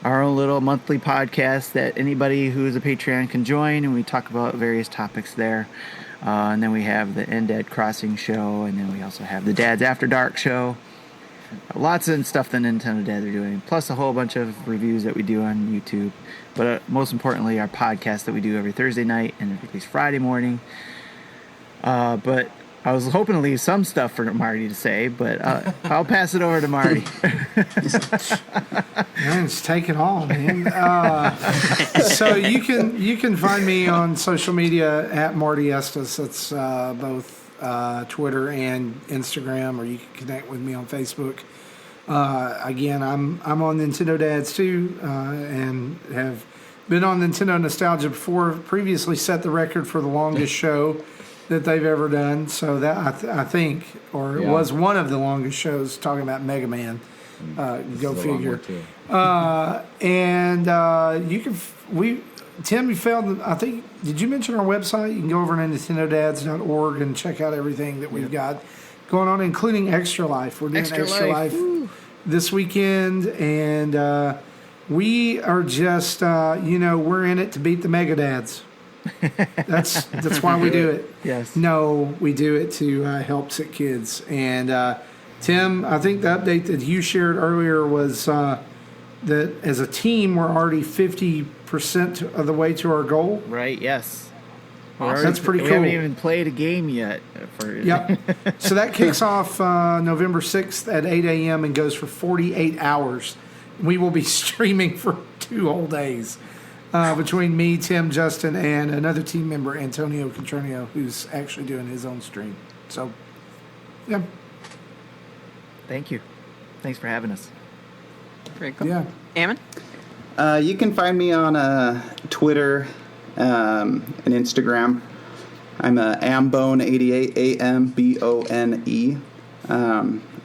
Our own little monthly podcast that anybody who is a Patreon can join, and we talk about various topics there. And then we have the Undead Crossing show, and then we also have the Dads After Dark show. Lots of stuff that Nintendo Dads are doing, plus a whole bunch of reviews that we do on YouTube. But most importantly, our podcast that we do every Thursday night and at least Friday morning. But I was hoping to leave some stuff for Marty to say, but I'll pass it over to Marty. Man, it's taking all, man. So you can find me on social media at Marty Estes. It's both Twitter and Instagram, or you can connect with me on Facebook. Again, I'm on Nintendo Dads too, and have been on Nintendo Nostalgia before. Previously set the record for the longest show that they've ever done. So that I think, or it was one of the longest shows talking about Mega Man. Go figure. You can Tim, you found, I think, did you mention our website? You can go over to nintendodads.org and check out everything that we've got going on, including Extra Life. We're doing Extra Life this weekend, and we are just, we're in it to beat the Mega Dads. That's why we do it. Yes. No, we do it to help sick kids. And Tim, I think the update that you shared earlier was that as a team, we're already 50% of the way to our goal. Right, yes. That's pretty cool. We haven't even played a game yet. Yep. So that kicks off November 6th at 8 a.m. and goes for 48 hours. We will be streaming for 2 whole days between me, Tim, Justin, and another team member, Antonio Contronio, who's actually doing his own stream. So, yeah. Thank you. Thanks for having us. Very cool. Yeah. Ammon? You can find me on Twitter and Instagram. I'm Ambone88, Ambone.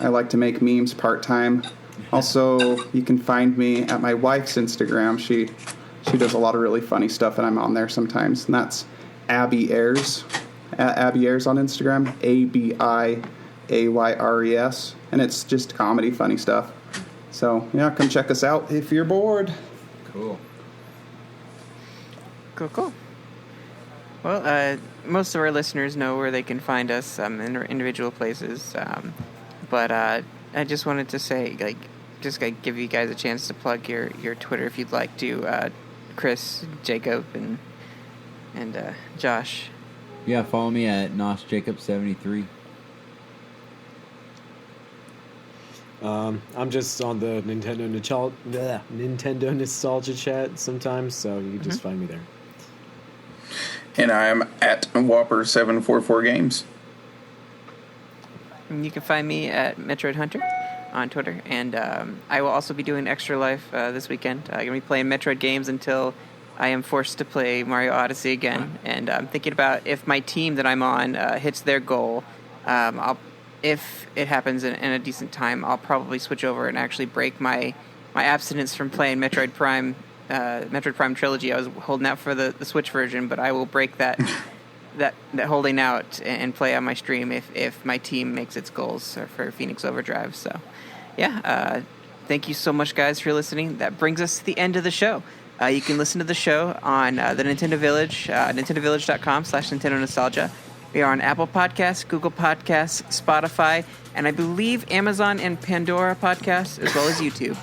I like to make memes part-time. Also, you can find me at my wife's Instagram. She does a lot of really funny stuff, and I'm on there sometimes. And that's Abby Ayres. Abby Ayres on Instagram, ABIAYRES. And it's just comedy, funny stuff. So, yeah, come check us out if you're bored. Cool. Cool. Well, most of our listeners know where they can find us in our individual places. But I just wanted to say, give you guys a chance to plug your Twitter if you'd like to. Chris, Jacob, and Josh. Yeah, follow me at NosJacob73. I'm just on the Nintendo Nostalgia chat sometimes, so you can just find me there. And I'm at Whopper744 Games. And you can find me at Metroid Hunter on Twitter, and I will also be doing Extra Life this weekend. I'm going to be playing Metroid games until I am forced to play Mario Odyssey again, and I'm thinking about if my team that I'm on hits their goal, if it happens in a decent time, I'll probably switch over and actually break my abstinence from playing Metroid Prime Trilogy. I was holding out for the Switch version, but I will break that holding out and play on my stream if my team makes its goals for Phoenix Overdrive. So, yeah, thank you so much, guys, for listening. That brings us to the end of the show. You can listen to the show on the Nintendo Village, nintendovillage.com/Nintendo Nostalgia. We are on Apple Podcasts, Google Podcasts, Spotify, and I believe Amazon and Pandora Podcasts, as well as YouTube.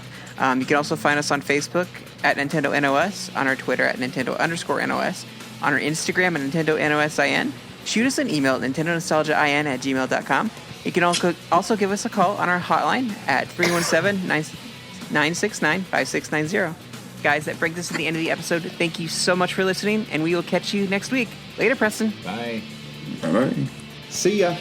You can also find us on Facebook at Nintendo NOS, on our Twitter at Nintendo_NOS, on our Instagram at Nintendo NOSIN. Shoot us an email at NintendoNostalgiaIN@gmail.com. You can also give us a call on our hotline at 317-969-5690. Guys, that brings us to the end of the episode. Thank you so much for listening, and we will catch you next week. Later, Preston. Bye. Bye-bye. See ya.